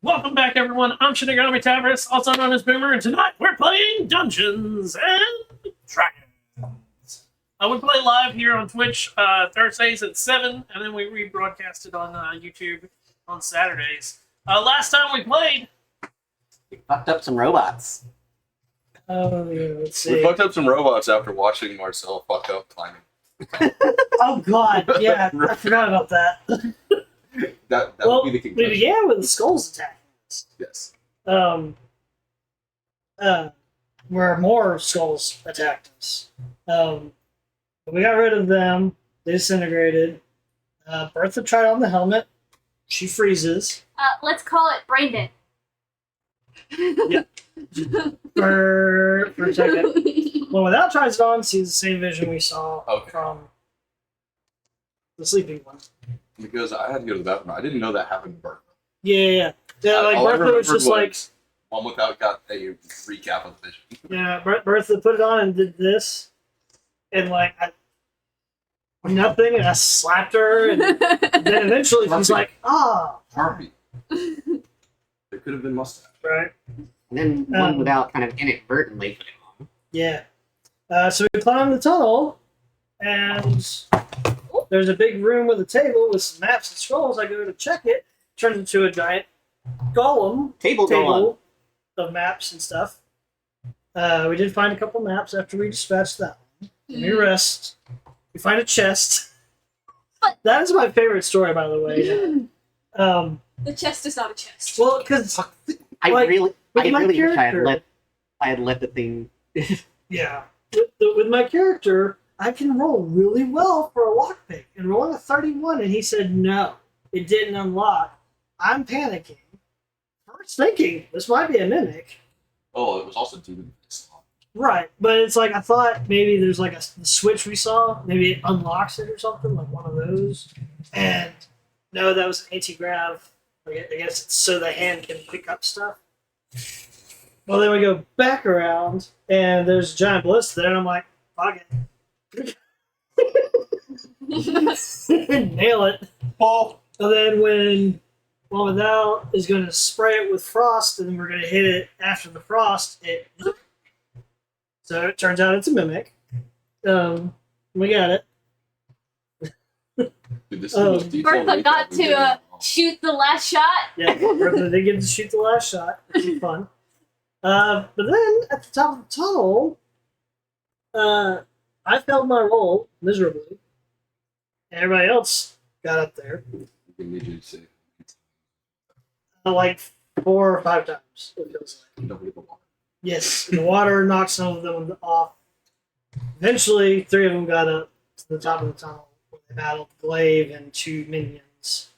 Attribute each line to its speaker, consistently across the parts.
Speaker 1: Welcome back, everyone. I'm Shinigami Tavris, also known as Boomer, and tonight we're playing Dungeons and Dragons. We play live here on Twitch Thursdays at 7, and then we rebroadcast it on YouTube on Saturdays. Last time we played...
Speaker 2: We fucked up some robots.
Speaker 1: Oh, yeah, let's see.
Speaker 3: We fucked up some robots after watching Marcel fuck up climbing.
Speaker 1: Oh, God, yeah, I forgot about that.
Speaker 3: That would be the
Speaker 1: We
Speaker 3: conclusion.
Speaker 1: began with the skulls attacking us.
Speaker 3: Yes.
Speaker 1: Where more skulls attacked us. We got rid of them. They disintegrated. Bertha tried on the helmet. She freezes.
Speaker 4: Let's call it brain dead.
Speaker 1: Yeah. For a second. Well, without tries it on, sees the same vision we saw from the sleeping one.
Speaker 3: Because I had to go to the bathroom. I didn't know that happened to Bert.
Speaker 1: Yeah. Like
Speaker 3: All I
Speaker 1: Bertha was
Speaker 3: remembered
Speaker 1: just like,
Speaker 3: one without got a recap of the vision.
Speaker 1: yeah, Bertha put it on and did this, and like nothing, and I slapped her, and then eventually she's like,
Speaker 3: Harvey. There could have been mustache.
Speaker 1: right,
Speaker 2: And then one without kind of inadvertently putting on.
Speaker 1: yeah. So we climb the tunnel, and there's a big room with a table with some maps and scrolls. I go to check it, turns into a giant golem
Speaker 2: Table.
Speaker 1: of maps and stuff. We did find a couple maps after we dispatched that one. We rest. We find a chest. That is my favorite story, by the way.
Speaker 4: The chest is not a chest.
Speaker 1: Well, because
Speaker 2: I
Speaker 1: Like,
Speaker 2: really
Speaker 1: with my
Speaker 2: wish
Speaker 1: character-
Speaker 2: I had let the thing.
Speaker 1: yeah, with my character, I can roll really well for a lockpick, and rolling a 31, and he said no, it didn't unlock. I'm panicking. First thinking this might be a mimic.
Speaker 3: Oh, it was also demon.
Speaker 1: Right, but it's like I thought maybe there's like the switch we saw, maybe it unlocks it or something, like one of those. And no, that was an anti-grav. I guess it's so the hand can pick up stuff. Well, then we go back around, and there's a giant ballista there, and I'm like, fuck it. Nail it.
Speaker 3: Paul.
Speaker 1: And then when Without is going to spray it with frost, and we're going to hit it after the frost, so it turns out it's a mimic. We got it.
Speaker 3: Dude, this is the most detailed
Speaker 4: Bertha
Speaker 3: recap
Speaker 4: got
Speaker 3: we've
Speaker 4: to
Speaker 3: done.
Speaker 4: shoot the last shot.
Speaker 1: Yeah, Bertha did get to shoot the last shot, which was fun. But then at the top of the tunnel, I failed my roll miserably, and everybody else got up there
Speaker 3: We need you to say.
Speaker 1: like 4 or 5 times. It feels like.
Speaker 3: Don't forget the water.
Speaker 1: Yes, the water knocked some of them off. Eventually, 3 of them got up to the top of the tunnel where they battled Glaive and 2 minions.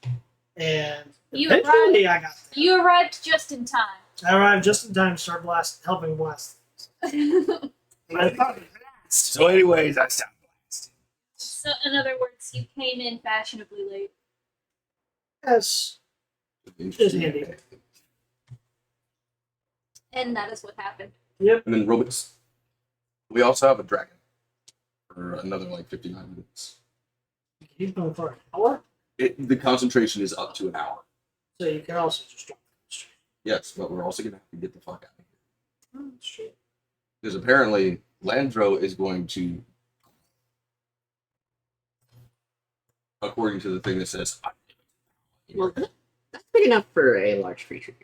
Speaker 1: And
Speaker 4: You
Speaker 1: eventually, I got there.
Speaker 4: You arrived just in time.
Speaker 1: I arrived just in time to start helping blast.
Speaker 3: So, anyways, I stopped blasting.
Speaker 4: So, in other words, you came in fashionably late.
Speaker 1: Yes. Just handy.
Speaker 4: And that is what happened.
Speaker 1: Yep.
Speaker 3: And then robots. We also have a dragon for another like 59 minutes.
Speaker 1: Keep going for an hour,
Speaker 3: The concentration is up to an hour.
Speaker 1: so you can also just drop the stream.
Speaker 3: Yes, but we're also gonna have to get the fuck out of here.
Speaker 1: Oh, that's true.
Speaker 3: Because apparently Landro is going to, according to the thing that says,
Speaker 2: Well, that's big enough for a large creature.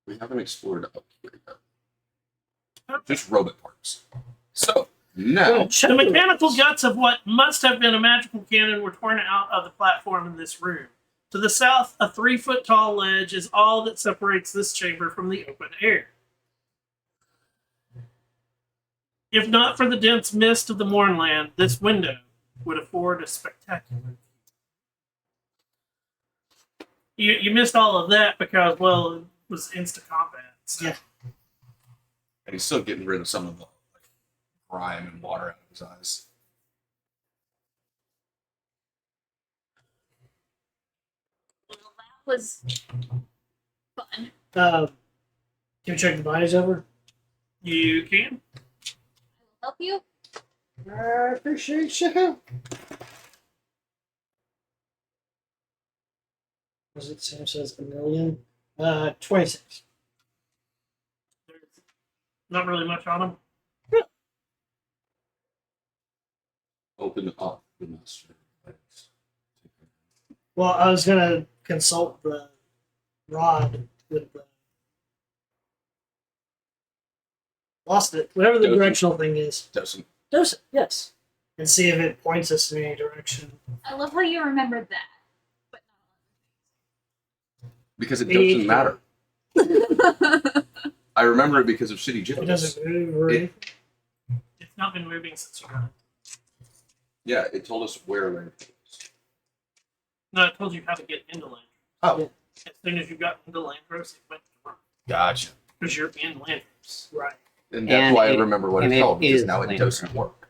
Speaker 3: we haven't explored up here yet. Just robot parts. So now
Speaker 1: The mechanical guts of what must have been a magical cannon were torn out of the platform in this room. To the south, a 3-foot-tall ledge is all that separates this chamber from the open air. If not for the dense mist of the Mournland, this window would afford a spectacular view. You missed all of that because, well, it was insta combat. So. Yeah.
Speaker 3: and he's still getting rid of some of the grime and water out of his eyes.
Speaker 4: Well, that was fun.
Speaker 1: Can we check the bodies over? You can.
Speaker 4: I will help you.
Speaker 1: I appreciate you. Was it Sam says a million? 26.
Speaker 5: There's not really much on them.
Speaker 3: Open up the master.
Speaker 1: Well, I was gonna consult the rod with the lost it. Whatever the
Speaker 3: Doesn't-
Speaker 1: directional thing is.
Speaker 3: Doesn't.
Speaker 1: Dose it, yes. And see if it points us in any direction.
Speaker 4: I love how you remembered that. But
Speaker 3: Because it doesn't matter.
Speaker 4: not.
Speaker 3: I remember it because of shitty
Speaker 1: It
Speaker 3: jokes.
Speaker 1: doesn't move or
Speaker 3: It-
Speaker 1: anything.
Speaker 5: It's not been moving since you got it.
Speaker 3: Yeah, it told us where land was.
Speaker 5: No, I told you how to get into Landros.
Speaker 3: Oh,
Speaker 5: As soon as you got into Landros, it went to work.
Speaker 3: gotcha.
Speaker 5: Because you're in Landros.
Speaker 1: Right.
Speaker 3: And that's
Speaker 2: And
Speaker 3: why I
Speaker 2: it-
Speaker 3: remember what
Speaker 2: and
Speaker 3: it's
Speaker 2: it
Speaker 3: called, because
Speaker 2: is
Speaker 3: now it
Speaker 2: land
Speaker 3: doesn't
Speaker 2: grab.
Speaker 3: work.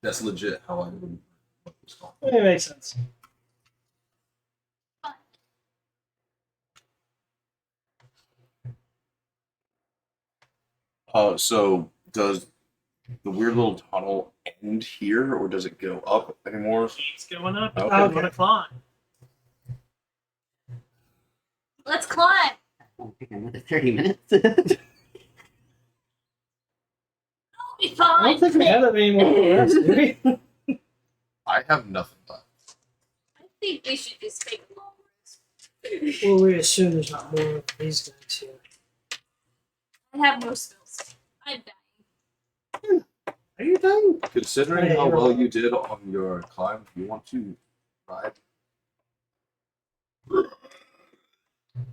Speaker 3: That's legit how I remember what it was called.
Speaker 1: It makes sense.
Speaker 3: So does the weird little tunnel end here, or does it go up anymore?
Speaker 5: Keeps going up.
Speaker 3: Okay.
Speaker 5: You want to climb.
Speaker 4: Let's climb.
Speaker 2: It'll take another 30 minutes.
Speaker 4: We'll be
Speaker 1: I
Speaker 4: fine.
Speaker 1: don't think we have that many more for the rest, do we?
Speaker 3: I have nothing left.
Speaker 4: I think we should just take a long rest.
Speaker 1: Well, we assume there's not more of these guys here.
Speaker 4: I have no spells. I'm dying.
Speaker 1: Are you done?
Speaker 3: Considering
Speaker 1: Yeah,
Speaker 3: how
Speaker 1: you're
Speaker 3: well
Speaker 1: right.
Speaker 3: you did on your climb, do you want to ride?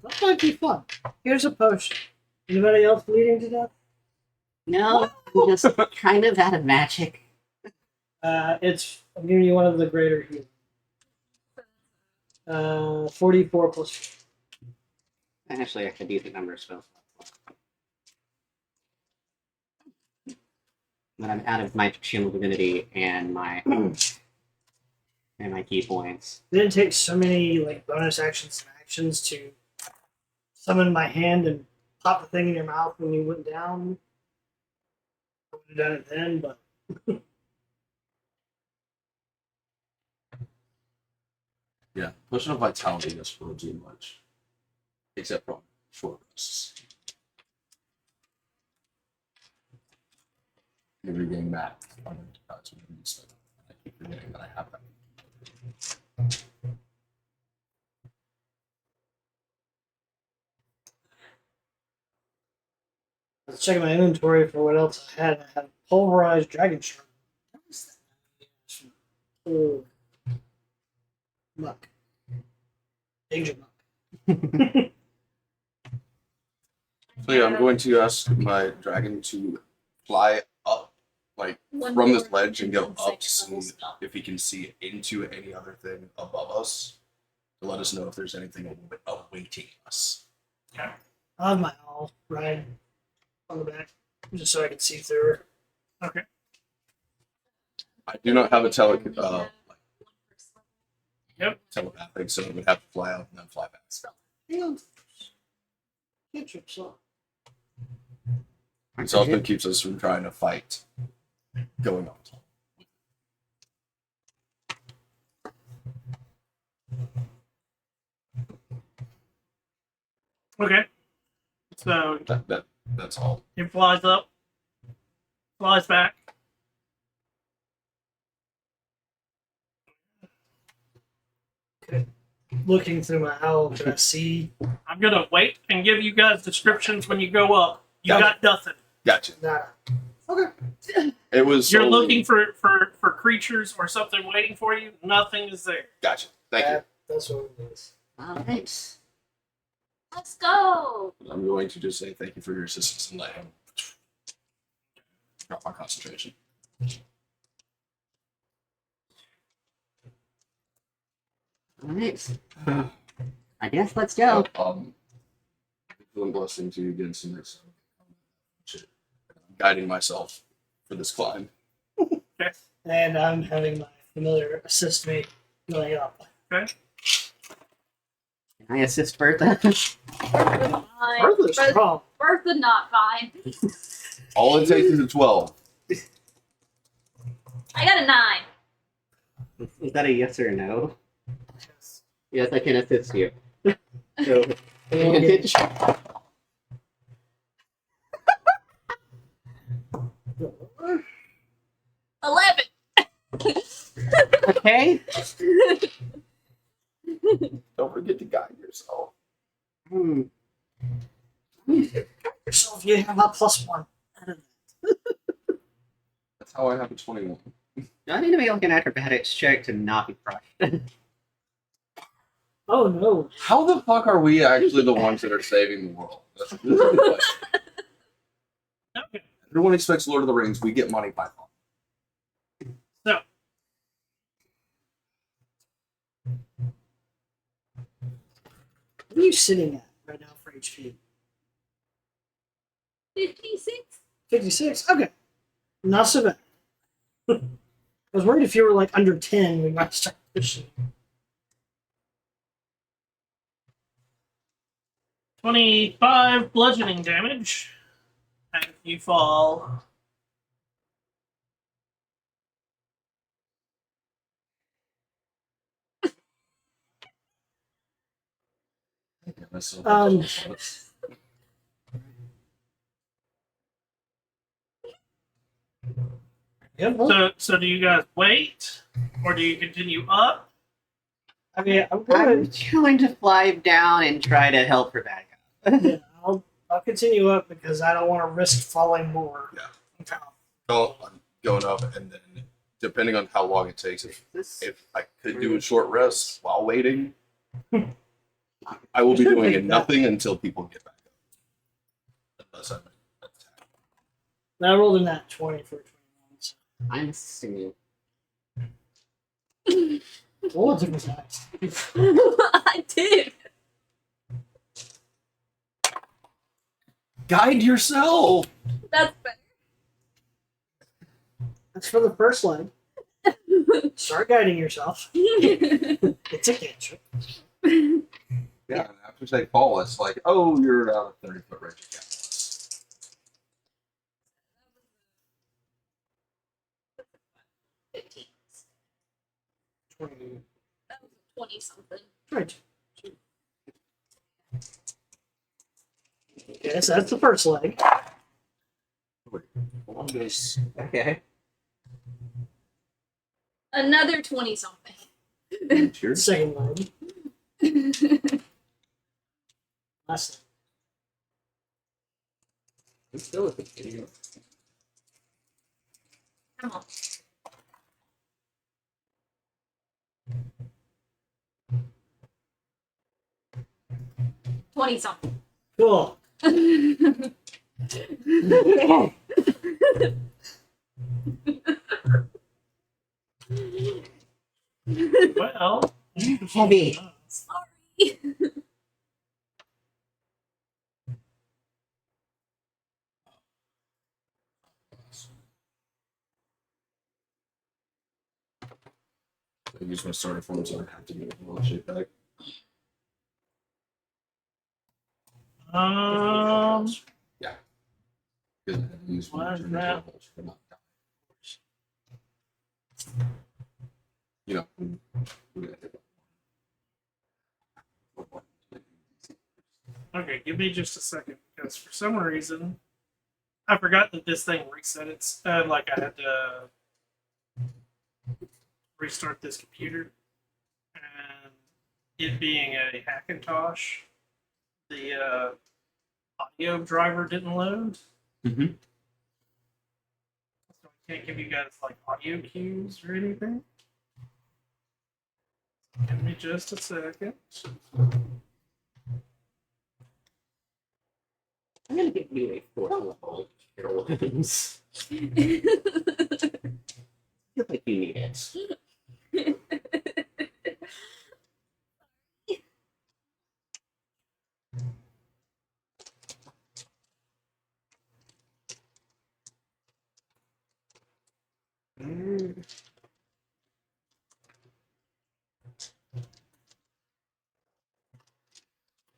Speaker 1: That might be fun. Here's a potion. Anybody else bleeding to death?
Speaker 2: No, I'm just kind of out of magic.
Speaker 1: I'm giving you one of the greater healing. 44 plus.
Speaker 2: Actually, I could use a number of spells. But I'm out of my shield of divinity and my key points.
Speaker 1: Didn't take so many like bonus actions and actions to summon my hand and pop the thing in your mouth when you went down. I would have done it then, but
Speaker 3: Yeah, potion of vitality doesn't really do much, except for short rests. You regain that. That's what it is. I keep forgetting that I have that.
Speaker 1: I was checking my inventory for what else I had. I had pulverized dragon shard. What was that? Oh, muck. Danger muck.
Speaker 3: So yeah, I'm going to ask my dragon to fly up, like
Speaker 4: One
Speaker 3: from this
Speaker 4: more
Speaker 3: ledge and go
Speaker 4: second
Speaker 3: up to
Speaker 4: level
Speaker 3: see
Speaker 4: spell.
Speaker 3: if he can see into any other thing above us to let us know if there's anything awaiting us.
Speaker 1: I have my owl ride on the back, just so I can see through her.
Speaker 5: Okay.
Speaker 3: I do not have a
Speaker 4: We have one first level.
Speaker 3: telepathic, so it would have to fly out and then fly back.
Speaker 1: Hang on. Can't trip so.
Speaker 3: It also keeps us from trying to fight going on top.
Speaker 5: Okay. So
Speaker 3: That's all.
Speaker 5: it flies up, flies back.
Speaker 1: Looking through my owl, can I see?
Speaker 5: I'm gonna wait and give you guys descriptions when you go up. You
Speaker 3: Gotcha.
Speaker 5: got nothing.
Speaker 3: Gotcha.
Speaker 1: Nada. Okay.
Speaker 3: It was.
Speaker 5: You're
Speaker 3: solely-
Speaker 5: looking for creatures or something waiting for you. Nothing is there.
Speaker 3: Gotcha. Thank you.
Speaker 1: That's what it is.
Speaker 2: Alright.
Speaker 4: Let's go.
Speaker 3: I'm going to just say thank you for your assistance and let him drop my concentration.
Speaker 2: Alright. I guess let's go.
Speaker 3: Feeling blessing to you again tonight. Shit. I'm guiding myself for this climb.
Speaker 1: And I'm having my familiar assist me going up.
Speaker 5: Okay.
Speaker 2: Can I assist Bertha?
Speaker 4: Fine.
Speaker 1: Bertha's strong.
Speaker 4: Bertha not fine.
Speaker 3: All it takes is a 12.
Speaker 4: I got a 9.
Speaker 2: Is that a yes or a no? Yes, I can assist you. So, advantage.
Speaker 4: $11.
Speaker 2: Okay.
Speaker 3: Don't forget to guide yourself.
Speaker 2: Hmm.
Speaker 1: Yourself, you have a +1.
Speaker 3: That's how I have a 21.
Speaker 2: I need to make like an acrobatics check to not be crushed.
Speaker 1: Oh no.
Speaker 3: How the fuck are we actually the ones that are saving the world? This is the question.
Speaker 5: Okay.
Speaker 3: Everyone expects Lord of the Rings. We get money by law.
Speaker 5: So,
Speaker 1: What are you sitting at right now for HP?
Speaker 4: 56.
Speaker 1: 56? Okay. Not so bad. I was worried if you were like under 10, we might start pushing.
Speaker 5: 25 bludgeoning damage. And you fall.
Speaker 1: Um, Yep.
Speaker 5: So do you guys wait? Or do you continue up?
Speaker 1: I mean, I'm
Speaker 2: I'm
Speaker 1: good.
Speaker 2: going to fly down and try to help her back up.
Speaker 1: Yeah, I'll continue up because I don't want to risk falling more.
Speaker 3: Yeah.
Speaker 1: Okay.
Speaker 3: Oh, I'm going up, and then depending on how long it takes, if I could do a short rest while waiting, I will be doing nothing until people get back up. Unless I'm attacked.
Speaker 1: And I rolled in that 20 for 21. So.
Speaker 2: I'm assisting you.
Speaker 1: Roll a different dice.
Speaker 4: I did.
Speaker 3: Guide yourself.
Speaker 4: That's better.
Speaker 1: That's for the first leg. Start guiding yourself. It's a cantrip.
Speaker 3: Yeah, and after they fall, it's like, oh, you're out of 30-foot range again.
Speaker 4: 15.
Speaker 1: 20.
Speaker 4: That was 20 something.
Speaker 1: Right. Okay, so that's the first leg.
Speaker 2: Okay.
Speaker 4: Another 20 something.
Speaker 3: Cheers.
Speaker 1: Second leg. Last leg.
Speaker 2: I'm still at the beginning.
Speaker 4: Come on. $20 something.
Speaker 1: Cool.
Speaker 5: Well,
Speaker 2: Heavy.
Speaker 4: Sorry.
Speaker 3: I use my starter form, so I have to do a little shit back.
Speaker 5: yeah.
Speaker 3: Because I use
Speaker 5: Why
Speaker 3: my
Speaker 5: is
Speaker 3: turn
Speaker 5: that?
Speaker 3: levels for not dying. You know.
Speaker 5: Okay, give me just a second because for some reason I forgot that this thing reset. It's like I had to restart this computer, and it being a Hackintosh, the audio driver didn't load,
Speaker 3: Mm-hmm.
Speaker 5: so I can't give you guys like audio cues or anything. Give me just a second.
Speaker 2: I'm gonna give you a 4th level heroines. Feel like you need it.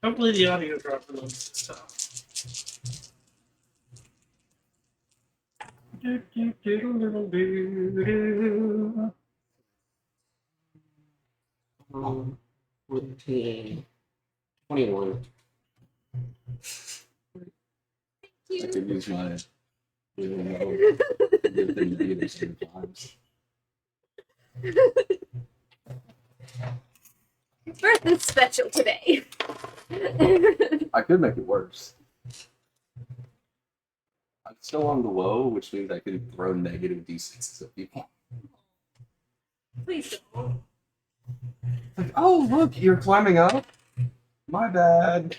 Speaker 5: Hopefully the audio driver loads this time. Do, do, do, do, do, do.
Speaker 2: 14, 21.
Speaker 3: I could use my. Give them negative sometimes.
Speaker 4: Birth is special today.
Speaker 3: I could make it worse. I'm still on the low, which means I could throw negative d6s at people.
Speaker 4: Please don't.
Speaker 3: Like, oh look, you're climbing up. My bad.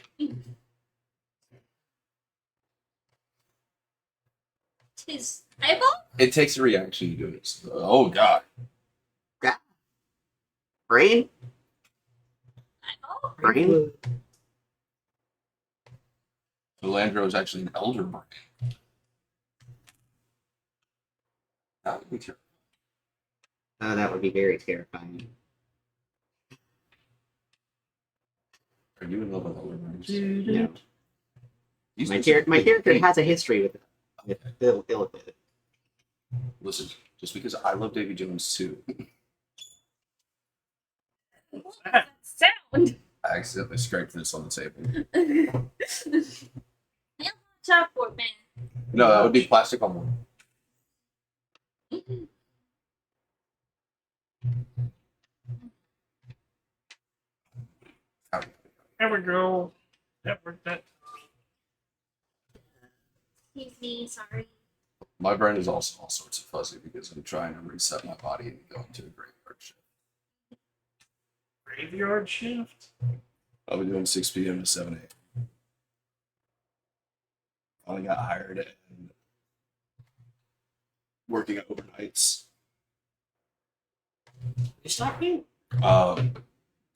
Speaker 4: His eyeball?
Speaker 3: It takes a reaction to do it. So, oh god.
Speaker 2: Brain?
Speaker 4: Eyeball?
Speaker 2: Brain?
Speaker 3: Philandro is actually an elder brain. That would be terrible.
Speaker 2: Oh, that would be very terrifying.
Speaker 3: Are you in love with elder brains?
Speaker 2: No.
Speaker 3: These
Speaker 2: My,
Speaker 3: things-
Speaker 2: my character has a history with Illithid.
Speaker 3: Listen, just because I love Davy Jones too,
Speaker 4: What's that sound?
Speaker 3: I accidentally scraped this on the table.
Speaker 4: Nail chalkboard, man.
Speaker 3: No, that would be plastic on wood.
Speaker 5: There we go. That worked that.
Speaker 4: Excuse me, sorry.
Speaker 3: My brain is also all sorts of fuzzy because I'm trying to reset my body and go into a graveyard shift.
Speaker 5: Graveyard shift?
Speaker 3: I'll be doing 6 p.m. to 7 a.m. I got hired and working overnights.
Speaker 1: You stop me?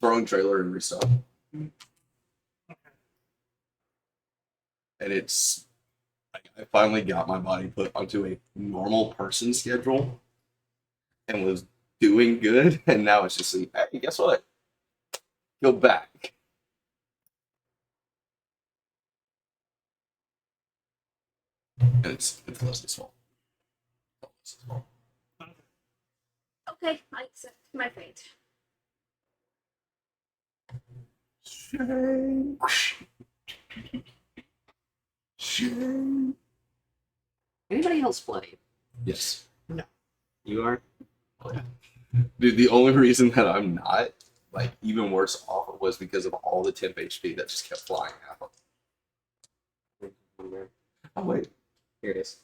Speaker 3: Throwing trailer and restuff.
Speaker 5: Okay.
Speaker 3: And it's like I finally got my body put onto a normal person schedule and was doing good, and now it's just like, hey, guess what? Go back. And it's Leslie's fault. Leslie's fault.
Speaker 4: Okay, I accept my fate.
Speaker 3: Shame. Shame.
Speaker 2: Anybody else play?
Speaker 3: Yes.
Speaker 2: You are?
Speaker 3: Dude, the only reason that I'm not like even worse off was because of all the temp HP that just kept flying out. Oh wait.
Speaker 2: Here it is.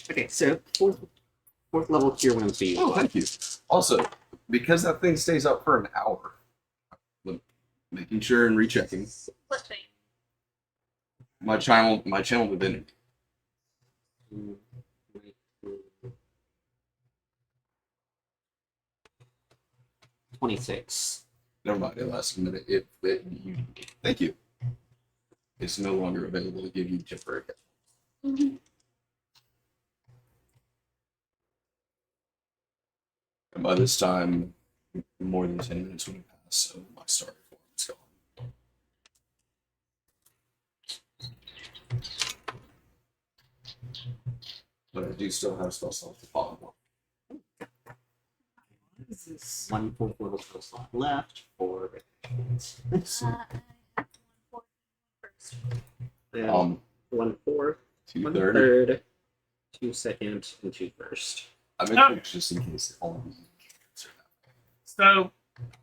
Speaker 2: Okay, so fourth level cure wounds to you.
Speaker 3: Oh, thank you. Also, because that thing stays up for an hour, making sure and rechecking
Speaker 4: What thing?
Speaker 3: my channel divinity.
Speaker 2: 26.
Speaker 3: Never mind. It lasts a minute. Thank you. It's no longer available to give you temporary. And by this time, more than 10 minutes would have passed, so my starter form is gone. But I do still have spell slots to follow one.
Speaker 2: One fourth level spell slot left for
Speaker 4: I have one first.
Speaker 2: One fourth,
Speaker 3: Two
Speaker 2: one
Speaker 3: third.
Speaker 2: third, 2 second, and 2 first.
Speaker 3: I mentioned just in case all of you.
Speaker 5: So,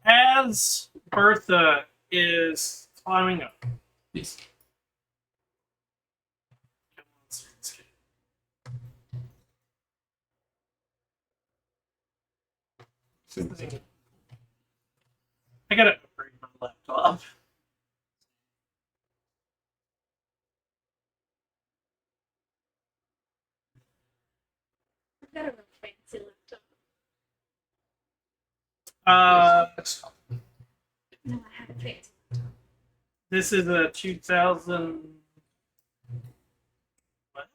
Speaker 5: as Bertha is climbing up,
Speaker 3: Yes.
Speaker 5: I gotta upgrade my laptop.
Speaker 4: I've got a real fancy laptop. No, I have a fancy.
Speaker 5: This is a 2000. What?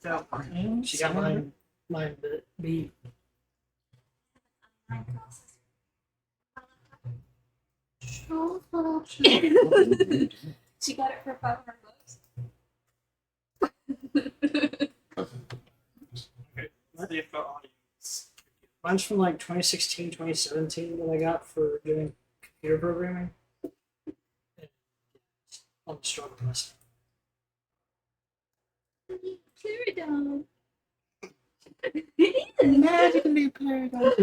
Speaker 5: 2010?
Speaker 1: She got mine beat.
Speaker 4: i9 processor. She got it for $500.
Speaker 5: Okay, let's see if the audience.
Speaker 1: Mine's from like 2016, 2017 that I got for doing computer programming. I'm struggling with
Speaker 4: Pterodon.
Speaker 3: Magically paradise.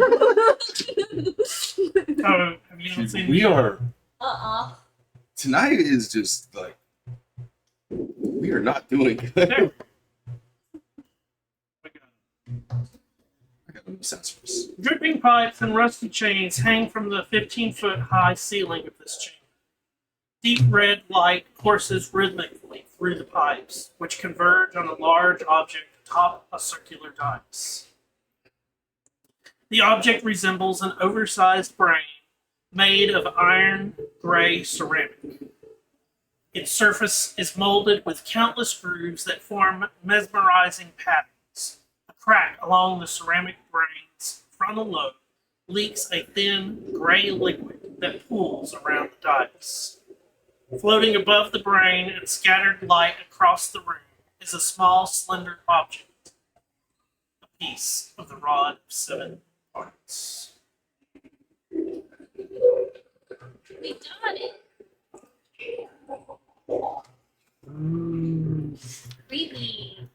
Speaker 5: Oh, have you not seen
Speaker 3: We are.
Speaker 4: Uh-uh.
Speaker 3: Tonight is just like. We are not doing good.
Speaker 5: There. We got
Speaker 3: I got no sensors.
Speaker 5: dripping pipes and rusty chains hang from the 15-foot high ceiling of this chamber. Deep red light courses rhythmically through the pipes, which converge on a large object atop a circular dais. The object resembles an oversized brain made of iron gray ceramic. Its surface is molded with countless grooves that form mesmerizing patterns. A crack along the ceramic brain's frontal lobe leaks a thin gray liquid that pools around the dais. Floating above the brain and scattered light across the room is a small, slender object, a piece of the rod of 7 parts.
Speaker 4: We got it. Creepy.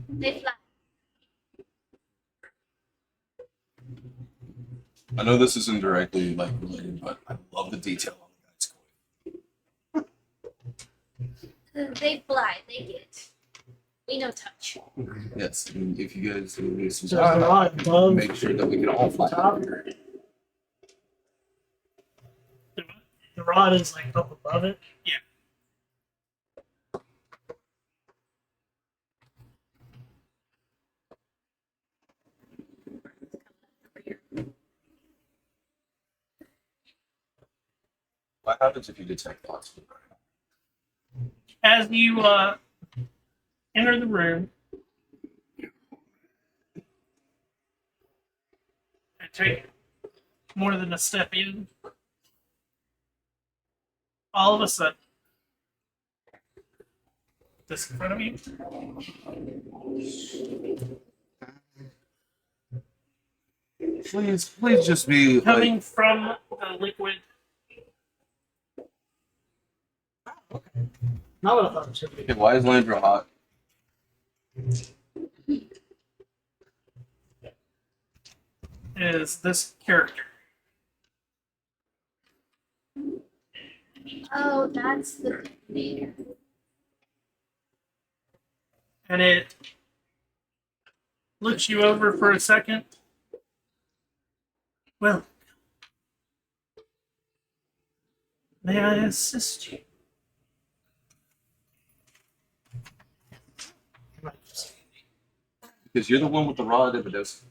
Speaker 4: They fly.
Speaker 3: I know this isn't directly like related, but I love the detail on the guy's coin.
Speaker 4: They fly. They get. We know touch.
Speaker 3: Yes, and if you guys do some
Speaker 1: So is the rod above
Speaker 3: make sure that we can all fly
Speaker 1: top?
Speaker 3: out here.
Speaker 1: The rod is like up above it.
Speaker 3: What happens if you detect thoughts?
Speaker 5: As you enter the room and take more than a step in, all of a sudden, this in front of you,
Speaker 3: Please just be
Speaker 5: coming
Speaker 3: like,
Speaker 5: from the liquid,
Speaker 1: Not what I thought it should be.
Speaker 3: okay, why is Landra hot?
Speaker 5: is this character.
Speaker 4: Oh, that's the detonator.
Speaker 5: And it looks you over for a second. Well, may I assist you?
Speaker 3: Because you're the one with the rod and the dose.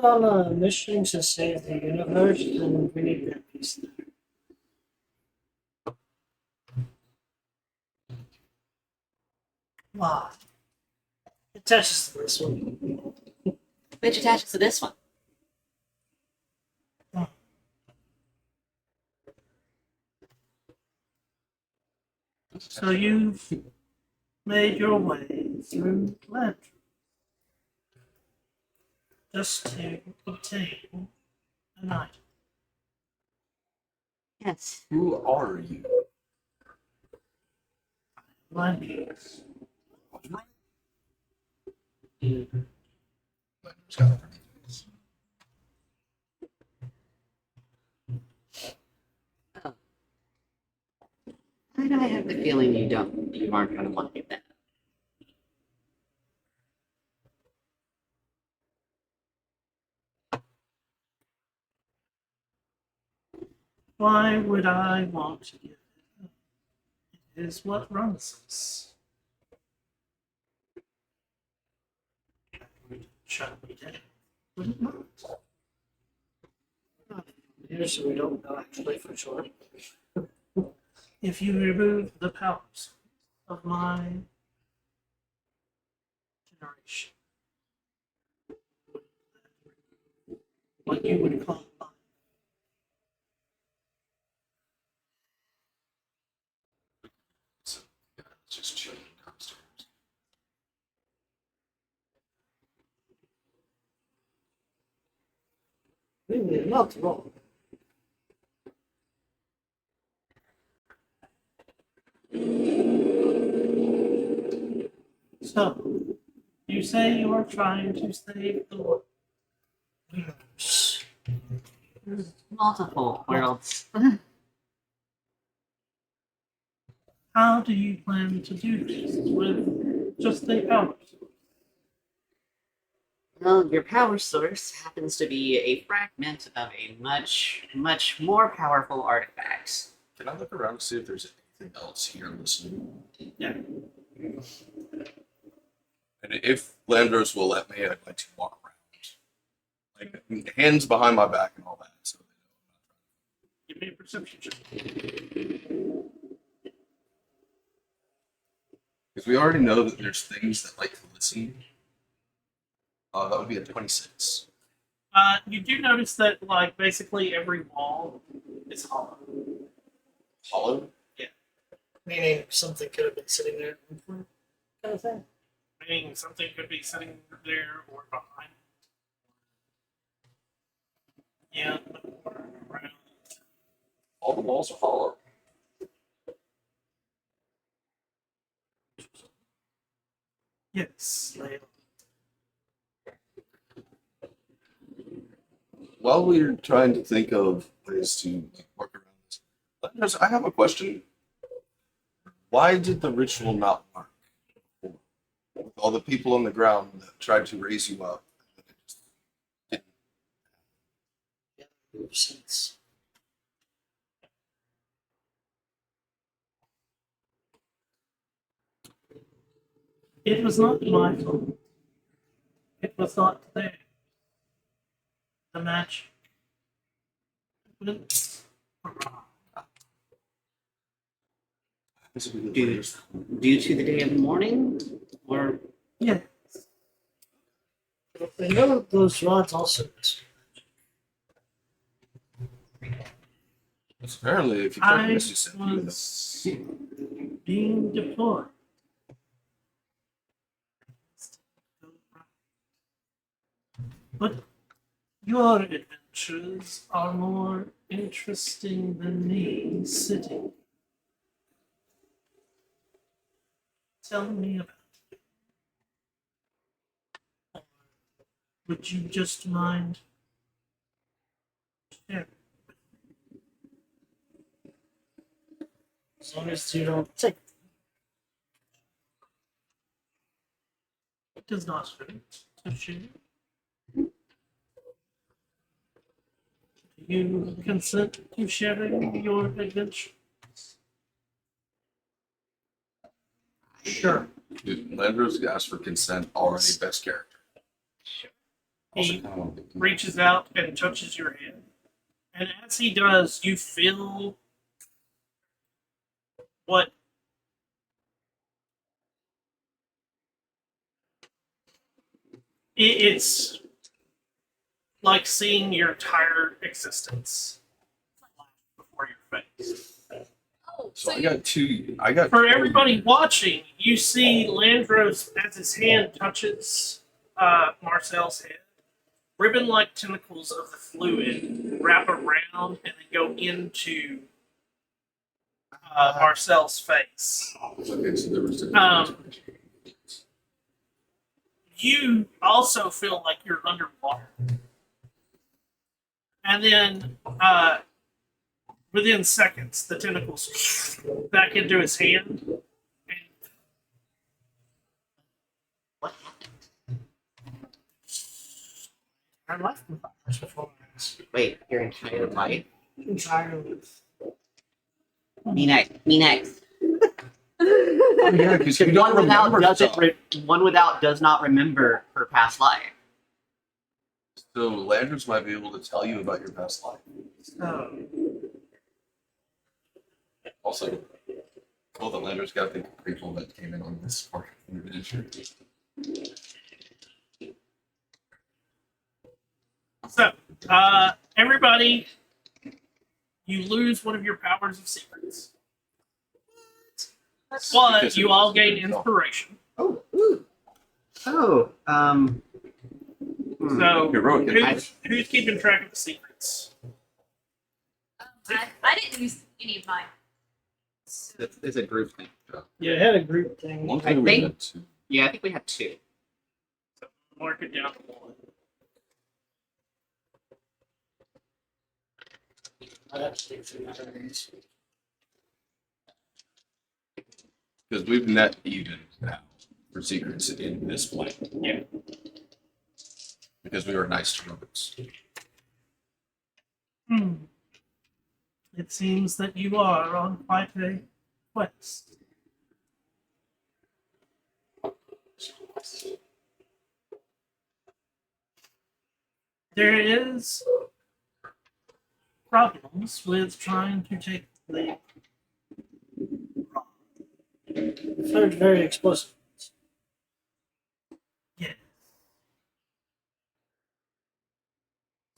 Speaker 1: On a mission to save the universe, and we need that piece there. Wow. It attaches to this one.
Speaker 6: Which attaches to this one.
Speaker 5: So you've made your way through land just to obtain an item.
Speaker 6: Yes.
Speaker 3: Who are you?
Speaker 5: Landra's.
Speaker 3: Landra's got a pretty face.
Speaker 6: I have the feeling you aren't going to want to get that.
Speaker 5: Why would I want to give it? It is what runs us. That would shut me down, would it not?
Speaker 1: Here, so we don't know actually for sure.
Speaker 5: If you remove the powers of my generation. what you would call life.
Speaker 3: So, yeah, it's just chilling downstairs.
Speaker 1: Really, not wrong.
Speaker 5: So, you say you are trying to save the world.
Speaker 1: Universe.
Speaker 6: Multiple worlds.
Speaker 5: How do you plan to do this with just a power source?
Speaker 6: Well, your power source happens to be a fragment of a much, much more powerful artifact.
Speaker 3: Can I look around and see if there's anything else here listening?
Speaker 5: Yeah.
Speaker 3: And if Landros will let me, I'd like to walk around. Like, hands behind my back and all that. So
Speaker 5: Give me a perception check.
Speaker 3: because we already know that there's things that like to listen. That would be a 26.
Speaker 5: You do notice that, like, basically every wall is hollow.
Speaker 3: Hollow?
Speaker 1: Meaning something could have been sitting there at one point, kind of thing.
Speaker 5: Meaning something could be sitting there or behind. Yeah, or around.
Speaker 3: All the walls are hollow.
Speaker 5: Yes, they
Speaker 3: While we're trying to think of ways to work around this, I have a question. Why did the ritual not work? With all the people on the ground that tried to raise you up. It just didn't.
Speaker 1: Makes sense.
Speaker 5: It was not my fault. It was not there. The match went wrong.
Speaker 6: Due to the day of mourning? Or
Speaker 5: Yeah.
Speaker 1: I know those rods also.
Speaker 3: Apparently, if you check
Speaker 5: I
Speaker 3: Misty Step, you know.
Speaker 5: was being deployed. But your adventures are more interesting than me sitting. Tell me about it. Would you just mind sharing?
Speaker 1: As long as you don't take
Speaker 5: It does not hurt to share. Do you consent to sharing your adventure?
Speaker 1: Sure.
Speaker 3: Dude, Landros asked for consent already, best character. Also,
Speaker 5: He
Speaker 3: kind of
Speaker 5: reaches out and touches your hand. And as he does, you feel what it's like seeing your entire existence flash before your face.
Speaker 4: Oh,
Speaker 3: So I
Speaker 4: you-
Speaker 3: got two. I got
Speaker 5: For everybody watching, you see Landros as his hand touches Marcel's head. Ribbon-like tentacles of the fluid wrap around and then go into Marcel's face.
Speaker 3: Okay, so there was
Speaker 5: You also feel like you're underwater. And then within seconds, the tentacles back into his hand. And
Speaker 6: what happened?
Speaker 1: our life performance.
Speaker 6: Wait, your entire life?
Speaker 1: Entirely.
Speaker 6: Me next. Me next.
Speaker 3: Oh, yeah, because you don't remember stuff.
Speaker 6: One without does not remember her past life.
Speaker 3: So Landros might be able to tell you about your past life.
Speaker 5: so,
Speaker 3: Also, cool that Landros got the people that came in on this part of the adventure.
Speaker 5: So, everybody, you lose one of your powers of secrets. But
Speaker 3: Because
Speaker 5: you
Speaker 3: it
Speaker 5: all
Speaker 3: was
Speaker 5: gain
Speaker 3: good.
Speaker 5: inspiration.
Speaker 6: Oh, ooh. Oh,
Speaker 5: So,
Speaker 3: Heroic.
Speaker 5: who's keeping track of the secrets?
Speaker 4: I didn't use any of mine. So,
Speaker 6: it's a group thing.
Speaker 1: Yeah, I had a group thing.
Speaker 3: One
Speaker 6: I
Speaker 3: thing we
Speaker 6: think-
Speaker 3: had to.
Speaker 6: Yeah, I think we had 2.
Speaker 5: Mark it down. One.
Speaker 1: I have to think through my things.
Speaker 3: Because we've net even now for secrets in this plane.
Speaker 5: Yeah.
Speaker 3: Because we were nice to robots.
Speaker 5: It seems that you are on quite a quest. There is problems with trying to take the
Speaker 1: Sounds very explosive.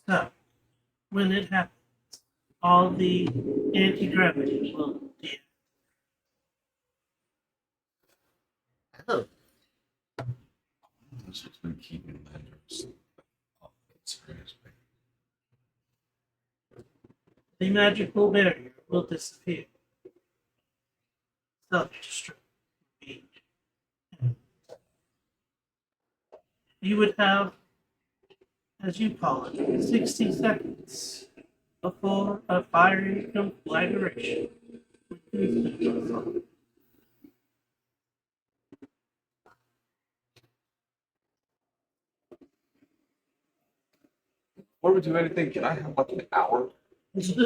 Speaker 5: So, when it happens, all the anti-gravity will deactivate.
Speaker 6: Oh,
Speaker 3: That's what's been keeping landers.
Speaker 5: The magical barrier will disappear. Self-destruct. You would have, as you call it, 60 seconds before a fiery conflagration would consume us all.
Speaker 3: Before we do anything, can I have like an hour?
Speaker 6: it's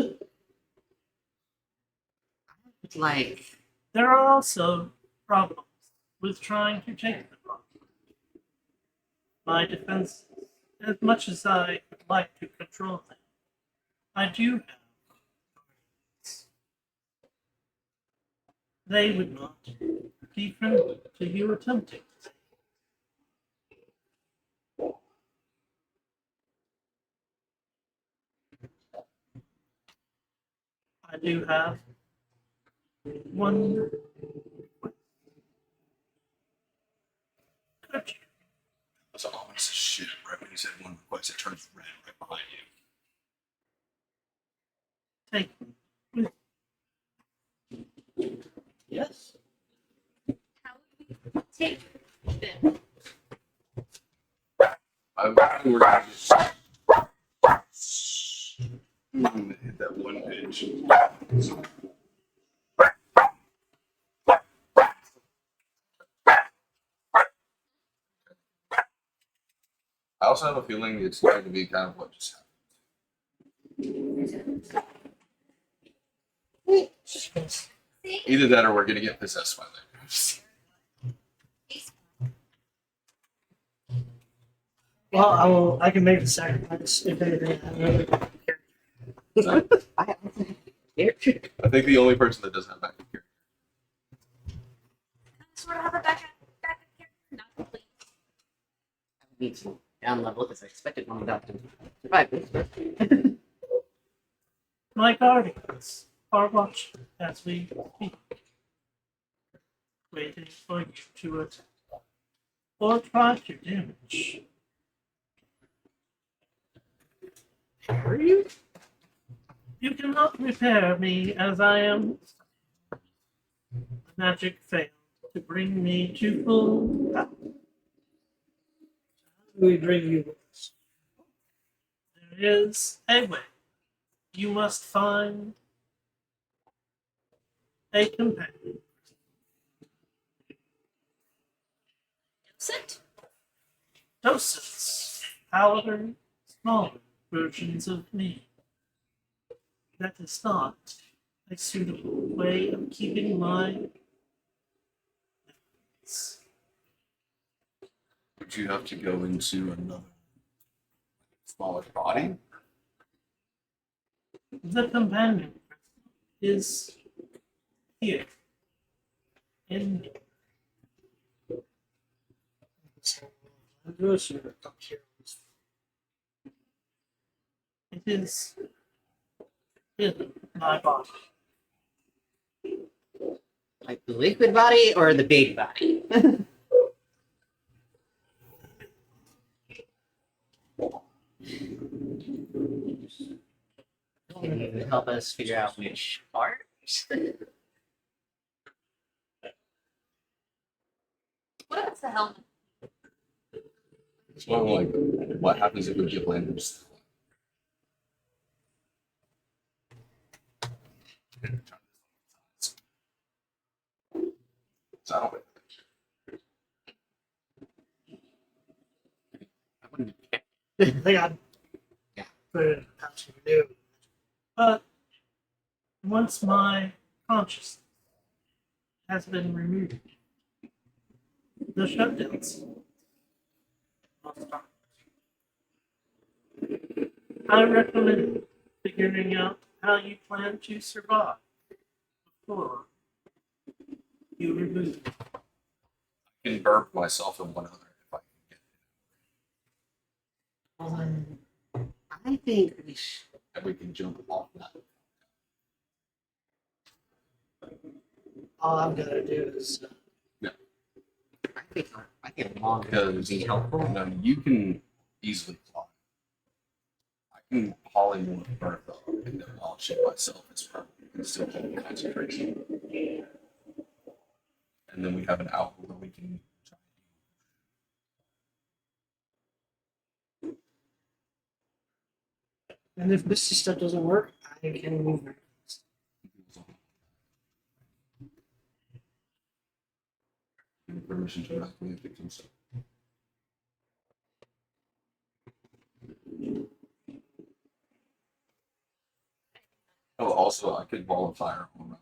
Speaker 6: like
Speaker 5: There are also problems with trying to take the rock. My defenses, as much as I would like to control them, I do have guardians. They would not be friendly to you attempting to. I do have one. Could you
Speaker 3: That's ominous as shit. Right when you said one request, it turns red right behind you.
Speaker 5: take
Speaker 1: Yes.
Speaker 4: how would we take them?
Speaker 3: I'm we're gonna hit that one pitch. I also have a feeling it's going to be kind of what just happened.
Speaker 4: See?
Speaker 3: Either that or we're going to get possessed by landers.
Speaker 1: Well, I will. I can make the sacrifice if anything. I really
Speaker 3: I think the only person that doesn't have backup here.
Speaker 4: Sort of have a backup character, not complete.
Speaker 6: I need to down level because I expected one without to survive this.
Speaker 5: my guardians are watching as we speak, waiting for you to attack or try to damage.
Speaker 1: Are you?
Speaker 5: You cannot repair me as I am. The magic failed to bring me to full power.
Speaker 1: We bring you with us.
Speaker 5: There is a way. You must find a companion.
Speaker 4: Sit.
Speaker 5: Doses, powder, smaller versions of me. That is not a suitable way of keeping my balance.
Speaker 3: Would you have to go into another smaller body?
Speaker 5: The companion is here. In
Speaker 1: Grocer up here.
Speaker 5: It is in my body.
Speaker 6: Like the liquid body or the big body? Can you help us figure out which part?
Speaker 4: What if it's the helmet?
Speaker 3: It's more like what happens if we get landers. So I don't.
Speaker 6: I wouldn't-
Speaker 1: I think I'd
Speaker 6: Yeah.
Speaker 1: put it in a pouch and do it.
Speaker 5: But once my consciousness has been removed, the shutdowns must stop. I recommend figuring out how you plan to survive before you remove it.
Speaker 3: I can burp myself in one other if I can get
Speaker 6: I think we should.
Speaker 3: and we can jump off that.
Speaker 1: All I'm gonna do is
Speaker 6: I think longer would
Speaker 3: Because
Speaker 6: be helpful.
Speaker 3: you can easily fly. I can polymorph Bertha and then I'll ship myself as well and still hold concentration. And then we have an out where we can try
Speaker 1: and if this stuff doesn't work, I can move it.
Speaker 3: and permission to evacuate if it comes up. Oh, also I could ball of fire on around.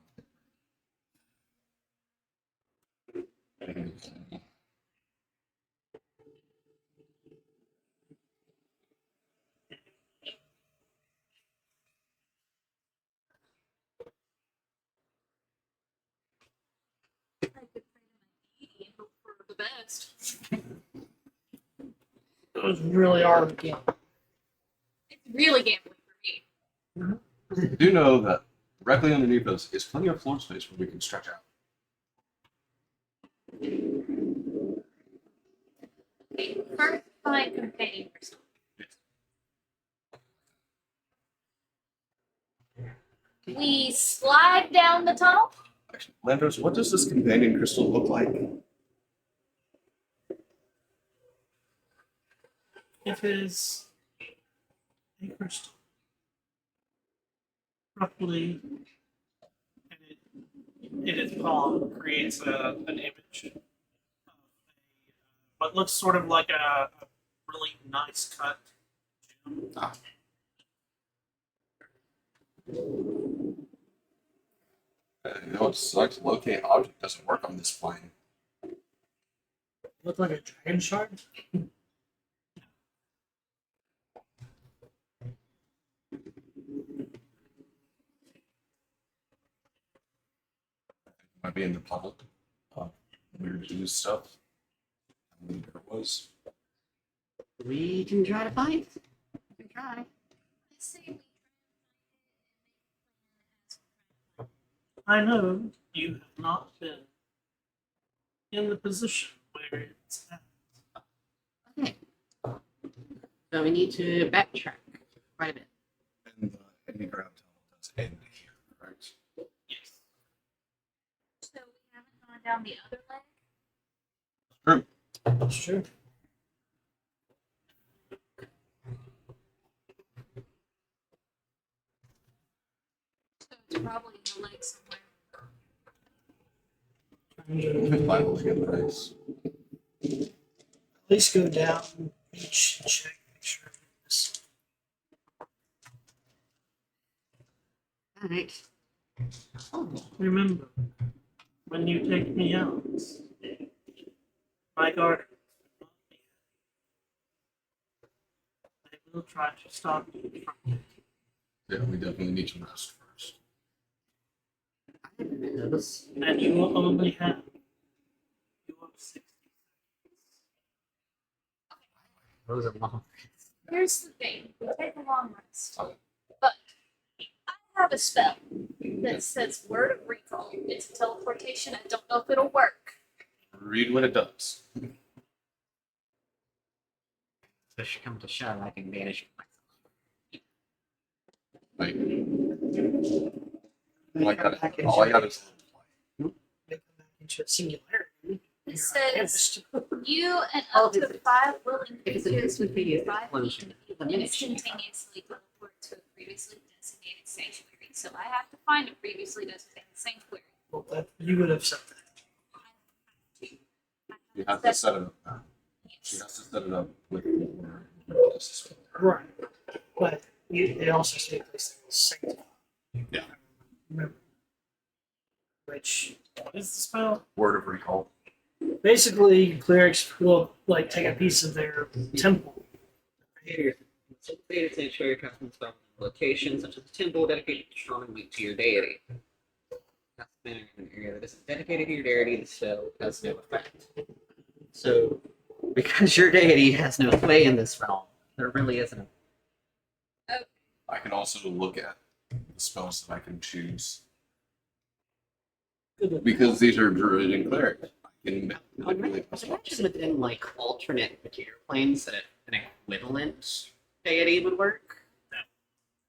Speaker 4: I could pray to my deity and hope for the best.
Speaker 1: Those really are the game.
Speaker 4: It's really gambling for me.
Speaker 3: Do know that directly underneath us is plenty of floor space where we can stretch out.
Speaker 4: Okay, first find companion crystal. We slide down the tunnel.
Speaker 3: Actually, Landros, what does this companion crystal look like?
Speaker 5: It is a crystal. Roughly, in its palm creates an image of what looks sort of like a really nice cut gem.
Speaker 3: You know, it's like locate object doesn't work on this plane.
Speaker 1: Look like a dragon shard.
Speaker 3: Might be in the puddle. Weird news stuff. I believe there was.
Speaker 6: We can try to find it. We can try.
Speaker 4: I say we
Speaker 5: I know you have not been in the position where it's at.
Speaker 6: Okay. So we need to backtrack quite a bit.
Speaker 3: And the Enneagram tunnel does end here, correct?
Speaker 5: Yes.
Speaker 4: So we haven't gone down the other leg.
Speaker 1: That's true.
Speaker 4: So it's probably in the leg somewhere.
Speaker 3: Finally get the race.
Speaker 1: At least go down each and check, make sure it's
Speaker 6: All right. Oh,
Speaker 5: Remember, when you take me out, my guard they will try to stop you from it.
Speaker 3: Yeah, we definitely need to rest first.
Speaker 6: I didn't know this.
Speaker 5: And you will only have your 60
Speaker 6: Those are long.
Speaker 4: Here's the thing: we take a long rest, but I have a spell that says "Word of Recall." It's a teleportation. I don't know if it'll work.
Speaker 3: Read what it does.
Speaker 6: So should come to shove, I can vanish
Speaker 3: Like, all I got is
Speaker 1: Make them back into a singularity.
Speaker 4: It says
Speaker 1: Vanished.
Speaker 4: you and up to 5 willing
Speaker 6: If it's a
Speaker 4: creatures
Speaker 6: with previous
Speaker 4: 5
Speaker 6: explosion,
Speaker 4: can instantaneously teleport to a previously designated sanctuary. So I have to find a previously designated sanctuary.
Speaker 1: Well, you would have said that.
Speaker 3: you have to set it up now. She
Speaker 4: Yes.
Speaker 3: has to set it up with
Speaker 1: Right. But it also has to be a place that is sanctified.
Speaker 3: Yeah.
Speaker 1: Remember. Which
Speaker 5: What is the spell?
Speaker 3: word of recall.
Speaker 1: basically clerics will like take a piece of their temple.
Speaker 6: Here, data sanctuary custom spell location such as a temple dedicated to strong weak to your deity. That's in an area that isn't dedicated to your deity, the spell has no effect. So, because your deity has no sway in this realm, there really isn't a
Speaker 3: I can also look at the spells that I can choose
Speaker 1: Good.
Speaker 3: because these are druid and cleric. I can
Speaker 6: I
Speaker 3: manipulate the
Speaker 6: imagine
Speaker 3: spells.
Speaker 6: within like alternate material planes that an equivalent deity would work.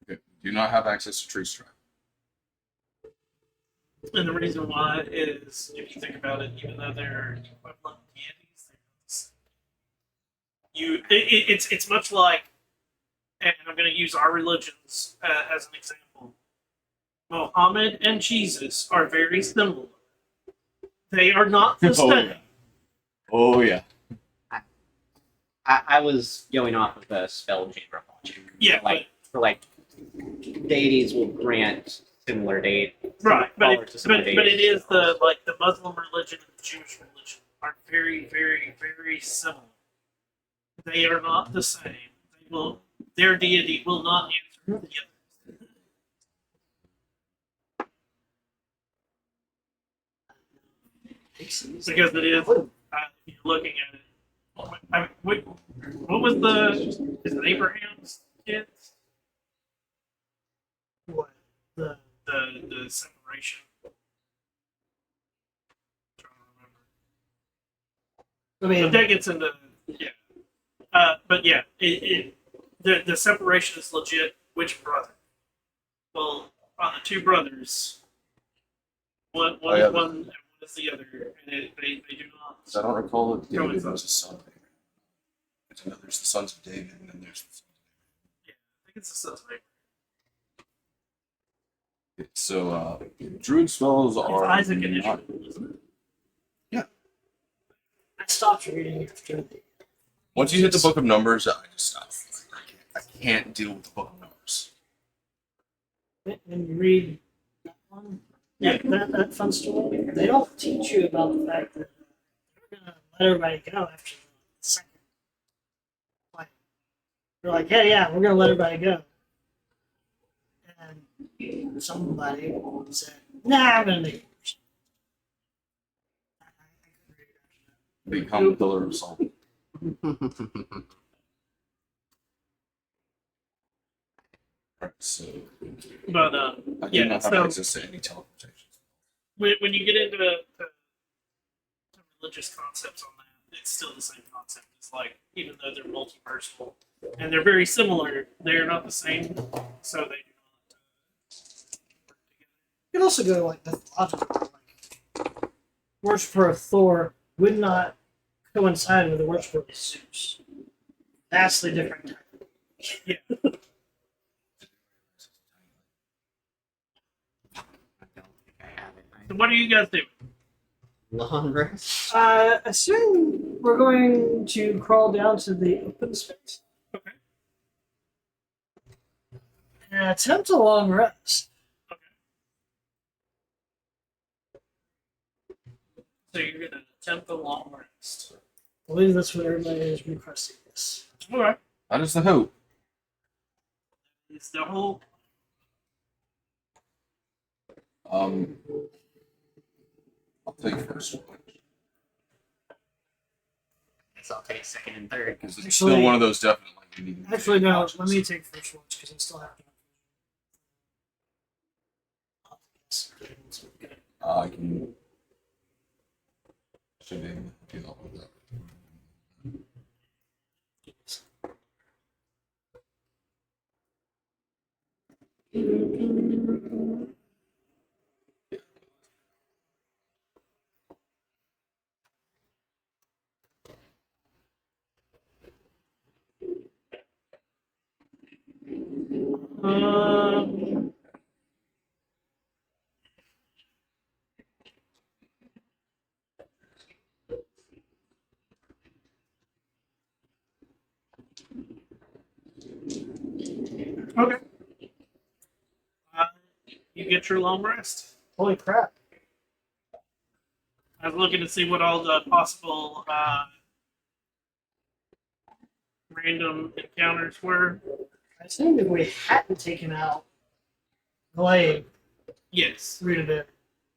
Speaker 3: Okay. Do not have access to tree strike.
Speaker 5: And the reason why is, if you think about it, even though they're equivalent deities, they're not the same. It's much like, and I'm going to use our religions as an example. Mohammed and Jesus are very similar. They are not the
Speaker 3: Oh,
Speaker 5: same.
Speaker 3: yeah. Oh yeah.
Speaker 6: I was going off of the spell genre logic.
Speaker 5: Yeah,
Speaker 6: For like deities will grant similar deity.
Speaker 5: right, but
Speaker 6: powers to similar
Speaker 5: it
Speaker 6: deities.
Speaker 5: is the Muslim religion and the Jewish religion are very, very, very similar. They are not the same. Their deity will not answer the other. Because it is, you're looking at it. I mean, what was is it Abraham's kids?
Speaker 1: What? The
Speaker 5: The separation. I'm trying to remember.
Speaker 1: I mean,
Speaker 5: But that gets into but yeah, the separation is legit. Which brother? Well, on the two brothers, one
Speaker 3: Oh, yeah.
Speaker 5: is one and one is the other, and they do not.
Speaker 3: Because I don't recall if
Speaker 5: Go
Speaker 3: David
Speaker 5: with
Speaker 3: was a son of Abraham. I know there's the sons of David, and then there's the sons
Speaker 5: I think it's the sons of Abraham.
Speaker 3: of David. So druid spells
Speaker 5: It's
Speaker 3: are
Speaker 5: Isaac and
Speaker 3: not.
Speaker 5: Ishmael, isn't it?
Speaker 1: I stopped reading after the
Speaker 3: Once you hit the Book of Numbers, I just stop. I can't deal with the Book of Numbers.
Speaker 1: when you read that one,
Speaker 5: Yeah.
Speaker 1: that fun story, they don't teach you about the fact that they're gonna let everybody go after the second. Like, they're like, yeah, we're gonna let everybody go. And somebody said, nah, I'm gonna make it. I couldn't read it after that.
Speaker 3: Become a pillar of salt. Right, so
Speaker 5: But
Speaker 3: I do
Speaker 5: yeah,
Speaker 3: not have
Speaker 5: so-
Speaker 3: access to any teleportation.
Speaker 5: when you get into the religious concepts on that, it's still the same concept. It's like, even though they're multiversal and they're very similar, they're not the same, so they do not work together.
Speaker 1: You can also go like mythological, like worshiper of Thor would not coincide with the worshiper of Zeus. Vastly different.
Speaker 5: Yeah.
Speaker 6: I don't think I have it.
Speaker 5: So what do you guys do?
Speaker 6: Long rest.
Speaker 1: Assume we're going to crawl down to the open space
Speaker 5: Okay.
Speaker 1: and attempt a long rest.
Speaker 5: So you're gonna attempt a long rest.
Speaker 1: I believe that's what everybody is requesting this.
Speaker 5: Alright.
Speaker 3: That is the hope.
Speaker 5: It's the whole
Speaker 3: I'll take first
Speaker 6: Guess I'll take second and third.
Speaker 3: because it's still one of those definitely You need to
Speaker 1: Actually,
Speaker 3: take
Speaker 1: no.
Speaker 3: watches.
Speaker 1: Let me take first watch because I still have to.
Speaker 3: I can. Should be able to do all of that.
Speaker 5: Um, okay. You get your long rest.
Speaker 1: Holy crap!
Speaker 5: I was looking to see what all the possible random encounters were.
Speaker 1: I assumed if we hadn't taken out Glade,
Speaker 5: Yes.
Speaker 1: we'd have been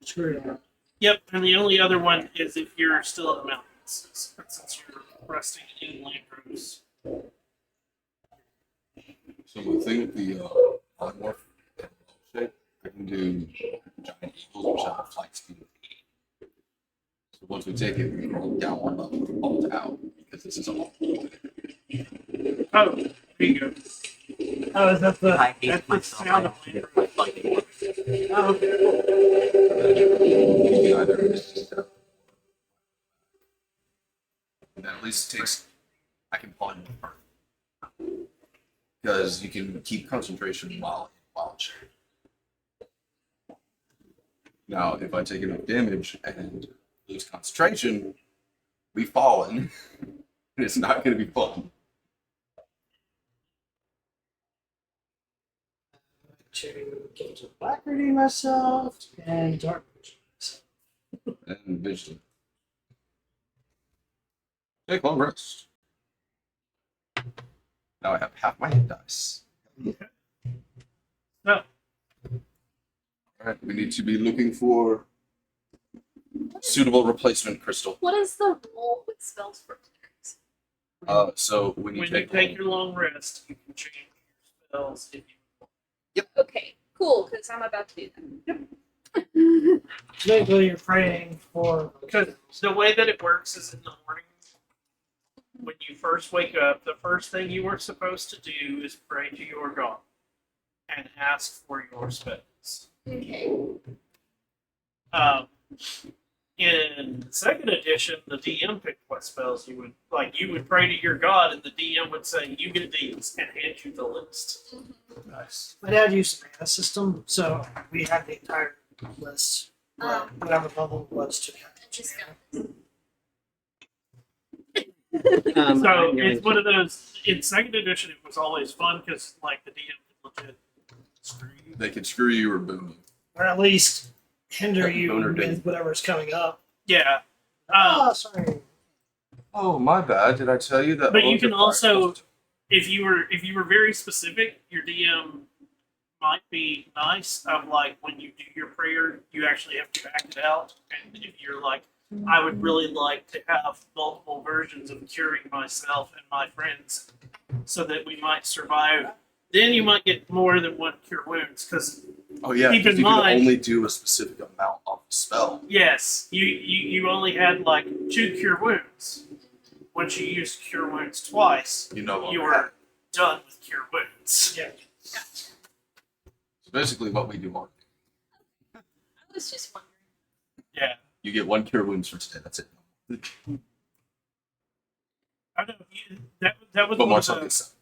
Speaker 1: screwed up.
Speaker 5: Yep, and the only other one is if you're still in the mountains, since you're resting in Landros.
Speaker 3: So the thing with the polymorph shape, I can do giant eagles, which have a flight speed of 80. So once we take it, we roll down one level and alt out because this is all.
Speaker 5: Oh, there you go.
Speaker 1: Oh, is that the?
Speaker 6: I hate
Speaker 5: That's the
Speaker 6: myself.
Speaker 5: sound
Speaker 6: I
Speaker 5: of
Speaker 6: have to get my fighting one.
Speaker 1: Oh, okay.
Speaker 3: You can either and that at least takes. I can pull in because you can keep concentration while in wild shape. Now, if I take enough damage and lose concentration, we've fallen. And it's not going to be fun.
Speaker 1: To get to Blackberry myself and Dark Vision myself.
Speaker 3: And vigilant. Take long rest. Now I have half my hit dice.
Speaker 5: No.
Speaker 3: Alright, we need to be looking for suitable replacement crystal.
Speaker 4: What is the rule with spells for clerics?
Speaker 3: So when you
Speaker 5: When
Speaker 3: take,
Speaker 5: you take your long rest, you can change your spells if you
Speaker 4: Okay, cool, because I'm about to do that.
Speaker 1: Basically, you're praying for.
Speaker 5: Because the way that it works is in the morning, when you first wake up, the first thing you are supposed to do is pray to your god and ask for your spells.
Speaker 4: Okay.
Speaker 5: In the second edition, the DM picked what spells you would like. You would pray to your god, and the DM would say, "You get these," and hand you the list.
Speaker 1: Nice. My dad used the mana system, so we had the entire list. Whatever level it was to
Speaker 4: I
Speaker 1: catch
Speaker 4: just
Speaker 1: mana.
Speaker 6: I'm
Speaker 5: So
Speaker 6: going
Speaker 5: it's
Speaker 6: to-
Speaker 5: one of those. In second edition, it was always fun because like the DM could legit screw you.
Speaker 3: they can screw you or boom you.
Speaker 1: Or at least hinder you
Speaker 3: Boner ding.
Speaker 1: with whatever's coming up.
Speaker 5: Yeah.
Speaker 1: Oh, sorry.
Speaker 3: Oh, my bad. Did I tell you that?
Speaker 5: But you
Speaker 3: Eldritch
Speaker 5: can
Speaker 3: Fire
Speaker 5: also,
Speaker 3: cost-
Speaker 5: if you were very specific, your DM might be nice. Of like when you do your prayer, you actually have to act it out. And if you're like, I would really like to have multiple versions of curing myself and my friends, so that we might survive. Then you might get more than one cure wounds because
Speaker 3: Oh yeah,
Speaker 5: keep
Speaker 3: 'cause
Speaker 5: in
Speaker 3: you
Speaker 5: mind-
Speaker 3: can only do a specific amount of the spell.
Speaker 5: yes, you only had like 2 cure wounds. Once you used cure wounds twice,
Speaker 3: You know,
Speaker 5: you were done with cure wounds.
Speaker 1: Yeah.
Speaker 3: So basically, what we do,
Speaker 4: I was just wondering.
Speaker 5: Yeah.
Speaker 3: you get 1 cure wounds for today. That's it.
Speaker 5: I don't know. That was
Speaker 3: But
Speaker 5: one
Speaker 3: more
Speaker 5: of
Speaker 3: so
Speaker 5: the,
Speaker 3: this.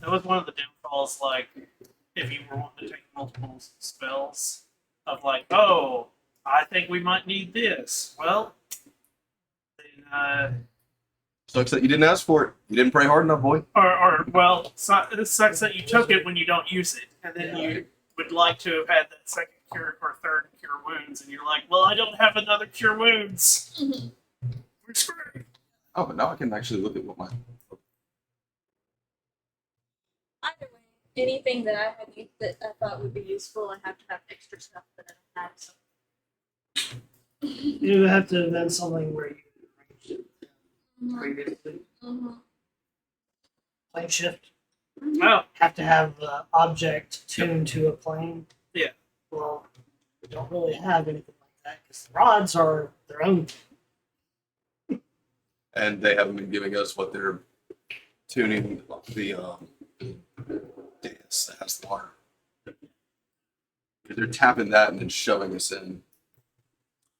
Speaker 5: that was one of the downfalls. Like, if you were wanting to take multiple spells, of like, oh, I think we might need this. Well, then,
Speaker 3: Sucks that you didn't ask for it. You didn't pray hard enough, boy.
Speaker 5: or well, it sucks that you took it when you don't use it, and then you would like to have had that second cure or third cure wounds, and you're like, well, I don't have another cure wounds. We're screwed.
Speaker 3: Oh, but now I can actually look at what my.
Speaker 4: Either way, anything that I had that I thought would be useful, I have to have extra stuff that I don't have. So.
Speaker 1: You would have to have done something where you arranged it
Speaker 4: Mhm.
Speaker 1: previously.
Speaker 4: Mhm.
Speaker 1: plane shift.
Speaker 5: Oh,
Speaker 1: Have to have the object tuned to a plane.
Speaker 5: Yeah.
Speaker 1: Well, we don't really have anything like that because the rods are their own.
Speaker 3: And they haven't been giving us what they're tuning the dance that has the water. They're tapping that and then shoving us in.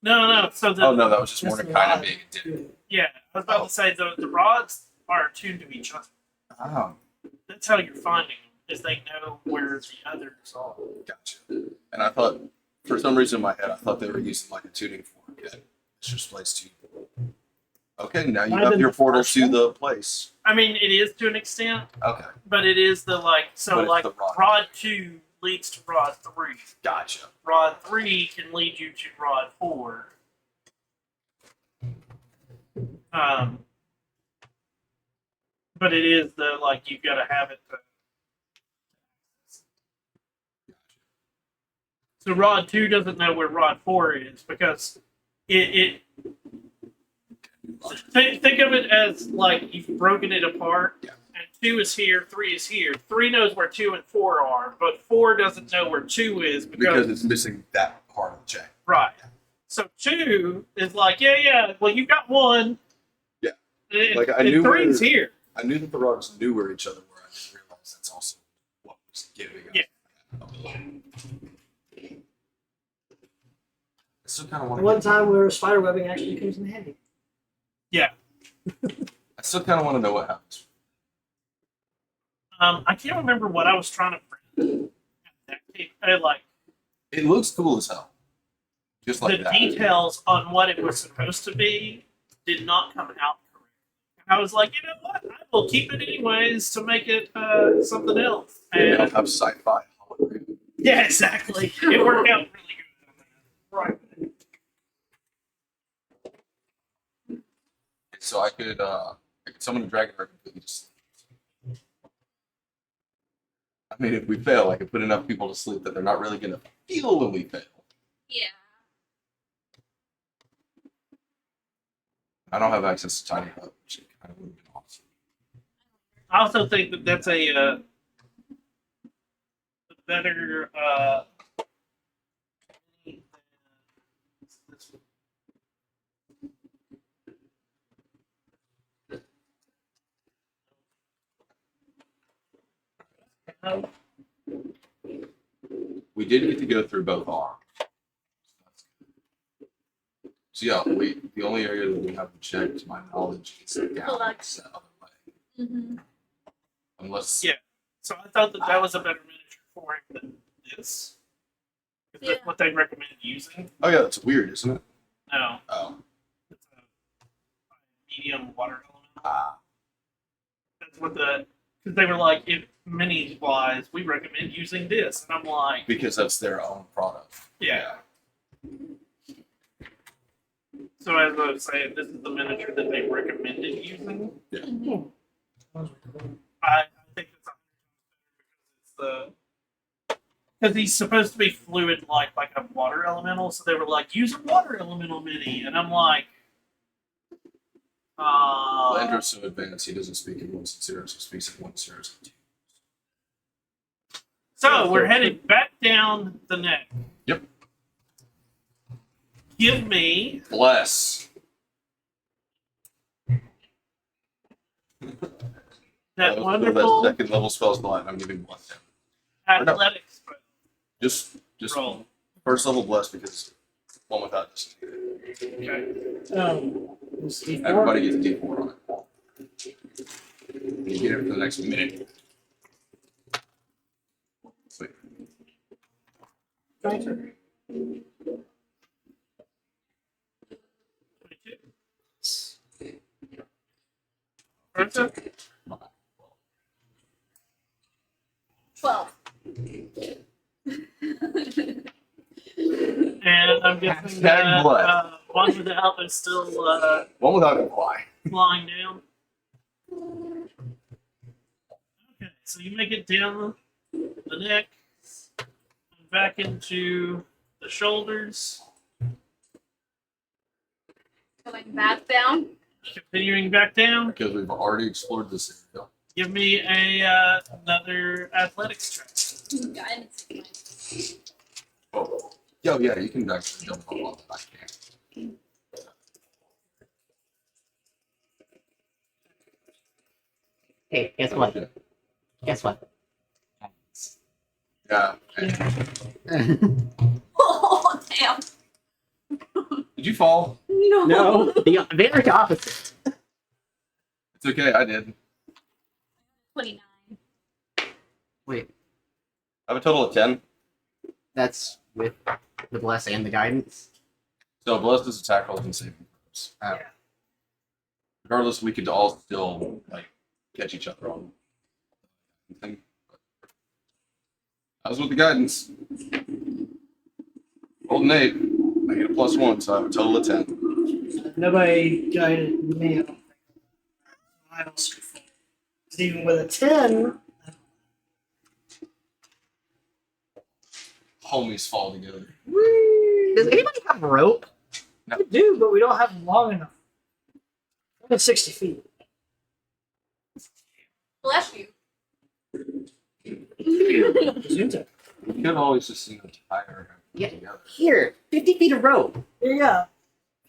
Speaker 5: no. So the
Speaker 3: Oh no, that was just
Speaker 1: Just
Speaker 3: Mordecai
Speaker 1: rod
Speaker 3: being a dick.
Speaker 1: tuned.
Speaker 5: yeah, I was about to say the rods are tuned to each other.
Speaker 3: Oh,
Speaker 5: That's how you're finding them, is they know where the others are.
Speaker 3: gotcha. And I thought, for some reason in my head, I thought they were using like a tuning fork. Yeah, it's just placed to. Okay, now you
Speaker 1: Might have
Speaker 3: have
Speaker 1: been
Speaker 3: your
Speaker 1: the
Speaker 3: portal
Speaker 1: first
Speaker 3: to
Speaker 1: one.
Speaker 3: the place.
Speaker 5: I mean, it is to an extent,
Speaker 3: Okay,
Speaker 5: but it is the like so
Speaker 3: But it's
Speaker 5: like
Speaker 3: the rod.
Speaker 5: rod 2 leads to rod 3.
Speaker 3: gotcha.
Speaker 5: Rod 3 can lead you to rod 4. But it is the like you've got to have it. So rod 2 doesn't know where rod 4 is because it think of it as like you've broken it apart.
Speaker 3: Yeah.
Speaker 5: And 2 is here, 3 is here. 3 knows where 2 and 4 are, but 4 doesn't know where 2 is
Speaker 3: Because it's missing that part of the chain.
Speaker 5: right. So 2 is like, yeah. Well, you've got 1.
Speaker 3: Yeah.
Speaker 5: And,
Speaker 3: Like, I
Speaker 5: and
Speaker 3: knew
Speaker 5: 3 is
Speaker 3: where-
Speaker 5: here.
Speaker 3: I knew that the rods knew where each other were. I didn't realize that's also what was giving us.
Speaker 5: Yeah.
Speaker 3: I still kind of
Speaker 1: The
Speaker 3: want
Speaker 1: one time where spider webbing actually comes in handy.
Speaker 5: Yeah.
Speaker 3: I still kind of want to know what happens.
Speaker 5: I can't remember what I was trying to print. Like
Speaker 3: It looks cool as hell. Just like
Speaker 5: the
Speaker 3: that.
Speaker 5: details on what it was supposed to be did not come out correct. I was like, you know what? I will keep it anyways to make it something else.
Speaker 3: Maybe I'll
Speaker 5: And
Speaker 3: have sci-fi hologram.
Speaker 5: yeah, exactly. It worked out really good. Right.
Speaker 3: So I could summon a dragon or completely just. I mean, if we fail, I could put enough people to sleep that they're not really gonna feel when we fail.
Speaker 4: Yeah.
Speaker 3: I don't have access to tiny hut, which kind of would have been awesome.
Speaker 5: I also think that that's a better.
Speaker 3: We did get to go through both arms. So yeah, the only area that we haven't checked, to my knowledge, is down
Speaker 4: Collect.
Speaker 3: that other way.
Speaker 4: Mm-hmm.
Speaker 3: Unless
Speaker 5: Yeah. So I thought that was a better miniature for him than this. Is
Speaker 4: Yeah.
Speaker 5: that what they recommended using?
Speaker 3: Oh yeah, that's weird, isn't it?
Speaker 5: No.
Speaker 3: Oh.
Speaker 5: It's a medium water element.
Speaker 3: Ah.
Speaker 5: That's what because they were like, if minis wise, we recommend using this, and I'm like,
Speaker 3: Because that's their own product.
Speaker 5: yeah. So as I was saying, this is the miniature that they recommended using. I think it's because he's supposed to be fluid like a water elemental, so they were like, use a water elemental mini, and I'm like,
Speaker 3: Landro's so advanced, he doesn't speak in ones and zeros, he speaks in ones, zeros, and twos.
Speaker 5: so we're headed back down the neck.
Speaker 3: Yep.
Speaker 5: Give me
Speaker 3: Bless.
Speaker 5: that
Speaker 3: That
Speaker 5: wonderful
Speaker 3: second level spell slot, I'm giving bless him. no.
Speaker 5: athletics
Speaker 3: Just
Speaker 5: roll.
Speaker 3: first level bless because one without disadvantage.
Speaker 5: Okay.
Speaker 1: Is he four?
Speaker 3: Everybody gets a D4 on it. You get it for the next minute. Sweet.
Speaker 1: Thank you.
Speaker 5: 22. Bertha?
Speaker 4: 12.
Speaker 5: And I'm guessing
Speaker 3: Hashtag
Speaker 5: that
Speaker 3: blood.
Speaker 5: one without is still
Speaker 3: One without can fly.
Speaker 5: flying down. Okay, so you make it down the neck, and back into the shoulders,
Speaker 4: Going back down.
Speaker 5: continuing back down.
Speaker 3: Because we've already explored this area.
Speaker 5: Give me another athletics check.
Speaker 4: Guidance.
Speaker 3: Oh, yo, yeah, you can actually jump on the back here.
Speaker 6: Hey, guess what? Guess what?
Speaker 3: Yeah.
Speaker 4: Oh, damn.
Speaker 3: Did you fall?
Speaker 6: No, the very opposite.
Speaker 3: It's okay, I did.
Speaker 4: 29.
Speaker 6: Wait,
Speaker 3: I have a total of 10.
Speaker 6: that's with the bless and the guidance.
Speaker 3: So blessed is attack rolls and saving throws.
Speaker 6: Oh.
Speaker 3: Regardless, we could all still like catch each other on thing. I was with the guidance. Rolled an 8. I get a +1, so I have a total of 10.
Speaker 1: Nobody guided me. I also fall. 'Cause even with a 10,
Speaker 3: Homies fall together.
Speaker 6: Does anybody have rope?
Speaker 1: we do, but we don't have long enough. I have 60 feet.
Speaker 4: Bless you.
Speaker 1: Gesundheit.
Speaker 3: We could always just tie her
Speaker 6: Yeah.
Speaker 3: together.
Speaker 6: Here, 50 feet of rope.
Speaker 1: Yeah.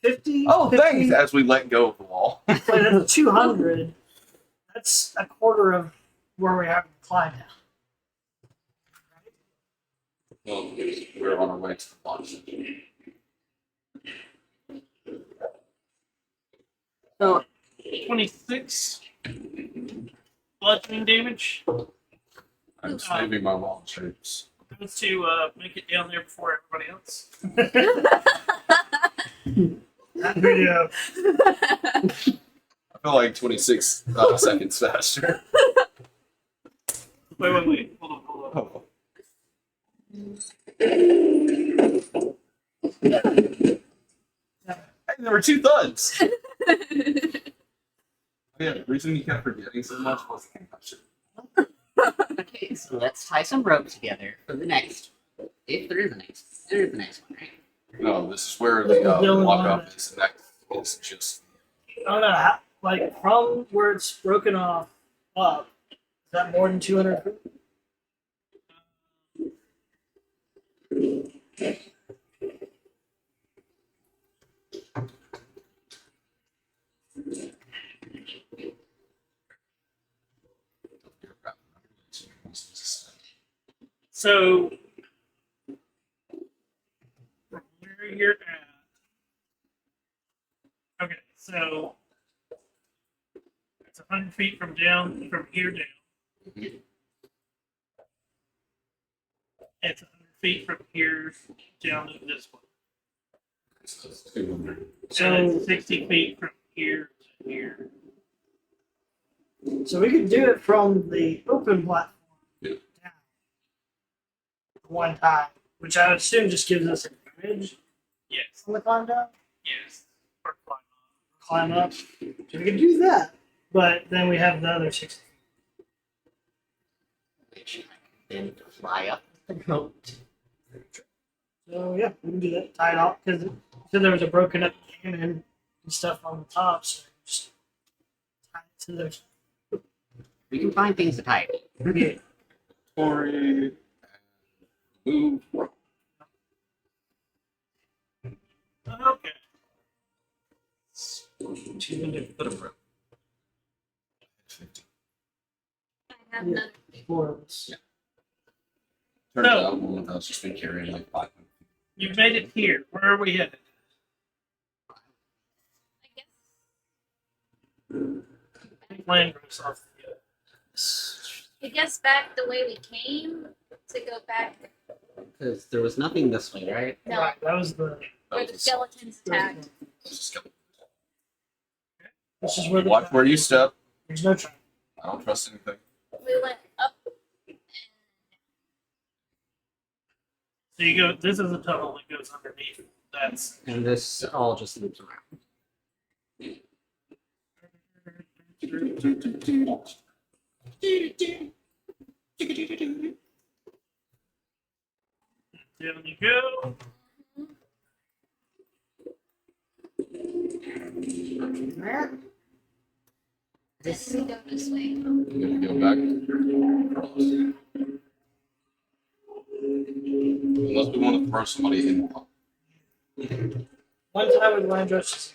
Speaker 1: 50.
Speaker 3: Oh,
Speaker 1: 50,
Speaker 3: thanks! As we let go of the wall.
Speaker 1: But at 200, that's a quarter of where we have to climb now.
Speaker 3: Well, we're on our way to the launch.
Speaker 6: So
Speaker 5: 26 bludgeoning damage.
Speaker 3: I'm saving my wall shapes.
Speaker 5: Goes to make it down there before everybody else.
Speaker 1: That video.
Speaker 3: I feel like 26 seconds faster.
Speaker 5: Wait. Hold on.
Speaker 3: Oh. Hey, there were 2 thuds. Yeah, the reason you kept forgetting so much was the concussion.
Speaker 6: okay, so let's tie some rope together for the next. If there is a next, there is the next one, right?
Speaker 3: No, this is where the lock up is. The next is just.
Speaker 1: I don't know. How, like, from where it's broken off up, is that more than 200 feet?
Speaker 5: So, from where you're at. Okay, so it's 100 feet from here down. It's 100 feet from here down to this one.
Speaker 3: So it's 200.
Speaker 5: So it's 60 feet from here to here.
Speaker 1: So we could do it from the open platform
Speaker 3: Yeah.
Speaker 1: down one time, which I would assume just gives us an advantage
Speaker 5: Yes,
Speaker 1: on the climb down,
Speaker 5: yes. Or
Speaker 1: climb
Speaker 5: climb up.
Speaker 1: up. So we could do that, but then we have the other 60.
Speaker 6: Which I can then fly up the rope.
Speaker 1: So yeah, we can do that. Tie it off because there was a broken up cannon and stuff on the top, so just tie it to those.
Speaker 6: We can find things to tie it.
Speaker 1: Yeah.
Speaker 3: Tori. Move.
Speaker 5: Okay.
Speaker 3: 200 foot of rope. 50.
Speaker 4: I have
Speaker 1: Yeah.
Speaker 4: another.
Speaker 1: 4 of us.
Speaker 3: Yeah. Turns
Speaker 5: No.
Speaker 3: out one of us just been carrying like 500.
Speaker 5: You've made it here. Where are we headed?
Speaker 4: I guess.
Speaker 5: Land goes off.
Speaker 4: I guess back the way we came to go back
Speaker 6: Because there was nothing this way, right?
Speaker 4: no,
Speaker 1: Right, that was the.
Speaker 4: where the skeletons attacked.
Speaker 1: This is where the.
Speaker 3: Watch where you step.
Speaker 1: There's no trap.
Speaker 3: I don't trust anything.
Speaker 4: We went up and
Speaker 5: So you go. This is a tunnel that goes underneath. That's
Speaker 6: And this all just loops around.
Speaker 5: down you go.
Speaker 4: This we go this way.
Speaker 3: I'm gonna go back. Unless we want to throw somebody in.
Speaker 1: One time with line dresses.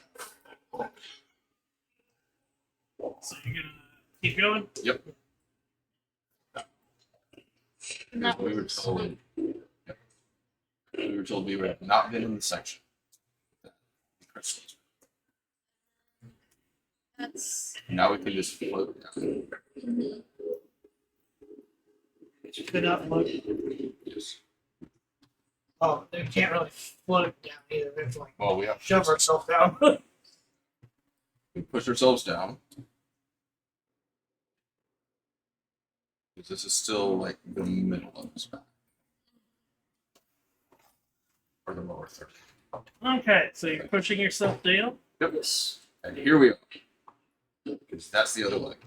Speaker 5: So you're gonna keep going?
Speaker 3: Yep.
Speaker 4: No.
Speaker 3: We were told. Yep. We were told we would have not been in the section.
Speaker 4: That's.
Speaker 3: Now we can just float down.
Speaker 4: Mhm.
Speaker 1: You could not float.
Speaker 3: Yes.
Speaker 1: Oh, they can't really float down either. We have to like
Speaker 3: Well, we have to
Speaker 1: shove ourselves down.
Speaker 3: we push ourselves down. Because this is still like the middle of this back. Or the lower third.
Speaker 5: Okay, so you're pushing yourself down.
Speaker 3: Yep.
Speaker 1: Yes.
Speaker 3: And here we are. Because that's the other leg.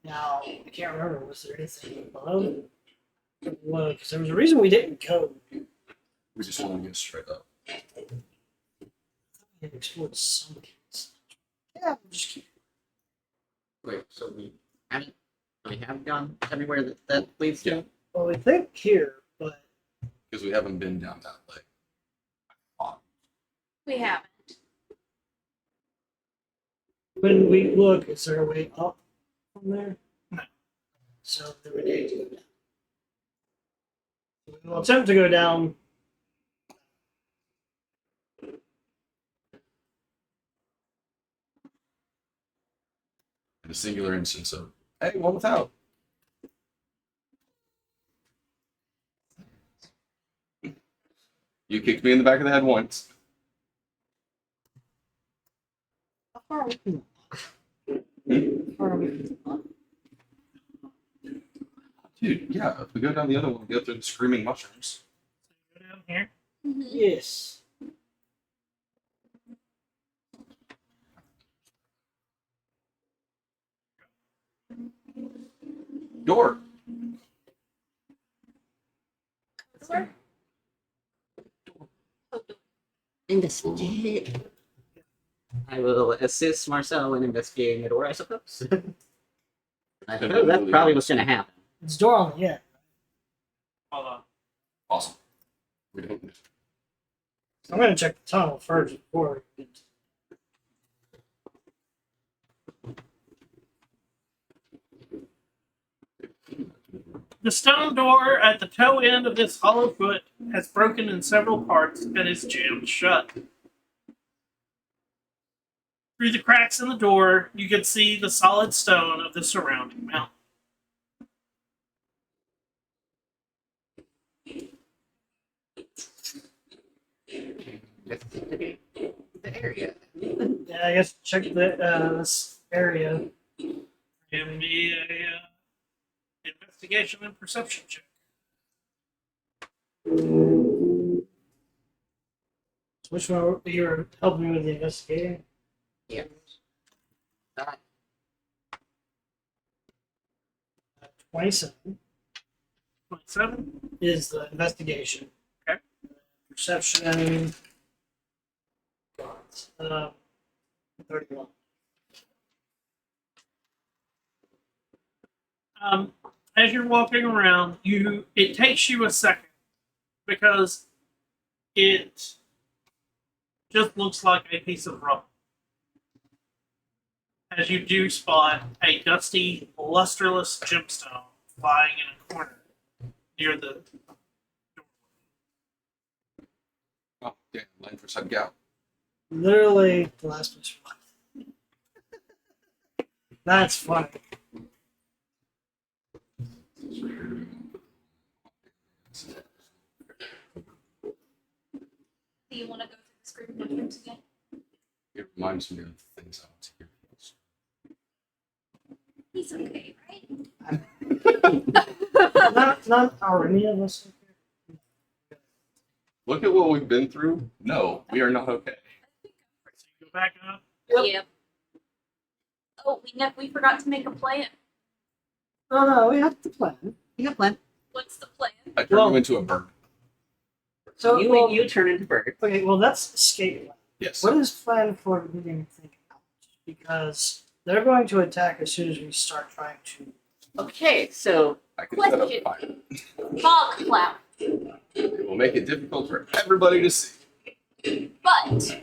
Speaker 1: Now I can't remember. Was there anything above? Well, because there was a reason we didn't go.
Speaker 3: We just want to get straight up.
Speaker 1: We had explored some things. Yeah, we'll just keep.
Speaker 6: Wait, so we have gone everywhere that leads to?
Speaker 3: Yeah.
Speaker 1: Well, we think here, but
Speaker 3: Because we haven't been down that leg.
Speaker 4: We haven't.
Speaker 1: when we look, is there a way up from there? No. So then we need to go down. We will attempt to go down.
Speaker 3: In a singular instance of, hey, one without. You kicked me in the back of the head once.
Speaker 1: How far are we from the- how far are we from the bottom?
Speaker 3: Dude, yeah, if we go down the other one, we go through the screaming mushrooms.
Speaker 5: Go down here.
Speaker 4: Mhm.
Speaker 1: Yes.
Speaker 3: Door.
Speaker 4: Door? Oh, door.
Speaker 6: Investigate. I will assist Marcel in investigating the door, I suppose. I suppose that's probably what's going to happen.
Speaker 1: It's door on the end.
Speaker 5: Hold on.
Speaker 3: Awesome. We don't.
Speaker 1: I'm gonna check the tunnel first before we get.
Speaker 5: The stone door at the toe end of this hollow foot has broken in several parts and is jammed shut. Through the cracks in the door, you can see the solid stone of the surrounding mountain.
Speaker 6: Investigate the area.
Speaker 1: Yeah, I guess check this area.
Speaker 5: Give me a investigation and perception check.
Speaker 1: Which one you were helping me with the investigating?
Speaker 6: Yeah. That
Speaker 1: 27
Speaker 5: 27.
Speaker 1: is the investigation.
Speaker 5: Okay.
Speaker 1: Perception. 31.
Speaker 5: As you're walking around, it takes you a second because it just looks like a piece of rubble. As you do spot a dusty, lusterless gemstone lying in a corner near the door.
Speaker 3: Oh, damn, line for sub gout.
Speaker 1: Literally the last place. That's funny.
Speaker 4: Do you want to go through the screen mushrooms again?
Speaker 3: It reminds me of the things I want to hear.
Speaker 4: He's okay, right?
Speaker 1: Not are any of us okay?
Speaker 3: Look at what we've been through. No, we are not okay.
Speaker 5: So you go back up.
Speaker 4: Yep. Oh, we forgot to make a plan.
Speaker 1: No, we have to plan.
Speaker 6: you got plan.
Speaker 4: What's the plan?
Speaker 3: I turned
Speaker 1: Well-
Speaker 3: you into a bird.
Speaker 1: So
Speaker 6: You
Speaker 1: well,
Speaker 6: you turn into bird.
Speaker 1: okay, well that's escape plan.
Speaker 3: Yes.
Speaker 1: What is plan for getting thing because they're going to attack as soon as we start trying to.
Speaker 6: Okay, so
Speaker 3: I can set up
Speaker 4: Question.
Speaker 3: fire.
Speaker 4: Fog cloud.
Speaker 3: It will make it difficult for everybody to see.
Speaker 4: But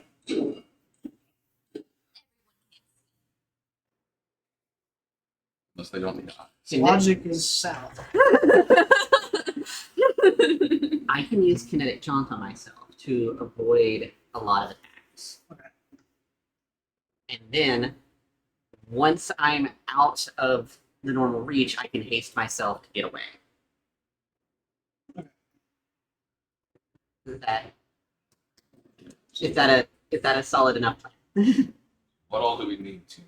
Speaker 3: Unless they don't need eyes.
Speaker 1: Logic is south.
Speaker 6: I can use kinetic jaunt on myself to avoid a lot of attacks.
Speaker 1: Okay.
Speaker 6: And then, once I'm out of the normal reach, I can haste myself to get away. Is that a solid enough plan?
Speaker 3: What all do we need to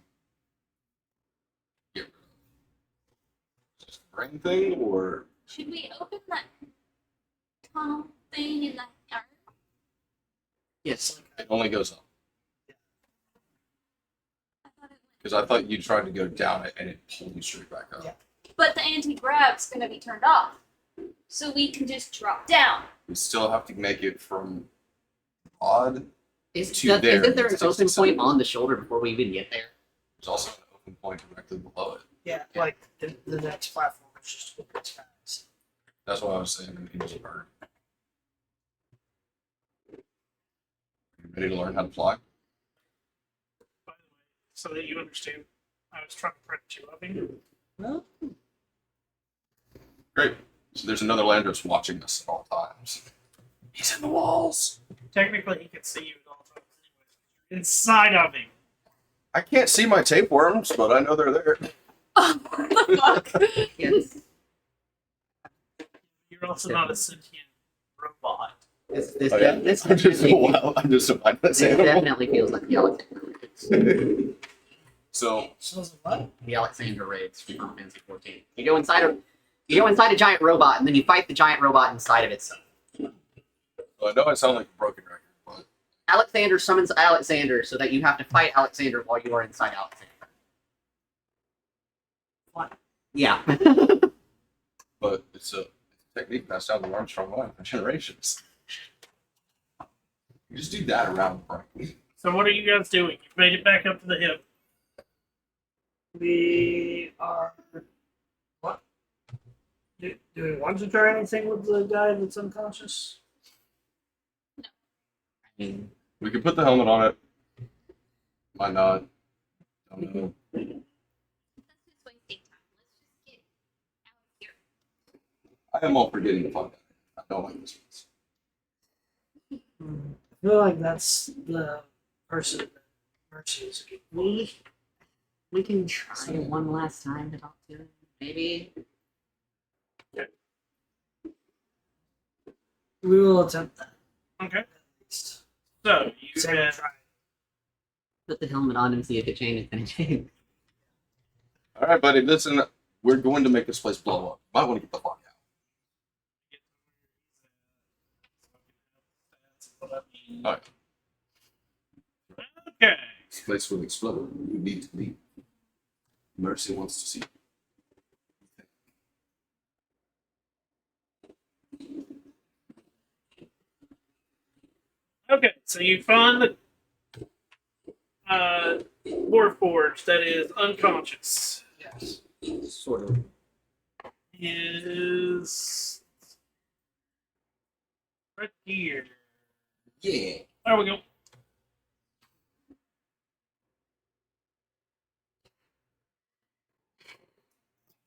Speaker 3: get rid of? Just the brain thing, or
Speaker 4: should we open that tunnel thing in the yard?
Speaker 6: Yes.
Speaker 3: it only goes up?
Speaker 4: I thought it went.
Speaker 3: Because I thought you tried to go down it and it pulled you straight back up.
Speaker 1: Yeah.
Speaker 4: But the anti-grav's gonna be turned off. So we can just drop down.
Speaker 3: We still have to make it from odd.
Speaker 6: Isn't
Speaker 3: To there,
Speaker 6: there an
Speaker 3: it's
Speaker 6: open
Speaker 3: 67.
Speaker 6: point on the shoulder before we even get there?
Speaker 3: There's also an open point directly below it.
Speaker 1: Yeah, like the next platform is just open skies.
Speaker 3: That's what I was saying in Angel Bird. You ready to learn how to fly?
Speaker 5: By the way, so that you understand, I was trying to print two of him.
Speaker 6: Well,
Speaker 3: Great. So there's another Landros watching us at all times. He's in the walls.
Speaker 5: Technically, he can see you at all times anyway. Inside of him.
Speaker 3: I can't see my tapeworms, but I know they're there.
Speaker 4: Oh, what the fuck?
Speaker 6: yes.
Speaker 5: You're also not a sentient robot.
Speaker 6: This
Speaker 3: Oh, yeah?
Speaker 6: this
Speaker 3: I'm just a
Speaker 6: definitely,
Speaker 3: wild. I'm just a mindless
Speaker 6: this
Speaker 3: animal.
Speaker 6: definitely feels like the Alexander.
Speaker 3: So
Speaker 1: So is it what?
Speaker 6: The Alexander raids from Final Fantasy 14. You go inside a giant robot, and then you fight the giant robot inside of itself.
Speaker 3: I know I sound like a broken record, but
Speaker 6: Alexander summons Alexander so that you have to fight Alexander while you are inside Alexander.
Speaker 1: What?
Speaker 6: Yeah.
Speaker 3: it's a technique passed down the Armstrong line for generations. You just do that around the brain.
Speaker 5: So what are you guys doing? You've made it back up to the hip.
Speaker 1: We are. What? Do we want to try anything with the guy that's unconscious?
Speaker 6: I mean,
Speaker 3: We can put the helmet on it. Why not? Don't know.
Speaker 4: That's just wasting time. Let's just get out of here.
Speaker 3: I am all for getting the fuck out of here. I don't like this one.
Speaker 1: I feel like that's the person that Mercy is against.
Speaker 6: we can try one last time to talk to him. Maybe.
Speaker 1: We will attempt that.
Speaker 5: Okay.
Speaker 1: At least.
Speaker 5: So you
Speaker 1: Say we
Speaker 5: have
Speaker 1: try.
Speaker 6: Put the helmet on and see if it changes anything.
Speaker 3: All right, buddy. Listen, we're going to make this place blow up. Might want to get the fuck out. All right.
Speaker 5: okay.
Speaker 3: This place will explode. You need to leave. Mercy wants to see you.
Speaker 5: Okay, so you find the Warforged that is unconscious.
Speaker 1: Yes.
Speaker 6: Sort of.
Speaker 5: Is right here.
Speaker 3: Yeah.
Speaker 5: There we go.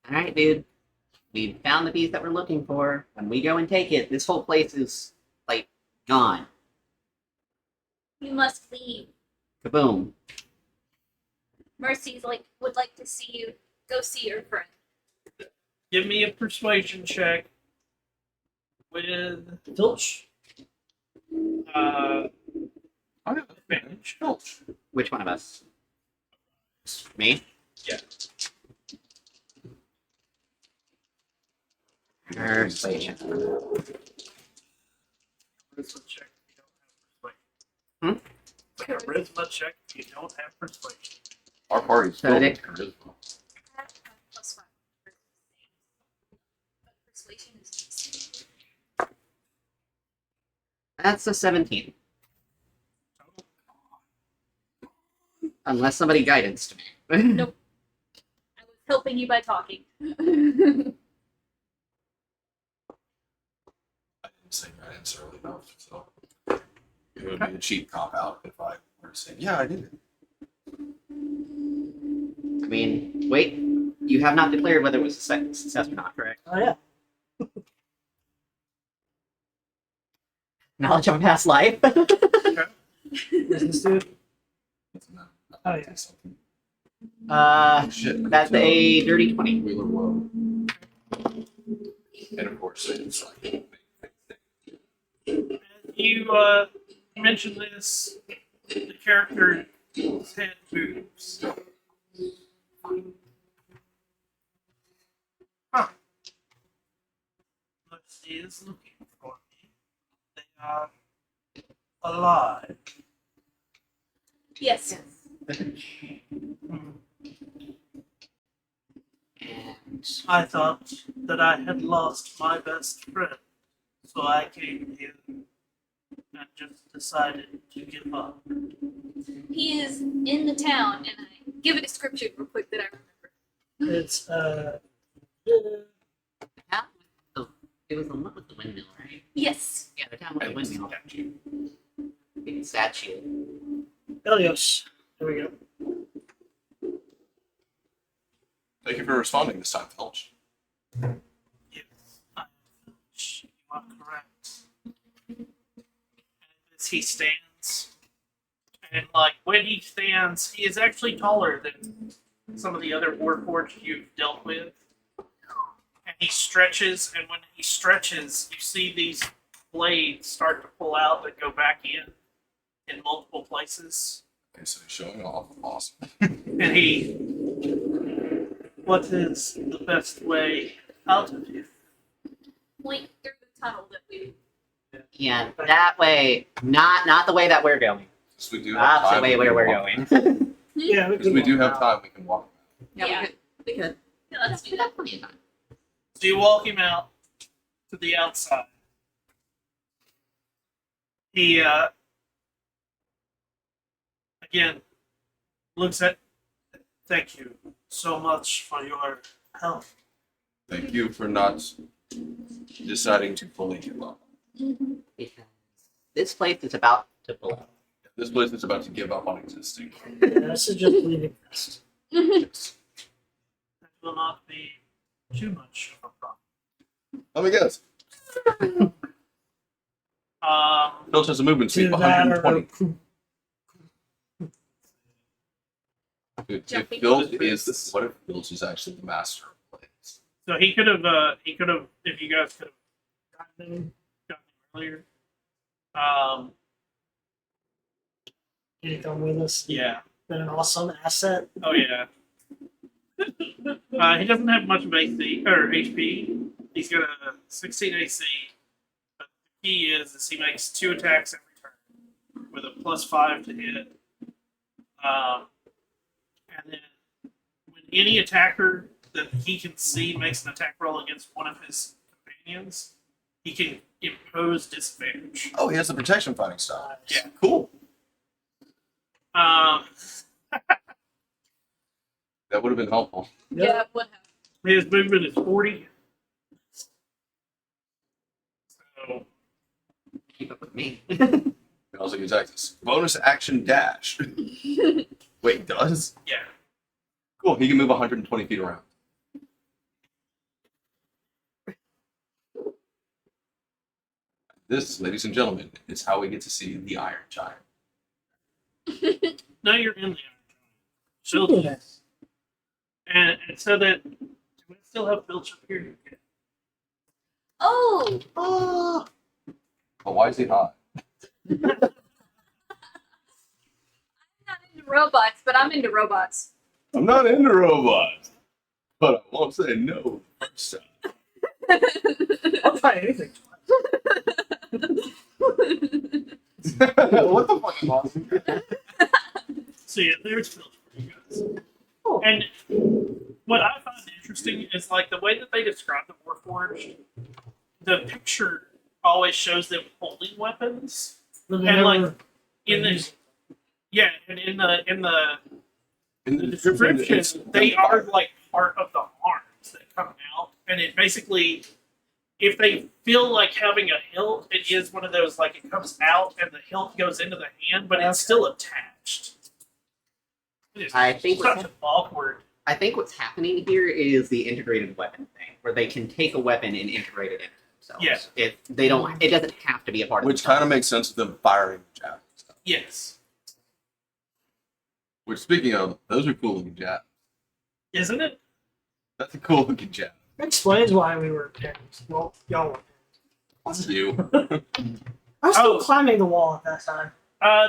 Speaker 6: Alright, dude. We found the piece that we're looking for. When we go and take it, this whole place is, like, gone.
Speaker 4: We must leave.
Speaker 6: Kaboom.
Speaker 4: Mercy's would like to see you. Go see your friend.
Speaker 5: Give me a persuasion check with
Speaker 1: Filch.
Speaker 5: advantage.
Speaker 6: Which one of us? Me?
Speaker 5: Yeah.
Speaker 6: Persuasion.
Speaker 5: Charisma check if you don't have persuasion.
Speaker 6: Hmm?
Speaker 5: It's like a charisma check if you don't have persuasion.
Speaker 3: Our party's
Speaker 6: So
Speaker 3: filled
Speaker 6: it-
Speaker 3: with charisma.
Speaker 4: I have +1. But persuasion is just.
Speaker 6: That's a 17. Unless somebody guidance to me.
Speaker 4: Nope. I was helping you by talking.
Speaker 3: I didn't say guidance early enough, so it would be a cheap cop out if I were to say, yeah, I did it.
Speaker 6: I mean, wait, you have not declared whether it was a success or not, correct?
Speaker 1: Oh yeah.
Speaker 6: Knowledge of past life.
Speaker 1: Business dude. Oh yeah.
Speaker 3: Shit.
Speaker 6: That's a dirty 20.
Speaker 3: Wheeler Woe. And of course, it's like.
Speaker 5: You mentioned this, the character's head moves. Huh. Lucy is looking for me. They are alive.
Speaker 4: Yes.
Speaker 5: I thought that I had lost my best friend, so I came here and just decided to give up.
Speaker 4: He is in the town, and I give a description real quick that I remember.
Speaker 1: It's
Speaker 6: It was the one with the windmill, right?
Speaker 4: Yes.
Speaker 6: Yeah, the town with the
Speaker 3: And
Speaker 6: windmill.
Speaker 3: statue.
Speaker 6: Big statue.
Speaker 1: Elios. There we go.
Speaker 3: Thank you for responding this time, Felch.
Speaker 5: Yes, you are correct. And as he stands, and like when he stands, he is actually taller than some of the other Warforged you've dealt with. And he stretches, and when he stretches, you see these blades start to pull out and go back in multiple places.
Speaker 3: Okay, so he's showing off. Awesome.
Speaker 5: And he, what is the best way out of here?
Speaker 4: Point through the tunnel that we.
Speaker 6: Yeah, that way. Not the way that we're going.
Speaker 3: Because we do have
Speaker 6: That's
Speaker 3: time.
Speaker 6: the way
Speaker 3: we
Speaker 6: where
Speaker 3: can
Speaker 6: we're
Speaker 3: walk.
Speaker 6: going.
Speaker 1: Yeah,
Speaker 3: Because we do have time, we can walk.
Speaker 4: Yeah.
Speaker 6: We could.
Speaker 4: Yeah, let's do that.
Speaker 6: Plenty of time.
Speaker 5: So you walk him out to the outside. He, again, looks at, thank you so much for your help.
Speaker 3: Thank you for not deciding to fully give up.
Speaker 6: Because this place is about to blow.
Speaker 3: This place is about to give up on existing.
Speaker 1: Yeah, this is just leaving first.
Speaker 3: Yes.
Speaker 5: That will not be too much of a problem.
Speaker 3: Let me guess. Filch has a movement speed of
Speaker 1: To that
Speaker 3: 120.
Speaker 1: or
Speaker 3: If
Speaker 4: Jumping
Speaker 3: Filch
Speaker 4: over
Speaker 3: is
Speaker 4: boots.
Speaker 3: what if Filch is actually the master of plays?
Speaker 5: So he could have, if you guys could have gotten him earlier.
Speaker 1: Can you come with us?
Speaker 5: Yeah.
Speaker 1: Been an awesome asset.
Speaker 5: Oh yeah. He doesn't have much of AC or HP. He's got a 16 AC. But the key is he makes 2 attacks every turn with a +5 to hit. And then when any attacker that he can see makes an attack roll against one of his companions, he can impose disadvantage.
Speaker 3: Oh, he has the protection fighting style.
Speaker 5: Yeah.
Speaker 3: Cool.
Speaker 5: Um,
Speaker 3: That would have been helpful.
Speaker 4: Yeah, what happened?
Speaker 5: his movement is 40. So
Speaker 6: Keep up with me.
Speaker 3: You can also use this. Bonus action dash. Wait, it does?
Speaker 5: yeah.
Speaker 3: Cool. He can move 120 feet around. This, ladies and gentlemen, is how we get to see the Iron Giant.
Speaker 5: Now you're in the so
Speaker 1: Yes.
Speaker 5: and so that do we still have Filch up here?
Speaker 4: Oh,
Speaker 3: But why is he hot?
Speaker 4: I'm not into robots, but I'm into robots.
Speaker 3: I'm not into robots, but I won't say no the first time.
Speaker 1: I'll try anything.
Speaker 3: What the fuck, Austin?
Speaker 5: So yeah, there's Filch for you guys.
Speaker 1: Oh.
Speaker 5: And what I find interesting is like the way that they describe the Warforged. The picture always shows them holding weapons.
Speaker 1: But they
Speaker 5: And, like,
Speaker 1: never-
Speaker 5: In the
Speaker 1: use-
Speaker 5: yeah, and in the
Speaker 3: In
Speaker 5: the
Speaker 3: description,
Speaker 5: description,
Speaker 3: it's
Speaker 5: they are like part of the arms that come out, and it basically, if they feel like having a hilt, it is one of those like it comes out and the hilt goes into the hand, but it's still attached. It is
Speaker 6: I think
Speaker 5: such an awkward.
Speaker 6: I think what's happening here is the integrated weapon thing, where they can take a weapon and integrate it into themselves.
Speaker 5: Yeah.
Speaker 6: It doesn't have to be a part of
Speaker 3: which kind of makes sense with them firing jab.
Speaker 5: Yes,
Speaker 3: Which, speaking of, those are cool looking jab.
Speaker 5: isn't it?
Speaker 3: That's a cool looking jab.
Speaker 1: That explains why we were parents. Well, y'all were
Speaker 3: That's you.
Speaker 1: parents. I was still
Speaker 5: Oh.
Speaker 1: climbing the wall at that time.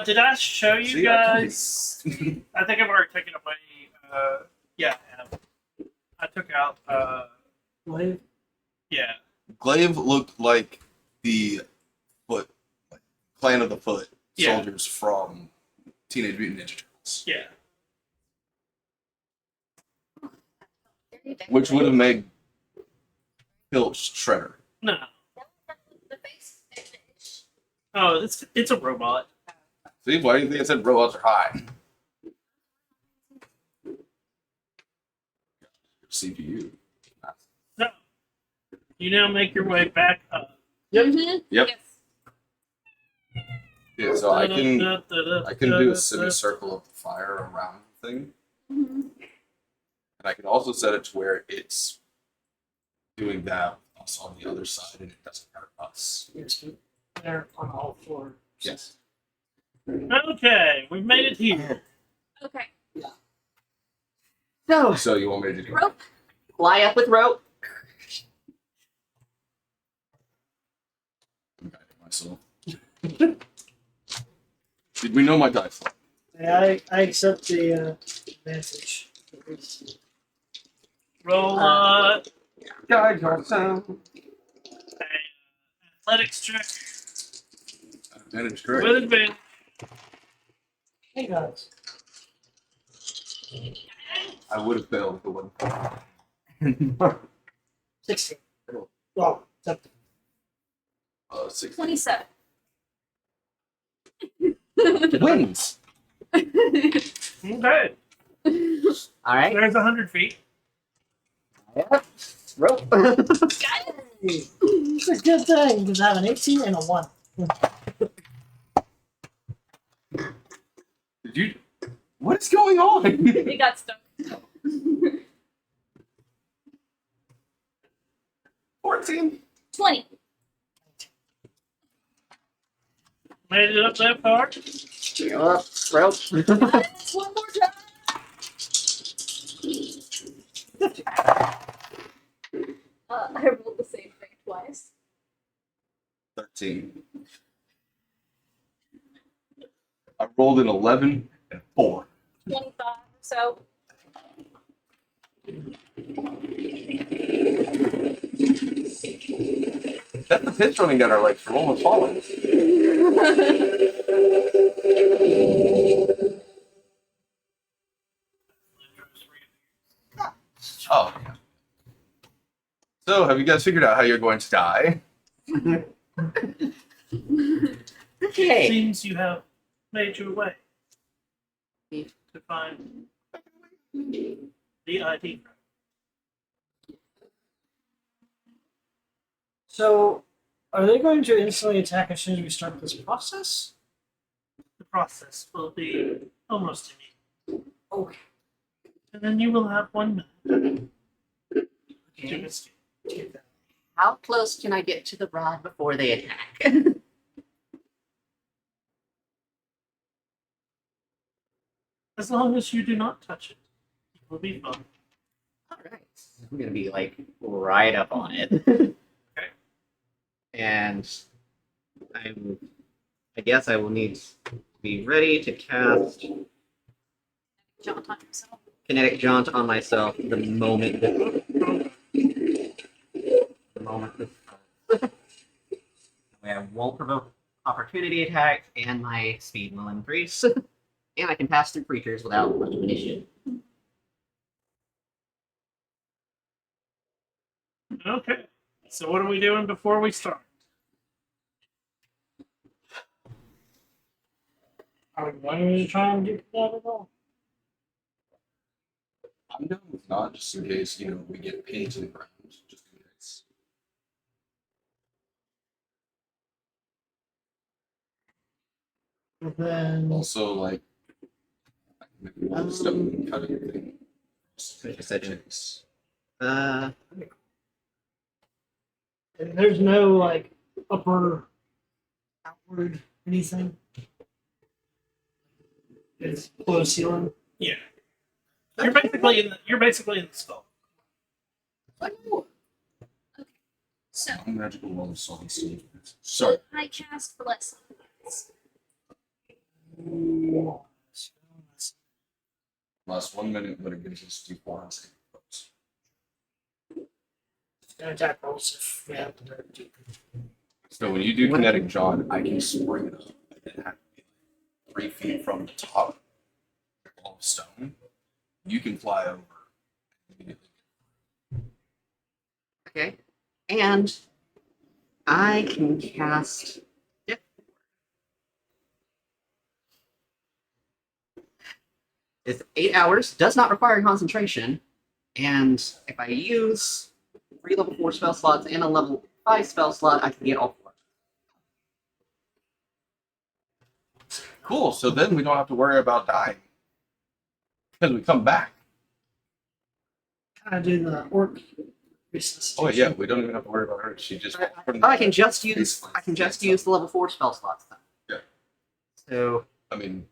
Speaker 5: Did I show you
Speaker 3: See, I told you.
Speaker 5: guys? I think I've already taken away. Yeah, I have. I took out.
Speaker 1: Wait.
Speaker 5: Yeah,
Speaker 3: Glaive looked like the foot, like Clan of the Foot
Speaker 5: Yeah.
Speaker 3: soldiers from Teenage Mutant Ninja Turtles,
Speaker 5: yeah.
Speaker 3: which would have made Pilch Shredder.
Speaker 5: No.
Speaker 4: The face image.
Speaker 5: Oh, it's a robot.
Speaker 3: See, why do you think I said robots are high? CPU.
Speaker 5: No. You now make your way back up.
Speaker 4: Mm-hmm.
Speaker 3: Yep.
Speaker 4: Yes.
Speaker 3: Yeah, so I can do a semicircle of the fire around the thing,
Speaker 4: Mm-hmm.
Speaker 3: and I can also set it to where it's doing that with us on the other side, and it doesn't hurt us.
Speaker 1: Yes, they're on all four.
Speaker 3: Yes.
Speaker 5: Okay, we've made it here.
Speaker 4: Okay.
Speaker 6: So,
Speaker 3: So you want me to do?
Speaker 4: Rope.
Speaker 6: fly up with rope.
Speaker 3: I'm guiding myself. Did we know my dice?
Speaker 1: Yeah, I accept the advantage.
Speaker 5: Roll
Speaker 3: Guide yourself.
Speaker 5: an athletics check
Speaker 3: Advantage, correct.
Speaker 5: with advantage.
Speaker 1: Hey guys.
Speaker 3: I would have failed if it wasn't.
Speaker 1: 16. Well, except
Speaker 3: 6
Speaker 4: 27.
Speaker 3: wins.
Speaker 5: Okay,
Speaker 6: All right.
Speaker 5: there's 100 feet.
Speaker 6: Yep. Rope.
Speaker 4: Got it.
Speaker 1: it's a good thing because I have an 18 and a 1.
Speaker 3: Did you? What is going on?
Speaker 4: It got stuck.
Speaker 3: 14.
Speaker 4: 20.
Speaker 5: Made it up that far.
Speaker 6: Up, rope.
Speaker 4: Yes, one more time. I rolled the same thing twice.
Speaker 3: 13. I rolled an 11 and 4.
Speaker 4: 25 or so.
Speaker 3: That's the pitch running down our legs from almost falling. Oh. Okay. So, have you guys figured out how you're going to die?
Speaker 6: Okay.
Speaker 5: Seems you have made your way to find the ID.
Speaker 1: So, are they going to instantly attack as soon as we start this process?
Speaker 5: The process will be almost immediate.
Speaker 1: Okay.
Speaker 5: And then you will have 1 minute to
Speaker 1: Okay.
Speaker 5: escape.
Speaker 1: Take that.
Speaker 6: How close can I get to the rod before they attack?
Speaker 5: As long as you do not touch it, it will be fun.
Speaker 6: All right. I'm gonna be like right up on it.
Speaker 5: Okay.
Speaker 6: And I guess I will need to be ready to cast
Speaker 4: John on himself.
Speaker 6: kinetic jaunt on myself the moment this that way I won't provoke opportunity attacks and my speed will increase. And I can pass through creatures without much of an issue.
Speaker 5: Okay. So what are we doing before we start?
Speaker 1: Are we going to try and do that at all?
Speaker 3: I'm down with not, just in case, we get pinned to the ground. Just in case.
Speaker 1: And then
Speaker 3: Also, like, I can make a wall stone cutting thing.
Speaker 6: Sedgings. Uh,
Speaker 1: and there's no like upper, outward anything. It's closed ceiling.
Speaker 5: Yeah. You're basically in the skull.
Speaker 4: So,
Speaker 3: Magical wall of solid stone. Sorry.
Speaker 4: I cast Bless on this.
Speaker 3: Last 1 minute, but it gives us D4 and save.
Speaker 1: And attack rolls if we have to do.
Speaker 3: So when you do kinetic John, I can spring it up and then have it be like 3 feet from the top of the wall of stone. You can fly over immediately.
Speaker 6: okay. And I can cast. Yep. It's 8 hours, does not require concentration, and if I use 3 level 4 spell slots and a level 5 spell slot, I can get all 4.
Speaker 3: Cool. So then we don't have to worry about dying because we come back.
Speaker 1: Kind of do the orc resuscitation.
Speaker 3: Oh yeah, we don't even have to worry about her. She just.
Speaker 6: I can just use the level 4 spell slots then.
Speaker 3: Yeah.
Speaker 6: So
Speaker 3: I mean,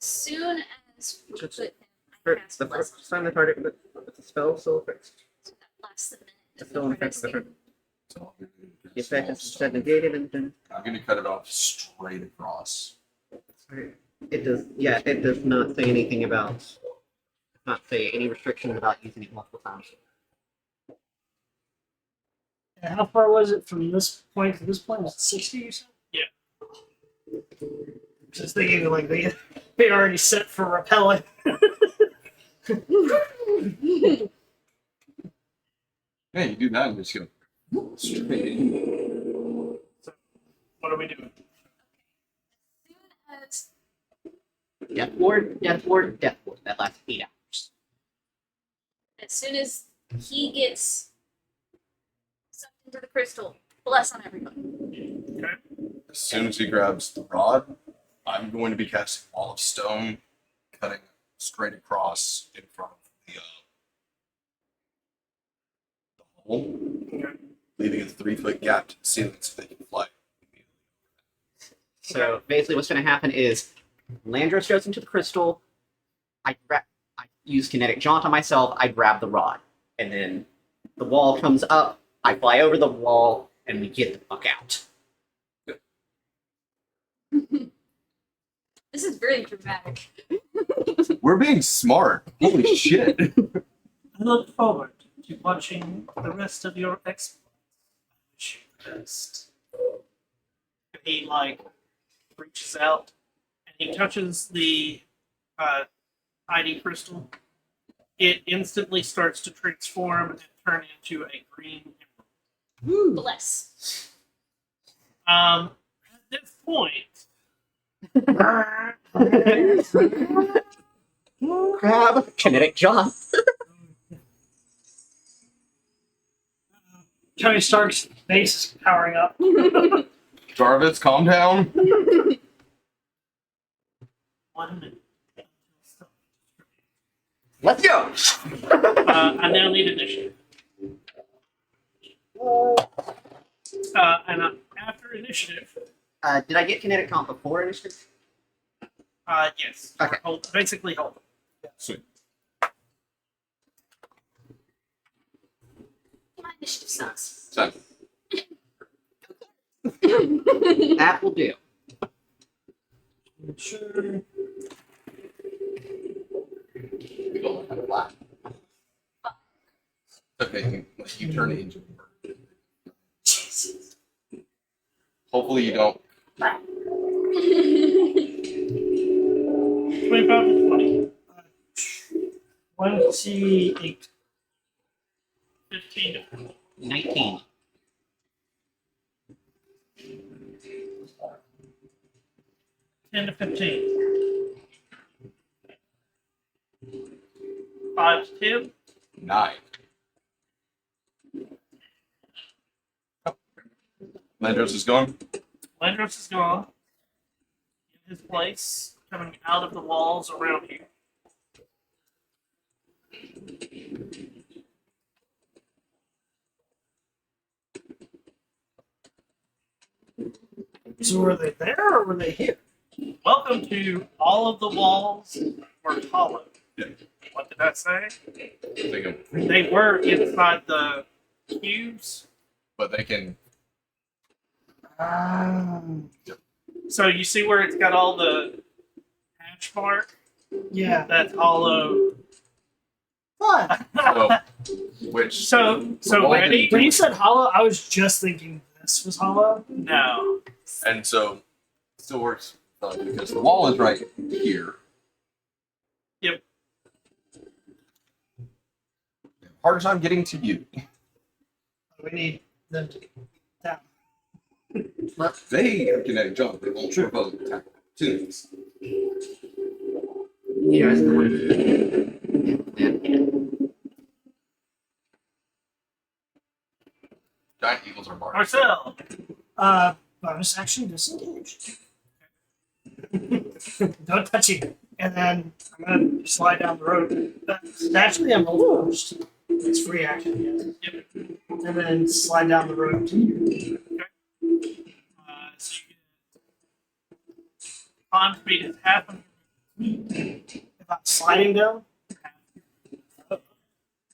Speaker 4: As soon as we put him, I
Speaker 6: for
Speaker 4: cast
Speaker 6: the
Speaker 4: Bless
Speaker 6: first time the target with the spell still affects.
Speaker 4: so that lasts a minute.
Speaker 6: It's still affects different.
Speaker 3: so
Speaker 6: The effect is instead negated and then
Speaker 3: I'm gonna cut it off straight across.
Speaker 6: it does. Yeah, it does not say anything about. Not say any restrictions about using it multiple times.
Speaker 1: And how far was it from this point to this point? Was it 60 you said?
Speaker 5: Yeah.
Speaker 1: Just thinking like they already set for repelling.
Speaker 3: Yeah, you do that and just go straight.
Speaker 5: So, what are we doing?
Speaker 4: As
Speaker 6: Death Ward, Death Ward, Death Ward. That lasts 8 hours.
Speaker 4: as soon as he gets sucked into the crystal, Bless on everybody.
Speaker 3: As soon as he grabs the rod, I'm going to be casting Wall of Stone, cutting straight across in front of the hole, leaving a 3-foot gap to the ceiling so they can fly.
Speaker 6: So basically, what's going to happen is Landros goes into the crystal. I use kinetic jaunt on myself. I grab the rod, and then the wall comes up. I fly over the wall, and we get the fuck out.
Speaker 4: This is very dramatic.
Speaker 3: We're being smart. Holy shit.
Speaker 5: I look forward to watching the rest of your exploits. Wish you the best. And he reaches out and he touches the ID crystal. It instantly starts to transform and turn into a green emerald.
Speaker 4: Bless.
Speaker 5: At this point,
Speaker 6: Grab kinetic jaunt.
Speaker 1: Tony Stark's base is powering up.
Speaker 3: Jarvis, calm down.
Speaker 5: 1 minute.
Speaker 6: Let's go.
Speaker 5: I now need initiative. And after initiative,
Speaker 6: Did I get kinetic jaunt before initiative?
Speaker 5: yes.
Speaker 6: Okay.
Speaker 5: Basically hold.
Speaker 3: Sweet.
Speaker 4: My initiative sucks.
Speaker 3: So,
Speaker 6: That will do.
Speaker 1: Sure.
Speaker 3: we don't have a lot. Okay, you turn it into a bird. Hopefully you don't.
Speaker 5: 25 to 20.
Speaker 1: 28.
Speaker 5: 15 to 20.
Speaker 6: 19.
Speaker 5: 10 to 15. 5 to 10.
Speaker 3: 9. Landros is gone.
Speaker 5: Landros is gone. In his place, coming out of the walls around here.
Speaker 1: So were they there or were they here?
Speaker 5: Welcome to all of the walls were hollow.
Speaker 3: Yeah.
Speaker 5: What did I say?
Speaker 3: They can,
Speaker 5: They were inside the cubes.
Speaker 3: but they can.
Speaker 5: So you see where it's got all the hash mark?
Speaker 1: Yeah.
Speaker 5: That's hollow.
Speaker 1: What?
Speaker 3: So, which
Speaker 5: So
Speaker 3: Well,
Speaker 5: ready?
Speaker 1: When you said hollow, I was just thinking this was hollow.
Speaker 5: No.
Speaker 3: and so it still works because the wall is right here.
Speaker 5: Yep.
Speaker 3: Hard time getting to you.
Speaker 1: We need them to down.
Speaker 3: They have kinetic jump. They won't provoke attack opportunities.
Speaker 6: Yeah, it's the one.
Speaker 3: Giant eagles are barred.
Speaker 5: Marcel.
Speaker 1: Bonus action disengaged. Don't touch it. And then I'm gonna slide down the road. Actually, I'm roll first. It's free action, yes.
Speaker 5: Yep.
Speaker 1: And then slide down the road to you.
Speaker 5: So you get climb speed is half of
Speaker 1: If I'm sliding down,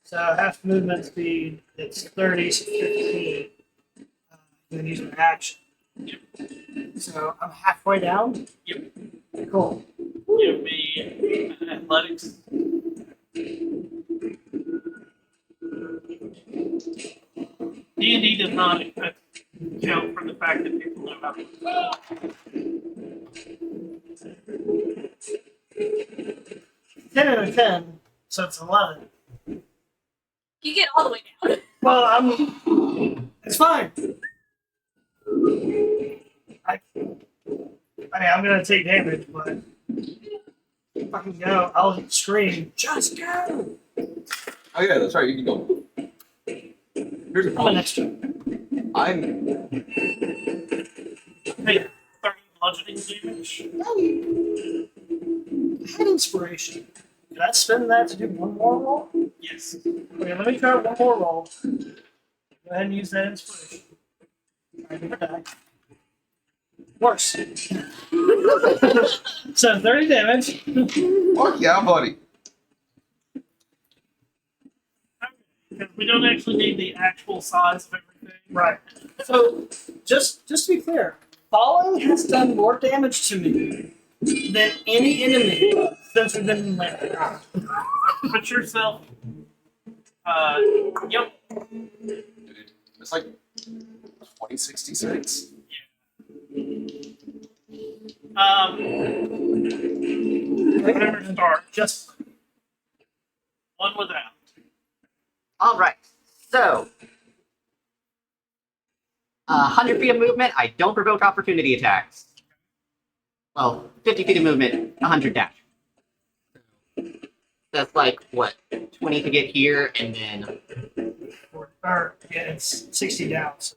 Speaker 1: so half movement speed, it's 30, so 15. I'm gonna use my action. So I'm halfway down.
Speaker 5: Yep.
Speaker 1: Cool.
Speaker 5: give me athletics. D&D does not account for the fact that people know how to
Speaker 1: 10 out of 10, so it's 11.
Speaker 4: You get all the way down.
Speaker 1: Well, it's fine. I mean, I'm gonna take damage, but if I can go, I'll scream, just go!
Speaker 3: Oh yeah, that's right. You can go. Here's the
Speaker 1: I'm an
Speaker 3: problem.
Speaker 1: extra.
Speaker 3: I'm
Speaker 5: take 30 bludgeoning damage.
Speaker 1: I had inspiration. Did I spend that to do one more roll?
Speaker 5: Yes.
Speaker 1: Okay, let me try one more roll. Go ahead and use that inspiration. I never die. Worse. So 30 damage.
Speaker 3: fuck yeah, buddy.
Speaker 5: Because we don't actually need the actual size of everything.
Speaker 1: Right. So just to be clear, falling has done more damage to me than any enemy since we've been in land.
Speaker 5: Put yourself. Yep.
Speaker 3: It's like 2066.
Speaker 5: Timer start.
Speaker 1: Just
Speaker 5: One without.
Speaker 6: All right. So, 100 feet of movement. I don't provoke opportunity attacks. Well, 50 feet of movement, 100 dash. That's like what, 20 to get here, and then
Speaker 1: or yeah, it's 60 down. So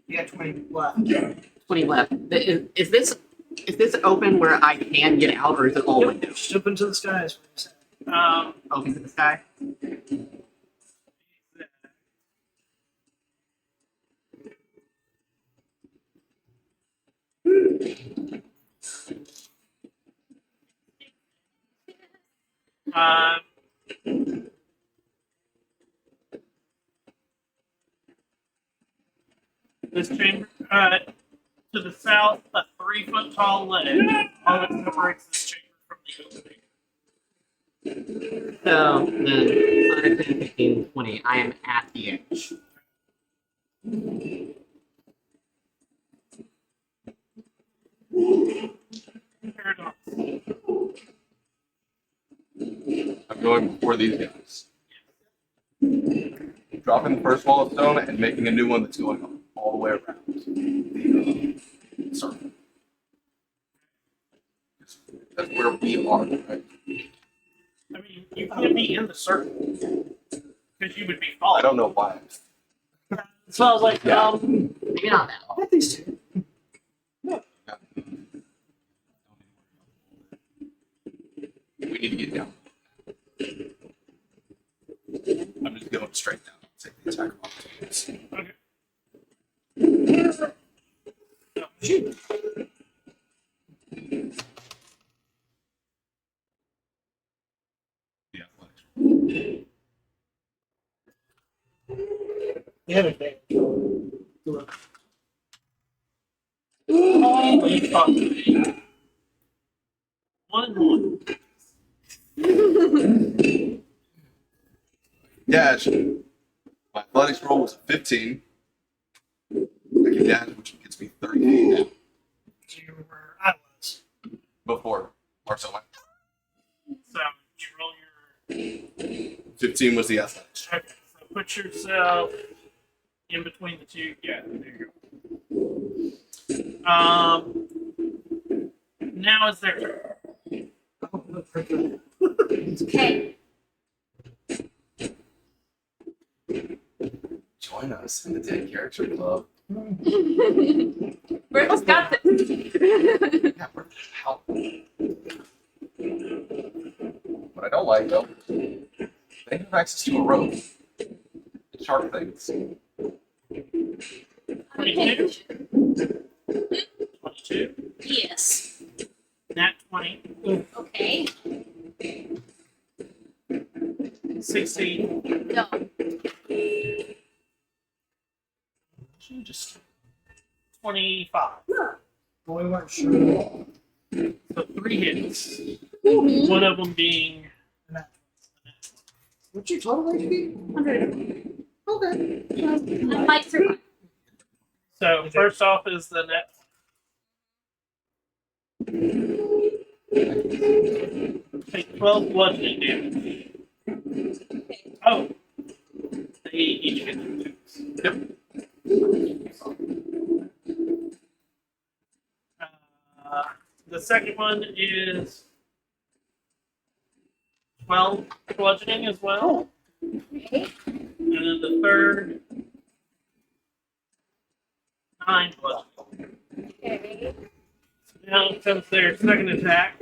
Speaker 1: you got 20 left.
Speaker 6: 20 left. Is this open where I can get out, or is it all windows?
Speaker 1: Just open to the skies.
Speaker 6: Open to the sky.
Speaker 5: Um, this chamber, to the south, a 3-foot tall ledge. All that separates this chamber from the opening.
Speaker 6: So, then 5, 10, 15, 20. I am at the edge.
Speaker 5: Paradox.
Speaker 3: I'm going before these guys. Dropping the first wall of stone and making a new one that's going all the way around the circle. That's where we are, right?
Speaker 5: I mean, You can't be in the circle because you would be
Speaker 3: I
Speaker 5: falling.
Speaker 3: don't know why.
Speaker 1: So I was like,
Speaker 3: Yeah.
Speaker 6: Maybe not now.
Speaker 1: I got these two.
Speaker 3: We need to get down. I'm just going straight down. Take the attack opportunities.
Speaker 5: Okay.
Speaker 1: Oh, shoot.
Speaker 3: Yeah.
Speaker 1: You have advantage.
Speaker 5: Holy fuck. 1-1.
Speaker 3: Dash. My athletics roll was a 15. I can dash, which gets me 30 feet down.
Speaker 1: So you were where I was.
Speaker 3: Before Marcel went.
Speaker 5: So you roll your.
Speaker 3: 15 was the athletics.
Speaker 5: Okay, so put yourself in between the two. Yeah, there you go. Now is their turn.
Speaker 4: Okay.
Speaker 3: Join us in the Dead Character Club.
Speaker 4: Rick's got this.
Speaker 3: Yeah, we're help. What I don't like though, they have access to a rope. The shark things.
Speaker 5: 22. 22.
Speaker 4: Yes.
Speaker 5: Nat 20.
Speaker 4: Okay.
Speaker 5: 16.
Speaker 4: No.
Speaker 3: Just
Speaker 5: 25.
Speaker 1: Well, we weren't sure.
Speaker 5: So 3 hits.
Speaker 4: Mhm.
Speaker 5: One of them being.
Speaker 1: What's your total HP?
Speaker 4: 100.
Speaker 1: Okay.
Speaker 4: I might survive.
Speaker 5: So first off is the net. Take 12 bludgeoning damage. Oh. They each get 2.
Speaker 3: Yep.
Speaker 5: The second one is 12 bludgeoning as well.
Speaker 4: Okay.
Speaker 5: And then the third, 9 bludgeoning.
Speaker 4: Okay.
Speaker 5: Now comes their second attack.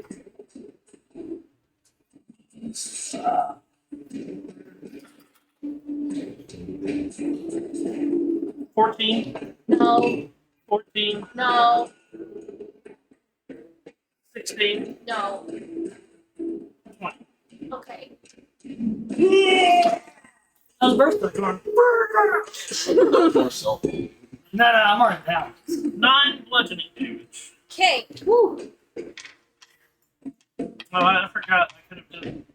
Speaker 5: $14,
Speaker 4: No.
Speaker 5: 14,
Speaker 4: No.
Speaker 5: 16,
Speaker 4: No.
Speaker 5: 20.
Speaker 4: Okay.
Speaker 1: How's birthday going?
Speaker 3: Marcel.
Speaker 1: No, I'm already down.
Speaker 5: 9 bludgeoning damage.
Speaker 4: Okay. Woo.
Speaker 5: Oh, I forgot. I could have done.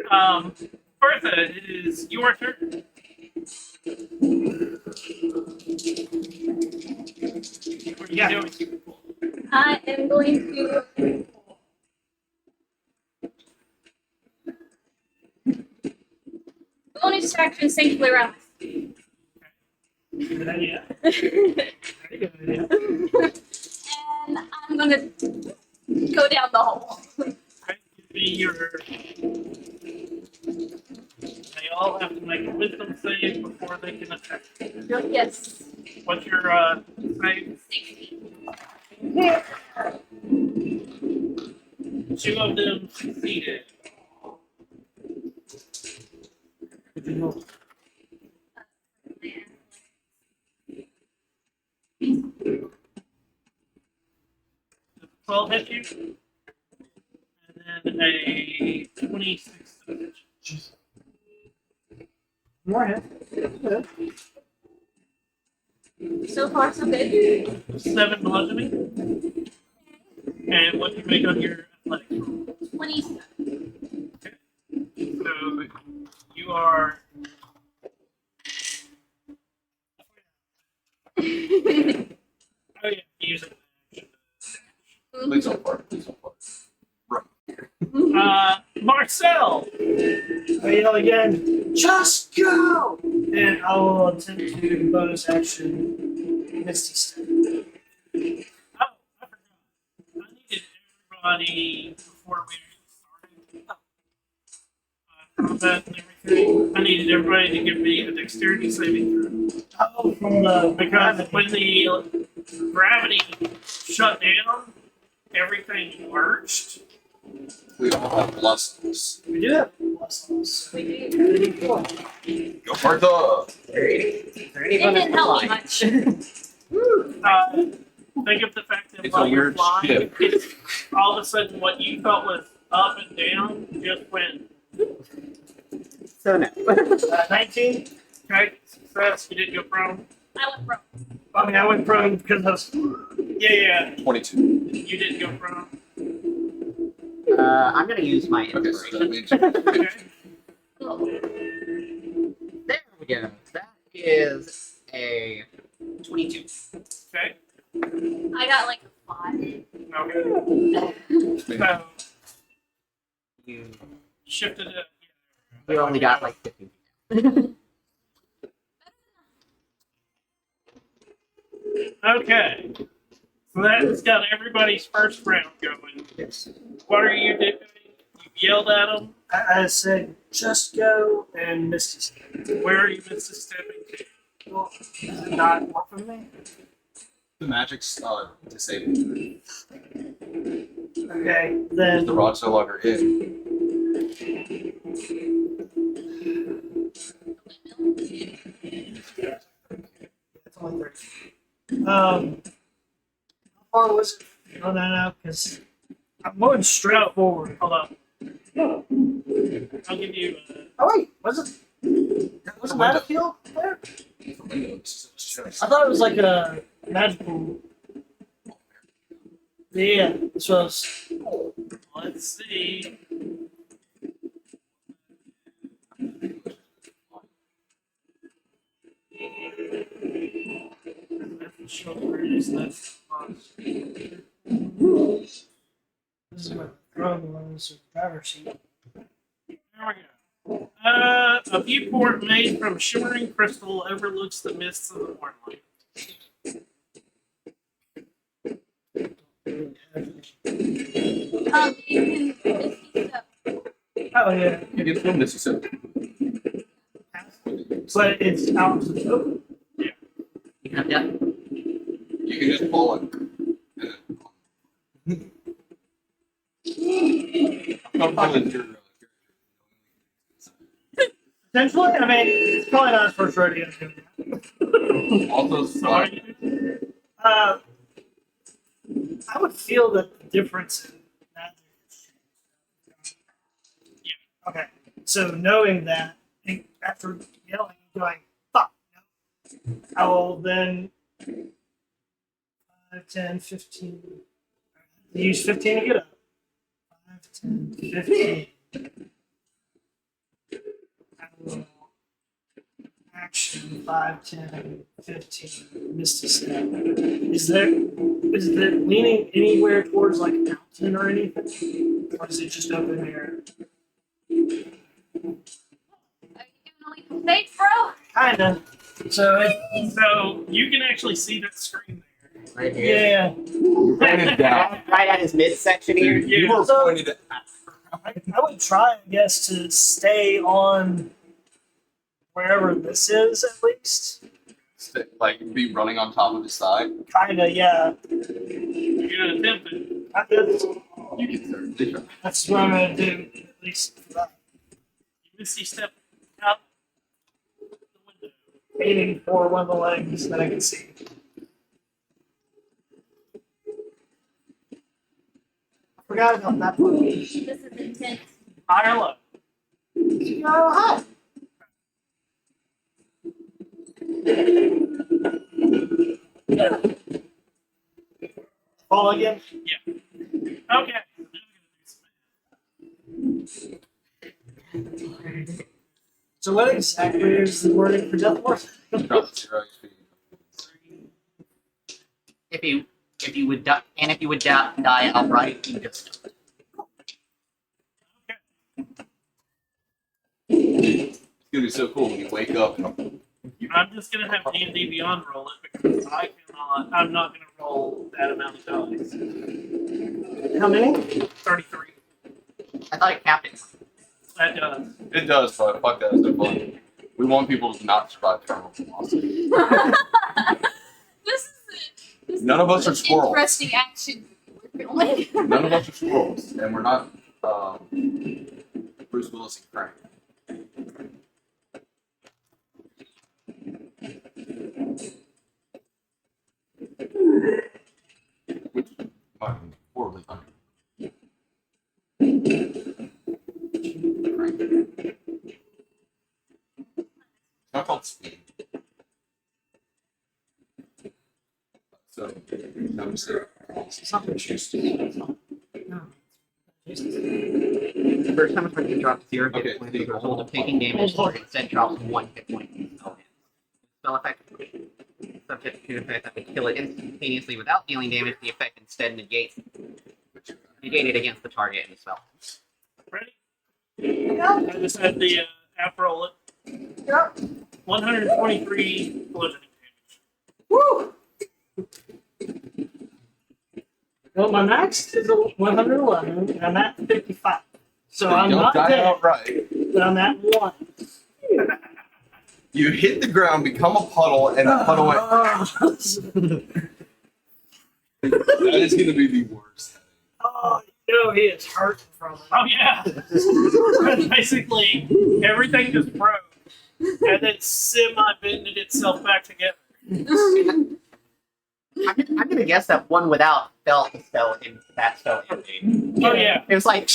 Speaker 5: For, Bertha, it is your turn. What are you doing?
Speaker 4: I am going to. Bonus distraction sanctuary around.
Speaker 1: Good idea.
Speaker 4: And
Speaker 1: Very good idea.
Speaker 4: I'm gonna go down the hole.
Speaker 5: Okay, give me your. They all have to make a wisdom save before they can attack.
Speaker 4: Yes.
Speaker 5: What's your save?
Speaker 4: 60.
Speaker 5: 2 of them succeeded. Does 12 hit you? And then a 26 damage.
Speaker 1: More hit. Good.
Speaker 4: So far, so good.
Speaker 5: 7 bludgeoning. And what do you make on your athletic roll?
Speaker 4: 27.
Speaker 5: So you are. Oh yeah, use it.
Speaker 3: Please don't fart. Please don't fart.
Speaker 1: I yell again, just go! And I will attempt to bonus action Misty Step.
Speaker 5: Oh, I forgot. I needed everybody before we actually started. Combat and everything. I needed everybody to give me a dexterity saving throw.
Speaker 1: Oh, from the
Speaker 5: Because when the gravity shut down, everything lurched.
Speaker 3: We all have blessings.
Speaker 1: We do have plus.
Speaker 4: We do.
Speaker 3: Go for the.
Speaker 6: Is there any
Speaker 4: It
Speaker 6: bonus
Speaker 4: didn't help me
Speaker 6: flying?
Speaker 4: much.
Speaker 5: Think of the fact that
Speaker 3: It's a
Speaker 5: while you're
Speaker 3: weird
Speaker 5: flying,
Speaker 3: shift.
Speaker 5: it's all of a sudden what you thought was up and down just went.
Speaker 6: So no.
Speaker 1: 19.
Speaker 5: Okay, success. You didn't go prone.
Speaker 4: I went broke.
Speaker 1: I mean, I went prone because I was.
Speaker 5: Yeah,
Speaker 3: 22.
Speaker 5: you didn't go prone.
Speaker 6: I'm gonna use my
Speaker 3: Okay, so that
Speaker 6: inspiration.
Speaker 3: means
Speaker 5: Okay.
Speaker 4: Oh,
Speaker 6: There we go. That is a 22.
Speaker 5: Okay.
Speaker 4: I got like a 5.
Speaker 5: Okay. So
Speaker 6: You,
Speaker 5: shifted it.
Speaker 6: you only got like 15.
Speaker 5: Okay. So that's got everybody's first round going.
Speaker 6: Yes.
Speaker 5: What are you doing? You yelled at them.
Speaker 1: I said, just go and Misty Step.
Speaker 5: Where are you misstepping to?
Speaker 1: Well, does it not work for me?
Speaker 3: the magic's disabled.
Speaker 1: Okay,
Speaker 3: The
Speaker 1: then.
Speaker 3: rod's no longer in.
Speaker 1: It's only 30. How far was it? No, because I'm going straight forward.
Speaker 5: Hold on. I'll give you.
Speaker 1: Oh, wait, wasn't that a field there?
Speaker 3: The window, it's just-
Speaker 1: I thought it was like a magical. Yeah, this was.
Speaker 5: Let's see. That's shoulders. That's
Speaker 1: This is my throne was a driver's seat.
Speaker 5: There we go. A viewport made from shimmering crystal overlooks the mists of the morning.
Speaker 4: You can misty step.
Speaker 1: Oh yeah,
Speaker 3: You get from Mississippi.
Speaker 1: but it's out to the open.
Speaker 6: Yeah.
Speaker 3: You can just pull it. I'm pulling your.
Speaker 1: Potentially, I mean, it's probably not his first rodeo doing that.
Speaker 3: Also,
Speaker 5: Sorry.
Speaker 1: I would feel that the difference in magic is changed. Yeah. Okay. So knowing that, and after yelling, going, fuck, no, I will then 5, 10, 15. Use 15 to get up. 5, 10, 15. I will action 5, 10, 15. Misty Step. Is it leaning anywhere towards like a mountain or anything? Or is it just open air?
Speaker 4: Are you gonna leave the stage, bro?
Speaker 1: Kinda. So it,
Speaker 5: So you can actually see that screen there.
Speaker 6: Right here.
Speaker 1: yeah.
Speaker 3: pointed down.
Speaker 6: Right at his midsection here.
Speaker 3: You were
Speaker 1: So-
Speaker 3: pointed at.
Speaker 1: I would try, I guess, to stay on wherever this is at least.
Speaker 3: Like be running on top of his side.
Speaker 1: Kinda, yeah.
Speaker 5: You're gonna attempt it.
Speaker 1: That's,
Speaker 3: You can certainly try.
Speaker 1: that's what I'm gonna do, at least for that.
Speaker 5: You misty step out the window.
Speaker 1: Aiming for one of the legs that I can see. I forgot about that one.
Speaker 4: This is intense.
Speaker 5: High or low?
Speaker 1: Oh, hi. Fall again?
Speaker 5: Okay.
Speaker 1: So what exactly is the wording for Death Force?
Speaker 3: Drop 0 HP.
Speaker 6: If you would die, and if you would die outright, you just
Speaker 3: It's gonna be so cool when you wake up and
Speaker 5: I'm just gonna have D&D Beyond roll it because I'm not gonna roll that amount of dice.
Speaker 1: How many?
Speaker 5: 33.
Speaker 6: I thought it capped it.
Speaker 5: That does.
Speaker 3: it does, but fuck that, it's so fun. We want people to not survive terminal velocity.
Speaker 4: This is
Speaker 3: None of us are
Speaker 4: an
Speaker 3: squirrels.
Speaker 4: interesting action. we're filming.
Speaker 3: None of us are squirrels, and we're not Bruce Willis and Frank. Which fucking horribly funny. It's not called speed. So, I'm just
Speaker 6: First time it's going to drop 0
Speaker 3: Okay,
Speaker 6: hit points as a result of taking damage, or instead drops 1 hit point. Spell effect. Subject to an effect that would kill it instantaneously without dealing damage. The effect instead negates negate it against the target in the spell.
Speaker 5: Ready? I just had the app roll it.
Speaker 1: Yep.
Speaker 5: 123 bludgeoning damage.
Speaker 1: Woo! Well, my max is 111, and I'm at 55. So I'm
Speaker 3: don't
Speaker 1: not
Speaker 3: die
Speaker 1: dead,
Speaker 3: outright.
Speaker 1: but I'm at 1.
Speaker 3: You hit the ground, become a puddle, and the puddle went. That is going to be the worst.
Speaker 1: Oh, you know he is hurting from it.
Speaker 5: Oh yeah. Basically, everything just broke, and then semi-bended itself back together.
Speaker 6: I'm gonna guess that one without felt the spell in that spell ending.
Speaker 5: Oh yeah.
Speaker 6: It was like,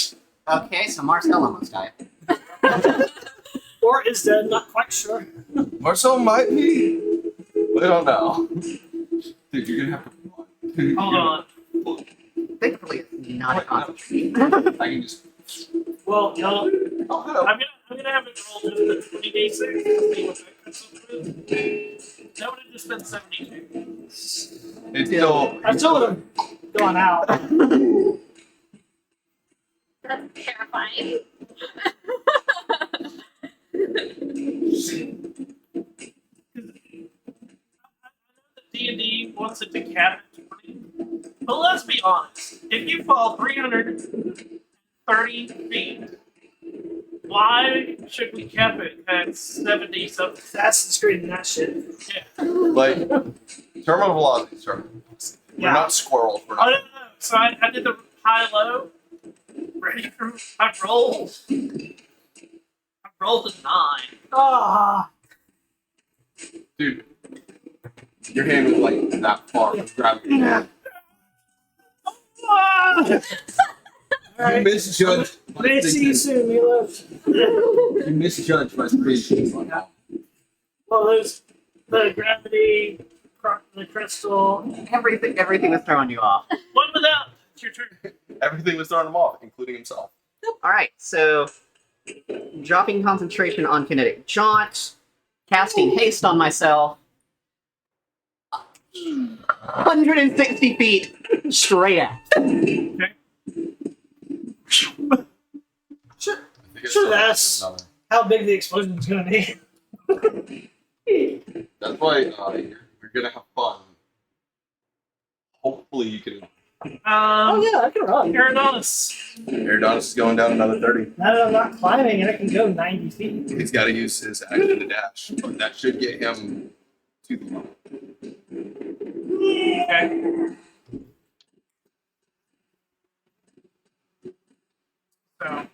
Speaker 6: okay, so Marcel almost died.
Speaker 1: Or is dead, not quite sure.
Speaker 3: Marcel might be. We don't know. Dude, you're going to have to.
Speaker 5: Hold on.
Speaker 6: Thankfully, it's not a concentration.
Speaker 3: I can just.
Speaker 1: Well, y'all,
Speaker 3: Oh, hello.
Speaker 5: I'm gonna have it roll just the 20d6 to see what that comes up with. That would have just been 72.
Speaker 3: It's still.
Speaker 1: I still would have gone out.
Speaker 4: That's terrifying.
Speaker 5: D&D wants it to cap at 20. But let's be honest. If you fall 330 feet, why should we cap it at 70 something?
Speaker 1: That's the screen that shit.
Speaker 5: Yeah.
Speaker 3: Like, terminal velocity, terminal velocity. We're
Speaker 1: Yeah.
Speaker 3: not squirrels. We're
Speaker 5: I
Speaker 3: not.
Speaker 5: don't know. So I did the high-low. Ready for... I rolled a 9.
Speaker 1: Ah,
Speaker 3: Dude, your hand was like that far from grabbing your hand.
Speaker 5: Ah!
Speaker 3: You
Speaker 1: alright.
Speaker 3: misjudged.
Speaker 1: May see you soon, Milo.
Speaker 3: You misjudged my speech.
Speaker 1: Well, there's the gravity, the crystal.
Speaker 6: Everything was throwing you off.
Speaker 5: One without. It's your turn.
Speaker 3: Everything was throwing him off, including himself.
Speaker 6: Alright, so dropping concentration on kinetic jaunt, casting haste on myself. 160 feet straight at.
Speaker 1: Should ask how big the explosion is going to be.
Speaker 3: That's why you're gonna have fun. Hopefully you can.
Speaker 1: Oh yeah, I can run.
Speaker 5: Aerodonus.
Speaker 3: Aerodonus is going down another 30.
Speaker 1: Now that I'm not climbing and I can go 90 feet.
Speaker 3: He's got to use his action to dash, but that should get him to the level.
Speaker 5: Okay. So,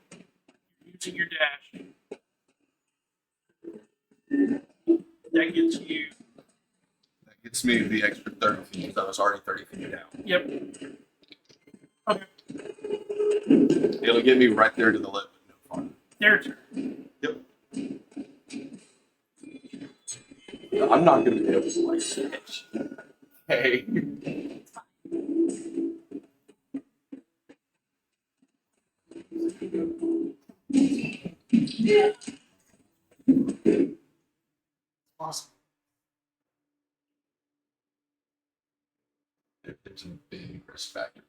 Speaker 5: you're using your dash. That gets you.
Speaker 3: That gets me the extra 30 feet because I was already 30 feet down.
Speaker 5: Yep. Okay.
Speaker 3: It'll get me right there to the lip. No fun.
Speaker 5: Their turn.
Speaker 3: I'm not gonna be able to like pitch. Hey.
Speaker 1: Awesome.
Speaker 3: There's a big risk factor.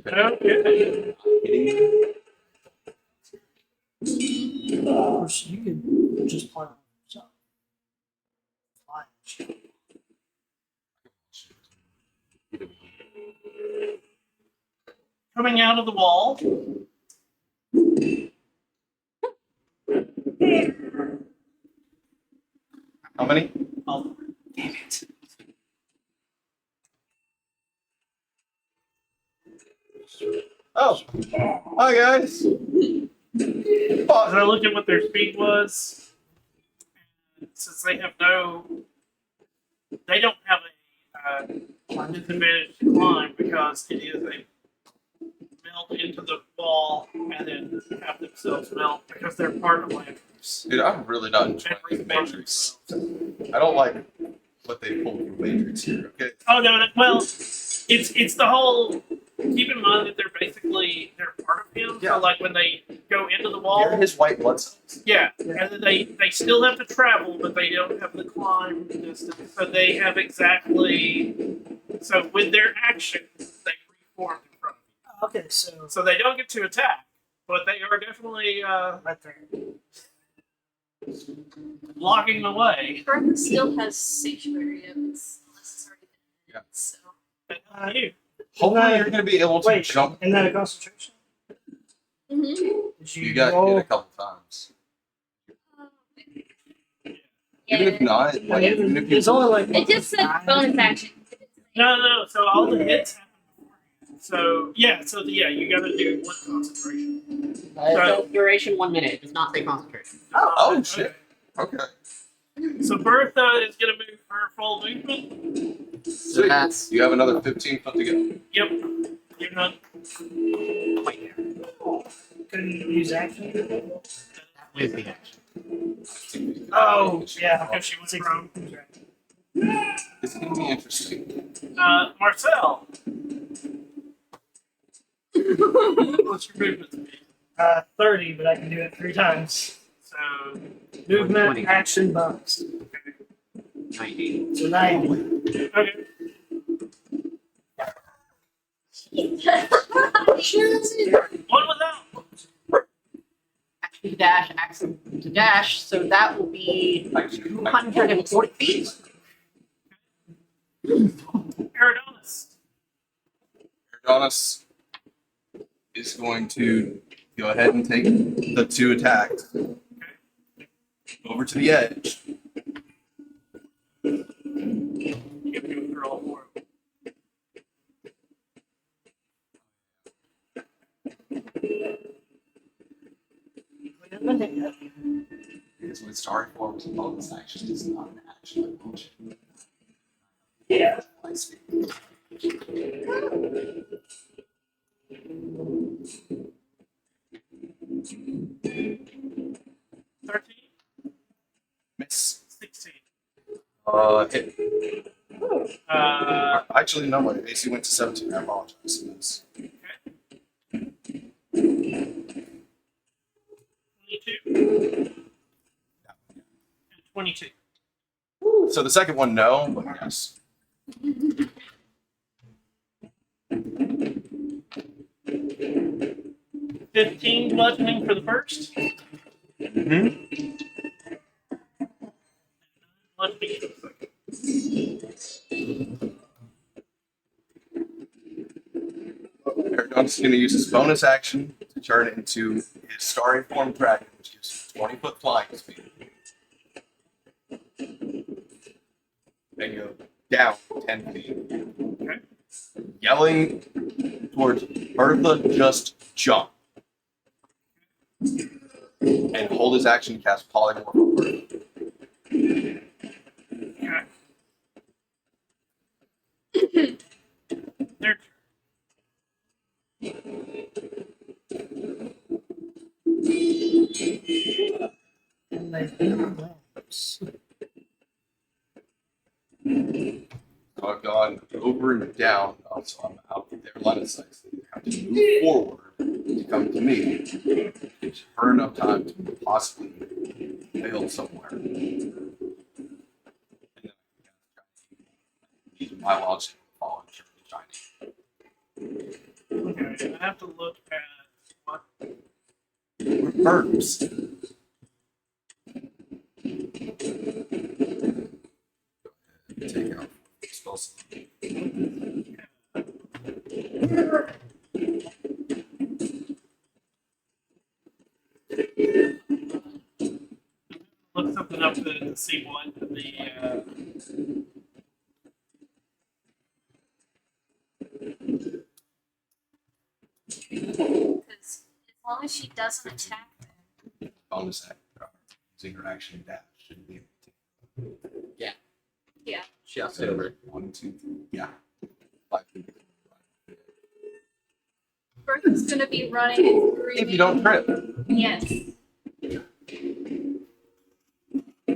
Speaker 5: Okay.
Speaker 1: course, you could just plant yourself. Fine.
Speaker 5: Coming out of the wall,
Speaker 3: How many?
Speaker 5: oh,
Speaker 1: Damn it.
Speaker 3: Oh, hi guys.
Speaker 5: as I looked at what their speed was, and since they don't have a disadvantage to climb because it is a melt into the wall and then have themselves melt because they're part of lanterns.
Speaker 3: Dude, I'm really not
Speaker 5: And
Speaker 3: enjoying
Speaker 5: reform
Speaker 3: Matrix.
Speaker 5: themselves.
Speaker 3: I don't like what they pulled from Matrix here. Okay.
Speaker 5: Oh no! Well, it's the whole. Keep in mind that they're part of him.
Speaker 3: Yeah.
Speaker 5: So like when they go into the wall,
Speaker 3: They're his white blood cells.
Speaker 5: yeah, and then they still have to travel, but they don't have the climb distance. So they have exactly. So with their action, they reformed in front of
Speaker 1: Okay, so
Speaker 5: you. So they don't get to attack, but they are definitely
Speaker 1: right there.
Speaker 5: blocking the way.
Speaker 4: Bertha still has sanctuary unless it's already been.
Speaker 3: Yeah.
Speaker 4: So
Speaker 5: You.
Speaker 3: Hopefully, you're going to be able to
Speaker 1: Wait,
Speaker 3: jump.
Speaker 1: isn't that a concentration? Did
Speaker 3: You got hit a couple times. Even if not, like, even if you
Speaker 1: It's only like
Speaker 4: It just said bonus action.
Speaker 5: No. So all the hits happen beforehand. So yeah, you got to do one concentration.
Speaker 6: It says duration 1 minute. It does not say concentration.
Speaker 3: Oh, shit. Okay.
Speaker 5: So Bertha is going to move her full movement.
Speaker 6: So that's
Speaker 3: You have another 15 foot to go.
Speaker 5: Yep. You're not quite there.
Speaker 1: couldn't use action.
Speaker 6: with the action.
Speaker 1: Oh, yeah.
Speaker 5: Because she was
Speaker 1: 60.
Speaker 5: prone.
Speaker 3: It's going to be interesting.
Speaker 5: Marcel. What's your movement speed?
Speaker 1: 30, but I can do it 3 times.
Speaker 5: So
Speaker 1: Movement,
Speaker 6: 20.
Speaker 1: action, bonus.
Speaker 6: 90.
Speaker 1: So 90.
Speaker 5: okay. One without.
Speaker 6: Action to dash, action to dash. So that will be 240 feet.
Speaker 5: Paradonis.
Speaker 3: Adonis is going to go ahead and take the 2 attacks over to the edge.
Speaker 5: You can do it for all 4 of them.
Speaker 3: Because when Starry forms a bonus action, it's not an action like motion.
Speaker 1: Yeah.
Speaker 3: I see.
Speaker 5: 13,
Speaker 3: Miss.
Speaker 5: 16.
Speaker 3: Hit.
Speaker 5: Uh,
Speaker 3: Actually, no, my AC went to 17. I apologize. Miss.
Speaker 5: 22. And 22.
Speaker 3: So the second one, no, but yes.
Speaker 5: $15 bludgeoning for the first.
Speaker 3: Mm-hmm.
Speaker 5: Bludgeoning for the second.
Speaker 3: Paragon's going to use his bonus action to turn into his starry form dragon, which gives him 20-foot flying speed. And go down 10 feet.
Speaker 5: Okay.
Speaker 3: Yelling towards Bertha, just jump. And hold his action to cast polymorph on Bertha.
Speaker 5: Okay. Their
Speaker 1: And they've been lamps.
Speaker 3: So I've gone over and down, so I'm out of their line of sight. So they have to move forward to come to me. Gives her enough time to possibly fail somewhere. And then using my logic to follow Shiny.
Speaker 5: Okay, I have to look at what.
Speaker 3: Burps.
Speaker 5: look something up to see what the
Speaker 4: Because as long as she doesn't attack them,
Speaker 3: Bonus act. Using her action dash should be able to.
Speaker 6: She has it over.
Speaker 3: 1, 2, 3. Yeah. 5 people.
Speaker 4: Bertha's gonna be running and screaming.
Speaker 3: If you don't trip.
Speaker 4: Yes.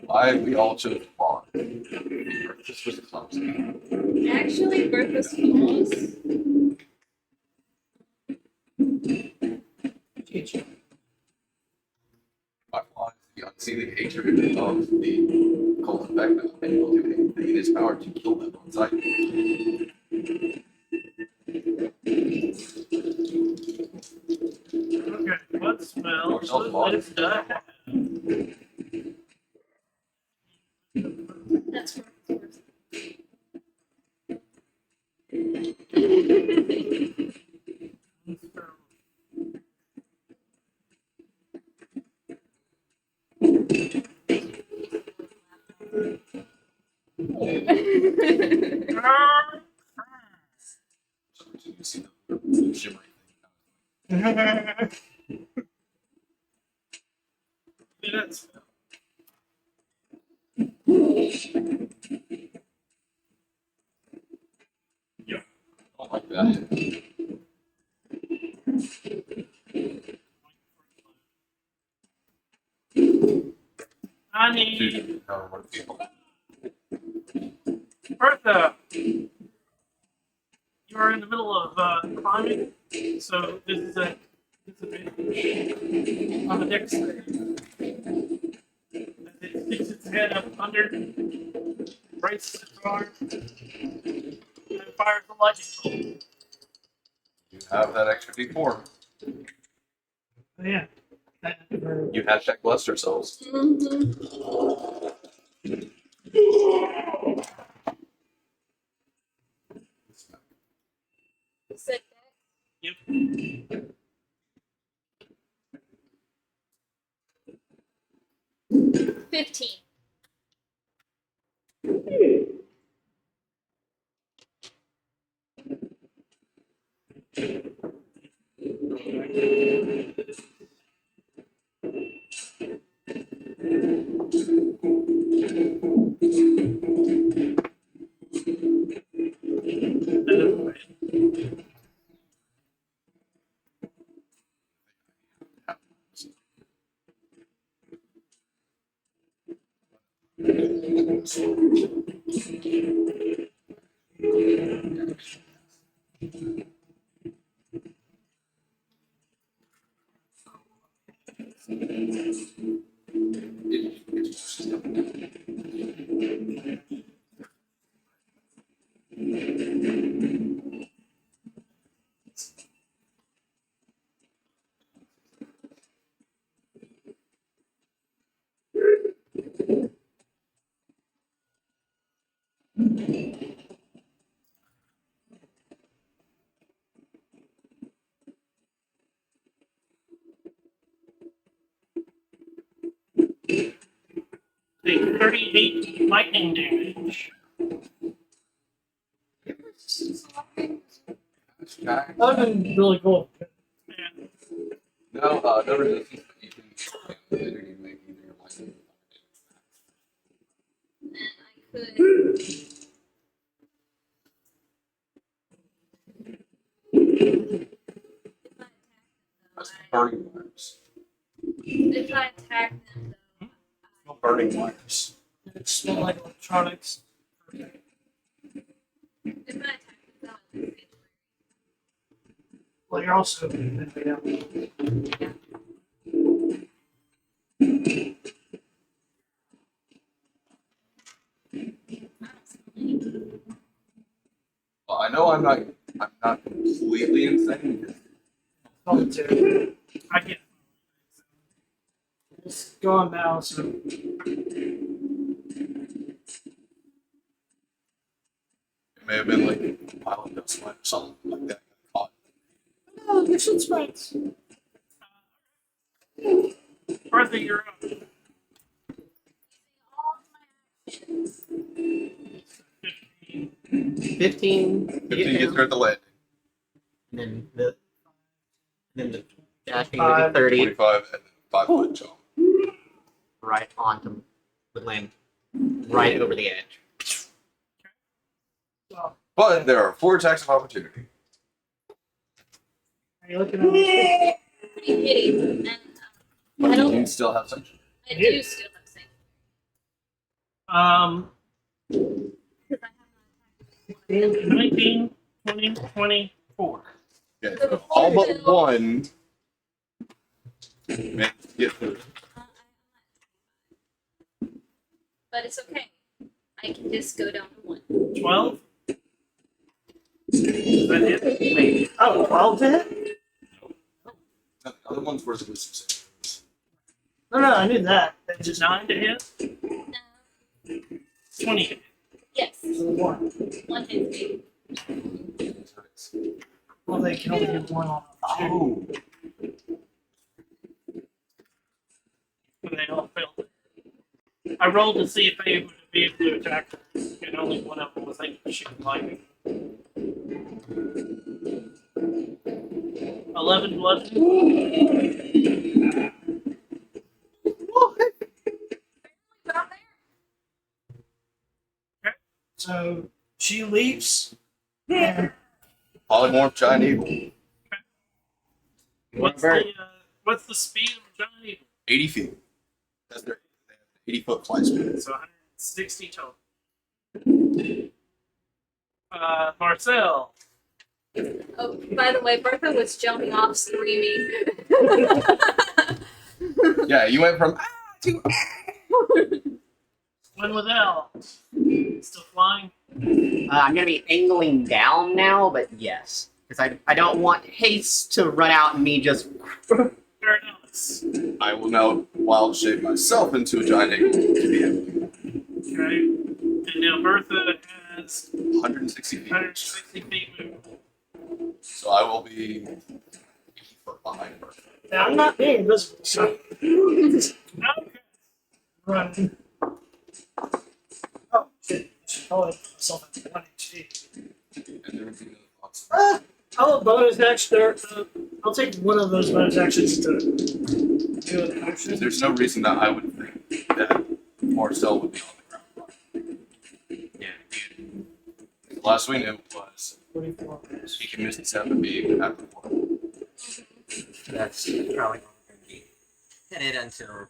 Speaker 3: Why we all chose Bond. This was clumsy.
Speaker 4: Actually, Bertha's close.
Speaker 3: My flaw is the unsealing hatred of the cult of Vecna, and will do anything in his power to kill them on sight.
Speaker 5: okay, what spells
Speaker 3: Oh,
Speaker 5: does this die have?
Speaker 4: That's right.
Speaker 3: So you see the shimmering thing.
Speaker 5: That's
Speaker 3: I don't like that.
Speaker 5: I need
Speaker 3: Dude, what people.
Speaker 5: Bertha. You are in the middle of climbing, so this is a disadvantage on the deck save. As it sticks its head up under, braces its arm, and fires the lightning bolt.
Speaker 3: You have that extra D4.
Speaker 1: But yeah.
Speaker 3: You hashtag blessed yourselves.
Speaker 4: Sit back.
Speaker 5: Yep.
Speaker 4: 15.
Speaker 5: Take 38 lightning damage.
Speaker 1: That would have been really cool.
Speaker 5: And
Speaker 3: No, no resistance, but you can literally make either your lightning.
Speaker 4: And I could.
Speaker 3: That's burning wires.
Speaker 4: If I attack them, though,
Speaker 3: No burning wires.
Speaker 1: It smelled like electronics.
Speaker 4: if I attack them, though, I lose
Speaker 1: Well, you're also yeah.
Speaker 3: Well, I know I'm not completely insane.
Speaker 1: Probably two.
Speaker 5: I get
Speaker 1: Just go on now. So
Speaker 3: It may have been like a pile of dust or something like that. Caught.
Speaker 1: no, there's some sprites.
Speaker 5: Bertha, you're up.
Speaker 6: 15.
Speaker 3: 15 gets her at the landing.
Speaker 6: And then the dash being
Speaker 1: 5,
Speaker 6: 30
Speaker 3: 25 and 5-foot jump.
Speaker 6: right onto the land, right over the edge.
Speaker 1: well,
Speaker 3: But there are 4 attacks of opportunity.
Speaker 1: are you looking at me?
Speaker 4: Pretty hitty. And
Speaker 3: But
Speaker 4: I don't.
Speaker 3: you still have section.
Speaker 4: I do still have same. Because I have
Speaker 5: 19, 20, 24.
Speaker 3: Okay,
Speaker 4: So the
Speaker 3: so all but
Speaker 4: four
Speaker 3: one managed to get through.
Speaker 4: But it's okay. I can just go down to 1.
Speaker 5: 12. Is that it?
Speaker 1: Wait, oh, 12 to hit?
Speaker 3: The other ones were wisdom savings.
Speaker 1: No, I knew that. It's just
Speaker 5: 9 to hit. 20 to hit.
Speaker 4: Yes.
Speaker 1: 1.
Speaker 4: 1 hits me.
Speaker 1: Well, they can only get 1 on a 2.
Speaker 3: Oh,
Speaker 5: And they all failed. I rolled to see if they would be able to attack her, and only one of them was able to shoot lightning. 11 blood.
Speaker 4: But I'm there.
Speaker 1: So she leaps and
Speaker 3: polymorph giant eagle.
Speaker 5: What's the speed of a giant eagle?
Speaker 3: 80 feet. That's their 80-foot flight speed.
Speaker 5: So 160 total. Marcel.
Speaker 4: Oh, by the way, Bertha was jumping off screaming.
Speaker 3: Yeah, you went from to
Speaker 5: One with L. Still flying.
Speaker 6: I'm gonna be angling down now, but yes, because I don't want haste to run out and me just.
Speaker 5: Fair enough.
Speaker 3: I will now wild shape myself into a giant eagle to be able to
Speaker 5: Okay. And now Bertha has
Speaker 3: 160 feet.
Speaker 5: 160 feet movement.
Speaker 3: So I will be 80 foot behind her.
Speaker 1: now I'm not being invisible, so
Speaker 5: Okay.
Speaker 1: run. Oh, shit. I'll let myself at 1 HP.
Speaker 3: And there would be no thoughts.
Speaker 1: I'll bonus action. I'll take one of those bonus actions to do an action.
Speaker 3: There's no reason that I would think that Marcel would be on the ground.
Speaker 6: Yeah, dude.
Speaker 3: The last we knew was
Speaker 1: 44.
Speaker 3: he can miss the sound of being at the one.
Speaker 6: That's probably not going to be headed until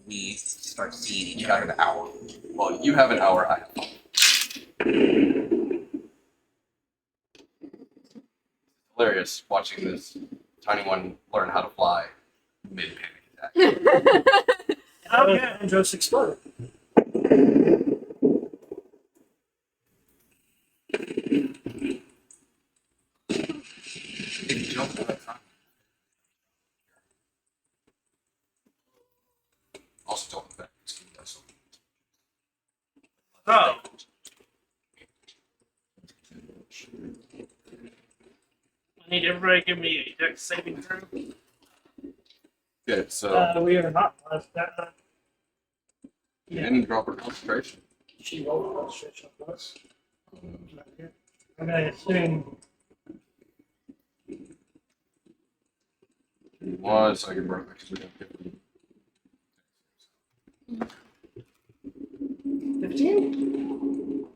Speaker 6: we start seeing each other.
Speaker 3: An hour. Well, you have an hour, I have. Hilarious watching this tiny one learn how to fly mid panic attack.
Speaker 5: Okay.
Speaker 1: And just explode.
Speaker 3: It jumped out of time. Also, don't affect its vessel.
Speaker 5: Oh. I need everybody to give me a dex saving throw.
Speaker 3: Okay, so
Speaker 1: We are not.
Speaker 3: you
Speaker 1: Yeah,
Speaker 3: didn't drop her concentration.
Speaker 1: she rolled concentration on us. I'm gonna assume.
Speaker 3: 1 second, bro, because we have 50.
Speaker 1: 15?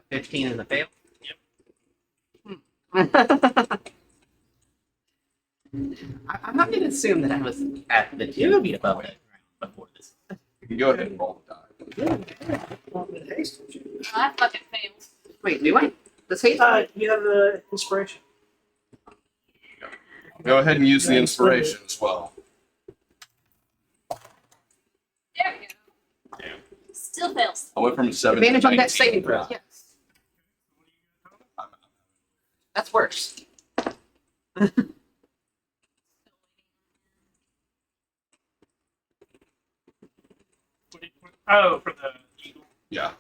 Speaker 6: 15 is a fail.
Speaker 5: Yep.
Speaker 6: I'm not going to assume that I was at the 2 feet above it before this.
Speaker 3: You can go ahead and roll the die.
Speaker 1: Not with haste, would you?
Speaker 4: I fucking failed.
Speaker 6: Wait, do I? Does haste?
Speaker 1: You have the inspiration.
Speaker 3: Go ahead and use the inspiration as well.
Speaker 4: There we go. Still fails.
Speaker 3: I went from 7
Speaker 6: Advantage
Speaker 3: to
Speaker 6: on
Speaker 3: 19.
Speaker 6: that saving throw. Yes. That's worse.
Speaker 5: Oh, for the eagle.
Speaker 3: Yeah.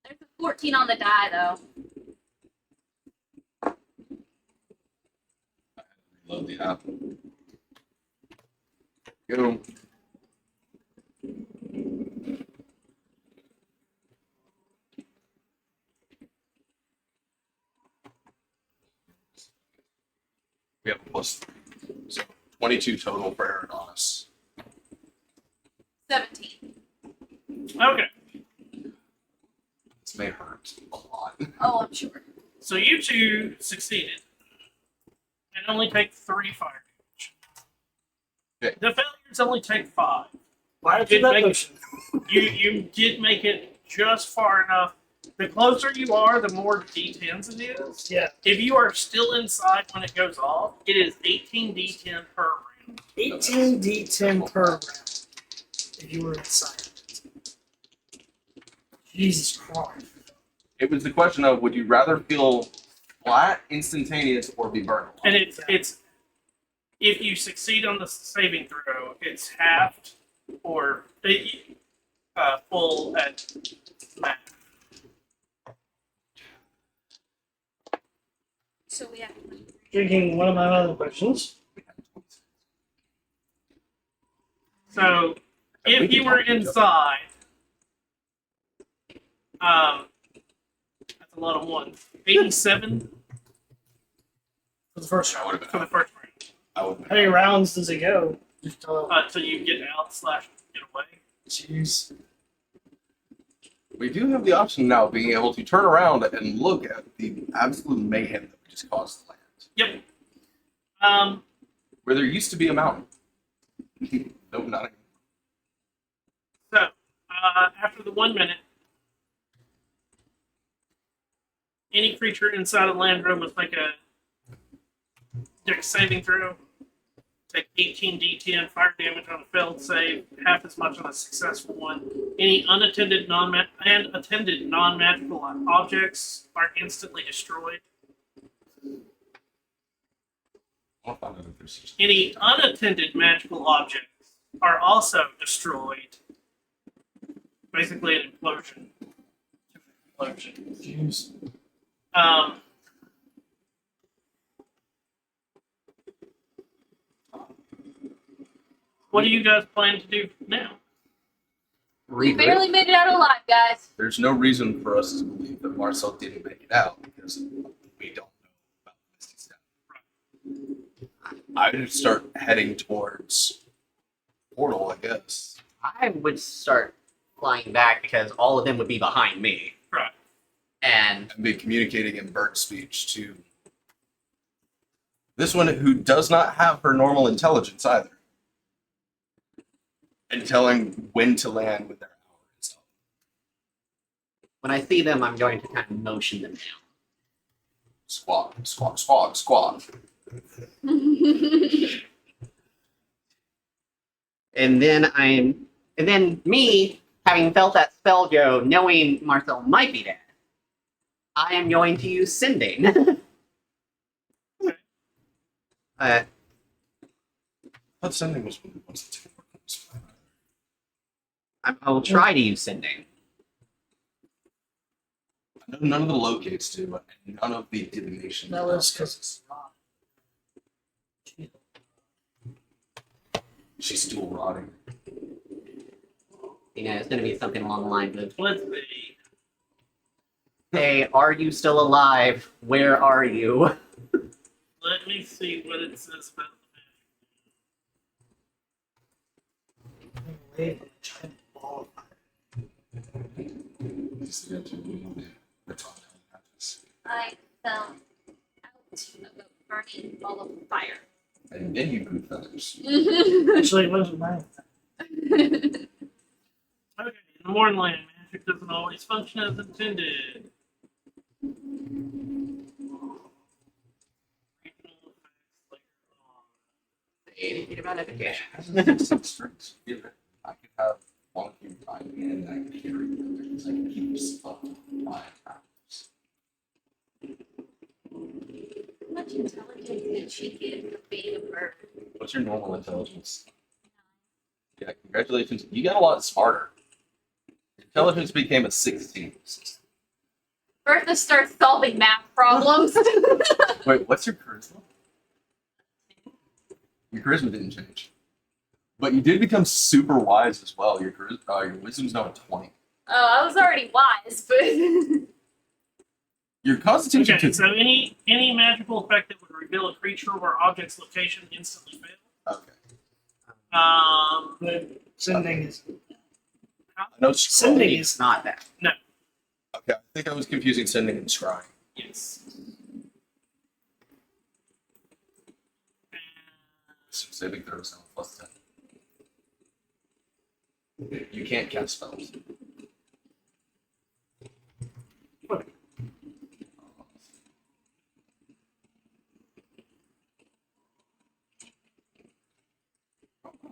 Speaker 4: There's a 14 on the die, though.
Speaker 3: Reload the app. Go. 22 total for Adonis.
Speaker 4: 17.
Speaker 5: Okay.
Speaker 3: This may hurt a lot.
Speaker 4: Oh, I'm sure.
Speaker 5: So you two succeeded. And only take 3 fire damage.
Speaker 3: Okay.
Speaker 5: The failures only take 5.
Speaker 1: Why
Speaker 5: Did
Speaker 1: did that
Speaker 5: make-
Speaker 1: motion?
Speaker 5: You did make it just far enough. The closer you are, the more D10s it is.
Speaker 1: Yeah,
Speaker 5: If you are still inside when it goes off, it is 18 D10 per round.
Speaker 1: 18 D10 per round. If you were inside. Jesus Christ.
Speaker 3: It was the question of would you rather feel flat, instantaneous, or be burned?
Speaker 5: And it's if you succeed on the saving throw, it's halved or full at max.
Speaker 4: So we have
Speaker 1: Drinking one of my other questions.
Speaker 5: So if you were inside, that's a lot of ones. 87
Speaker 1: For the first
Speaker 3: I
Speaker 1: round.
Speaker 3: would have
Speaker 5: for the
Speaker 3: been.
Speaker 5: first round.
Speaker 3: I would have
Speaker 1: How many
Speaker 3: been.
Speaker 1: rounds does it go? Just
Speaker 5: Until you get out / get away.
Speaker 1: jeez.
Speaker 3: We do have the option now of being able to turn around and look at the absolute mayhem that we just caused the land.
Speaker 5: Yep.
Speaker 3: Where there used to be a mountain. Nope, not anymore.
Speaker 5: So after the 1 minute, any creature inside a land room must make a dex saving throw. Take 18 D10 fire damage on a failed save, half as much on a successful one. Any unattended attended non-magical objects are instantly destroyed.
Speaker 3: I'll find out if there's such a
Speaker 5: Any unattended magical objects are also destroyed. Basically, an implosion.
Speaker 1: Jeez.
Speaker 5: What do you guys plan to do now?
Speaker 4: We barely made it out alive, guys.
Speaker 3: There's no reason for us to believe that Marcel didn't make it out because we don't know about Misty Step. I would start heading towards Portal, I guess.
Speaker 6: I would start flying back because all of them would be behind me.
Speaker 5: Right.
Speaker 6: And
Speaker 3: And be communicating in bird speech to this one who does not have her normal intelligence either. And telling when to land with their hour and stuff.
Speaker 6: when I see them, I'm going to kind of motion them down.
Speaker 3: Squawk, squawk, squawk, squawk.
Speaker 6: And then me, having felt that spell go, knowing Marcel might be dead, I am going to use sending.
Speaker 3: I thought sending was one of the ones that didn't work.
Speaker 6: I will try to use sending.
Speaker 3: I know none of the locates do, but none of the divination.
Speaker 1: That was because it's not.
Speaker 3: She's still rotting.
Speaker 6: You know, it's going to be something along the lines of,
Speaker 5: Let's see.
Speaker 6: hey, are you still alive? Where are you?
Speaker 5: Let me see what it says about the
Speaker 1: Wait, giant ball of fire.
Speaker 4: I fell out of a burning ball of fire.
Speaker 3: And then you move feathers.
Speaker 1: Actually, it wasn't mine.
Speaker 5: Okay, in the Mornland, magic doesn't always function as intended.
Speaker 6: Magnification.
Speaker 3: I could have one of you behind me and I can carry feathers. I can keep stuff my powers.
Speaker 4: How much intelligence did she get for being a bird?
Speaker 3: What's your normal intelligence? Yeah, congratulations. You got a lot smarter. Intelligence became a 16.
Speaker 4: Bertha starts solving math problems.
Speaker 3: Wait, what's your charisma? Your charisma didn't change. But you did become super wise as well. Your your wisdom's now at 20.
Speaker 4: Oh, I was already wise, but
Speaker 3: Your constitution
Speaker 5: Okay,
Speaker 3: could...
Speaker 5: so any magical effect that would reveal a creature or object's location instantly fails.
Speaker 3: Okay.
Speaker 1: But sending is
Speaker 3: I know
Speaker 1: Sending
Speaker 3: scrying.
Speaker 1: is
Speaker 6: not that.
Speaker 3: Okay, I think I was confusing sending and scrying.
Speaker 5: Yes.
Speaker 3: Saving throw is now plus 10. You can't cast spells.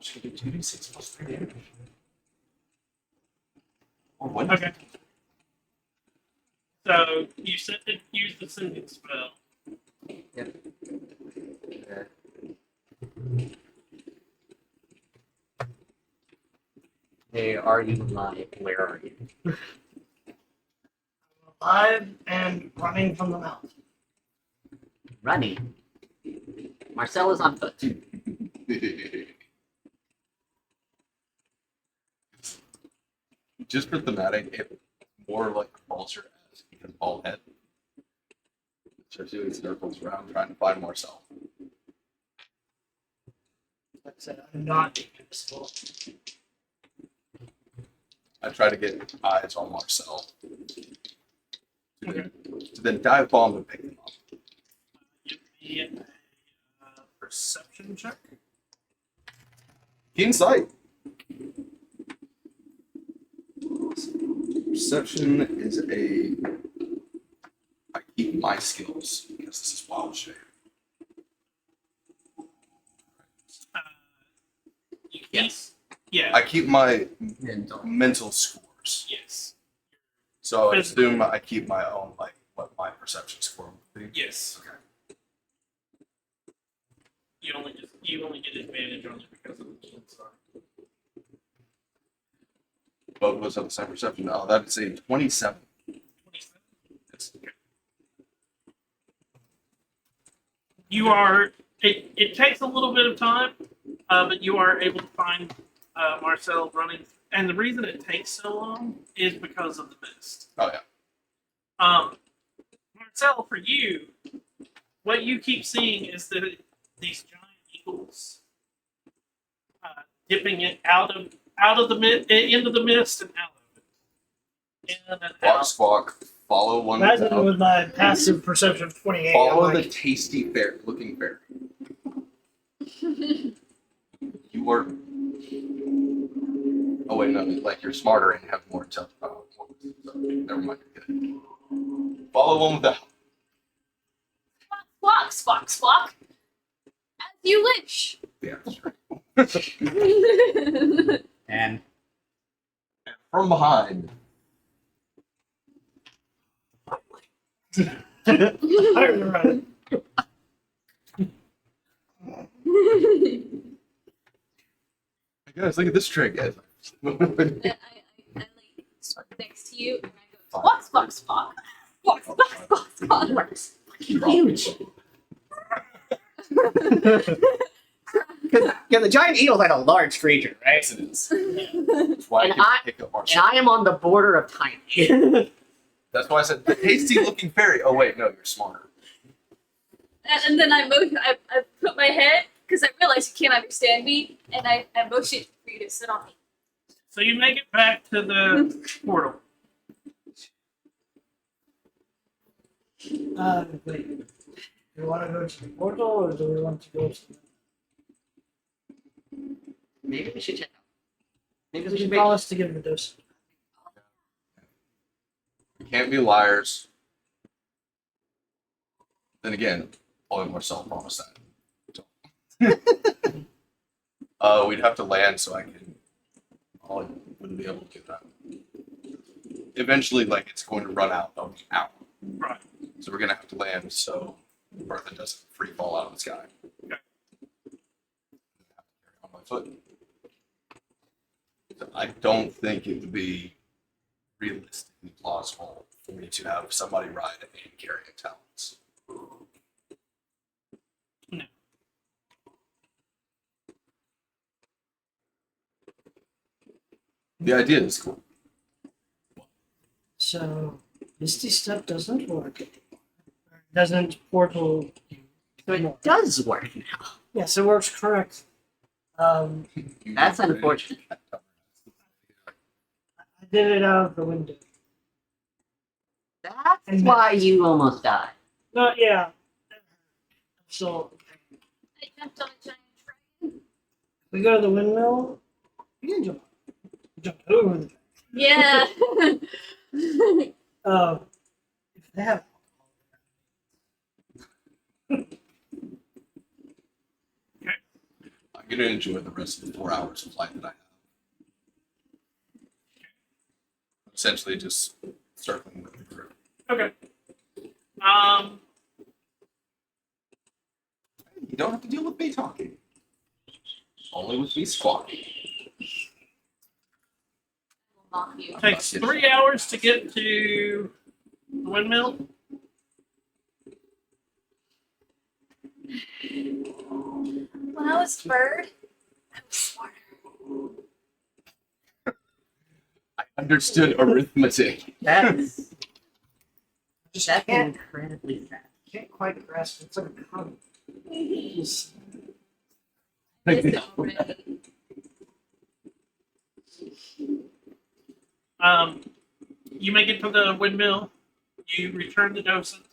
Speaker 3: Should do 2d6 plus 3 damage. Or when?
Speaker 5: Okay. So you said to use the sending spell.
Speaker 6: Hey, are you alive? Where are you?
Speaker 1: alive and running from the mouth.
Speaker 6: Running. Marcel is on foot.
Speaker 3: Just for thematic, it more like a vulture as because bald head. Starts doing circles around trying to find Marcel.
Speaker 1: Like I said, I'm not invisible.
Speaker 3: I try to get eyes on Marcel. To then dive bomb and pick them up.
Speaker 5: Give me a perception check.
Speaker 3: Keen sight. Perception is a. I keep my skills because this is wild shape.
Speaker 5: Uh, yes. Yeah.
Speaker 3: I keep my
Speaker 6: Mental.
Speaker 3: mental scores.
Speaker 5: Yes.
Speaker 3: So I assume I keep my own, like, what my perception score would be.
Speaker 5: Yes.
Speaker 3: Okay.
Speaker 5: You only get advantage on it because of the keen sight.
Speaker 3: Both of us have the same perception. Oh, that is a 27.
Speaker 5: 27.
Speaker 3: It's,
Speaker 5: You are. It takes a little bit of time, but you are able to find Marcel running. And the reason it takes so long is because of the mist.
Speaker 3: oh, yeah.
Speaker 5: Marcel, for you, what you keep seeing is that these giant eagles dipping it out of the into the mist and out of it. In and
Speaker 3: Squawk,
Speaker 5: out.
Speaker 3: squawk. Follow one
Speaker 1: Imagine
Speaker 3: without.
Speaker 1: with my passive perception of 28.
Speaker 3: Follow
Speaker 1: I'm
Speaker 3: the
Speaker 1: like,
Speaker 3: tasty bear looking bear. You are. Oh wait, no, like you're smarter and have more intelligence. Oh, never mind. Good. Follow one without.
Speaker 4: Squawk, squawk, squawk. As you wish.
Speaker 3: Yeah, that's right.
Speaker 6: And
Speaker 3: From behind.
Speaker 1: I remember
Speaker 3: Hey guys, look at this trick, guys.
Speaker 4: I like next to you and I go squawk, squawk, squawk. Squawk, squawk, squawk, squawk.
Speaker 6: huge. Because the giant eagle is like a large creature, right?
Speaker 3: Yes, it is. That's why
Speaker 6: And
Speaker 3: I can
Speaker 6: I-
Speaker 3: pick up our
Speaker 6: And I am on the border of tiny.
Speaker 3: That's why I said the tasty looking fairy. Oh wait, no, you're smarter.
Speaker 4: And then I put my head, because I realize you can't understand me, and I motion for you to sit on me.
Speaker 5: So you make it back to the portal.
Speaker 1: wait. Do we want to go to the portal or do we want to go to the.
Speaker 6: Maybe we should check out. Maybe we
Speaker 1: Did you
Speaker 6: should
Speaker 1: call
Speaker 6: make.
Speaker 1: us to give him a dose?
Speaker 3: We can't be liars. Then again, only Marcel promised that. We'd have to land so I can. I wouldn't be able to do that. Eventually, like it's going to run out of the hour,
Speaker 5: Right.
Speaker 3: so we're gonna have to land so Bertha doesn't free fall out of the sky.
Speaker 5: Okay.
Speaker 3: On my foot. So I don't think it would be realistically plausible for me to have somebody ride and carry talents.
Speaker 5: No.
Speaker 3: The idea is cool.
Speaker 1: So, Misty Step doesn't work anymore. Doesn't portal.
Speaker 6: So it does work now.
Speaker 1: Yes, it works correct.
Speaker 6: That's unfortunate.
Speaker 1: I did it out of the window.
Speaker 6: That's why you almost died.
Speaker 1: But yeah. So
Speaker 4: I jumped on a giant dragon.
Speaker 1: we go to the windmill. You can jump over the.
Speaker 4: Yeah.
Speaker 1: If they have
Speaker 3: I'm gonna enjoy the rest of the 4 hours of flight that I have. Essentially, just circling with the group.
Speaker 5: Okay.
Speaker 3: You don't have to deal with me talking. Only with me squawking.
Speaker 4: Mock you.
Speaker 5: Takes 3 hours to get to the windmill.
Speaker 4: When I was bird, I was smarter.
Speaker 3: I understood arithmetic.
Speaker 6: That's
Speaker 1: just
Speaker 6: that's
Speaker 1: can't
Speaker 6: incredibly fast.
Speaker 1: quite grasp it. It's like a comic. Just-
Speaker 4: Missed it already.
Speaker 5: You make it to the windmill. You return the docent.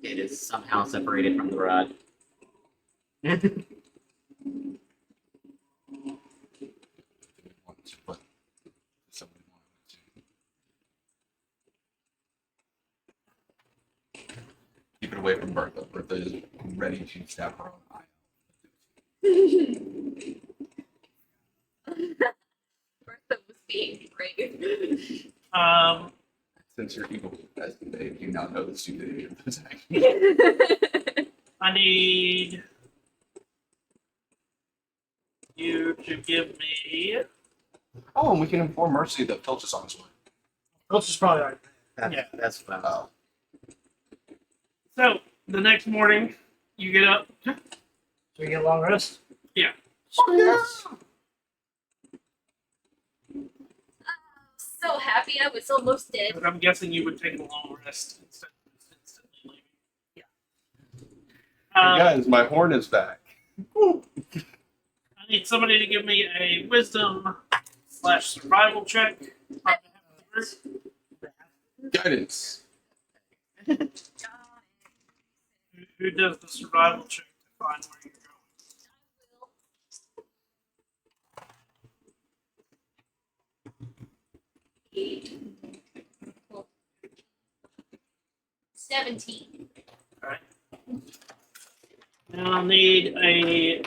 Speaker 6: It is somehow separated from the rod.
Speaker 3: But somebody wanted to keep it away from Bertha. Bertha is ready to stab her own eye.
Speaker 4: Bertha was being brave.
Speaker 3: Since you're evil as today, you now know the stupidity of this action.
Speaker 5: I need you to give me.
Speaker 3: Oh, and we can inform Mercy that Filch is on his way.
Speaker 1: That's just probably alright.
Speaker 5: Yeah.
Speaker 6: That's fun.
Speaker 3: Oh.
Speaker 5: So the next morning, you get up.
Speaker 1: So we get a long rest.
Speaker 5: Yeah.
Speaker 4: So happy I was almost dead.
Speaker 5: But I'm guessing you would take a long rest instead of just instantly leaving.
Speaker 1: Yeah.
Speaker 3: Hey guys, my horn is back.
Speaker 5: I need somebody to give me a wisdom/survival check. On behalf of the group.
Speaker 3: Guidance.
Speaker 5: Who does the survival check to find where you're going?
Speaker 4: 17.
Speaker 5: Alright. And I'll need a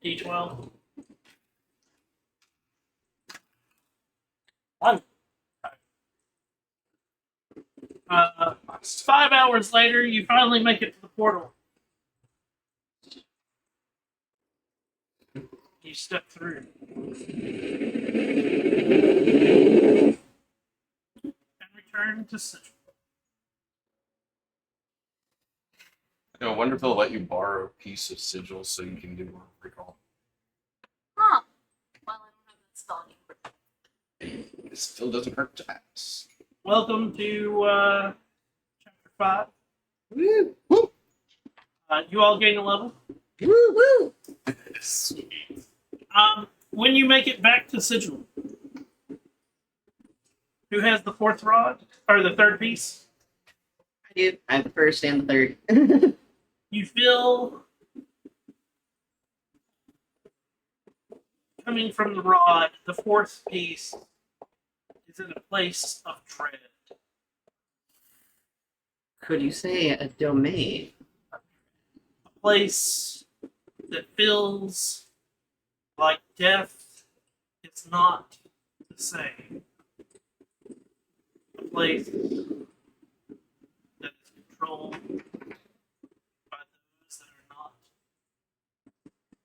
Speaker 5: D12.
Speaker 1: One.
Speaker 5: 5 hours later, you finally make it to the portal. You step through. And return to Central.
Speaker 3: I wonder if they'll let you borrow a piece of sigil so you can do more recall.
Speaker 4: Huh. Well, I don't have that spell anymore.
Speaker 3: It still doesn't hurt to ask.
Speaker 5: Welcome to Chapter 5.
Speaker 3: Woo! Woo!
Speaker 5: You all gain a level.
Speaker 4: Woo!
Speaker 5: When you make it back to Sigil, who has the fourth rod? Or the third piece?
Speaker 6: I do. I have the first and the third.
Speaker 5: You feel coming from the rod, the fourth piece is in a place of dread.
Speaker 6: Could you say a domain?
Speaker 5: A place that feels like death is not the same. A place that is controlled by those that are not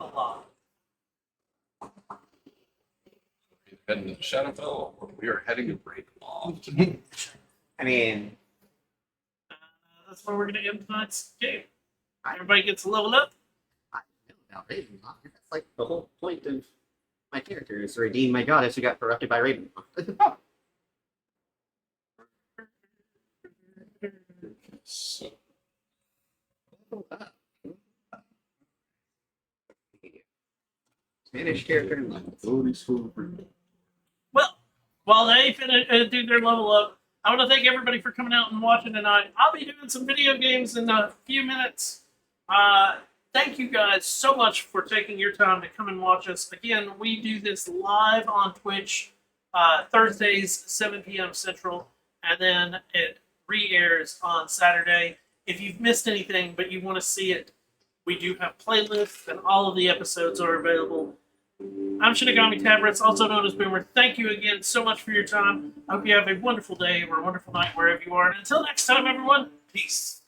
Speaker 5: alive.
Speaker 3: Heading to Shadowfell, or we are heading to Breakloft.
Speaker 6: I mean,
Speaker 5: That's where we're going to end tonight's game. Everybody gets leveled up.
Speaker 6: I know about Ravenloft. That's like the whole point of my character is to redeem my goddess who got corrupted by Ravenloft.
Speaker 3: So,
Speaker 6: Manage character and level.
Speaker 3: abilities for
Speaker 5: Well, while they finish do their level up, I want to thank everybody for coming out and watching tonight. I'll be doing some video games in a few minutes. Thank you guys so much for taking your time to come and watch us. Again, we do this live on Twitch Thursdays, 7 p.m. Central, and then it re-airs on Saturday. If you've missed anything but you want to see it, we do have playlists, and all of the episodes are available. I'm Shinigami Tabrets, also known as Boomer. Thank you again so much for your time. I hope you have a wonderful day or a wonderful night wherever you are. And until next time, everyone, peace.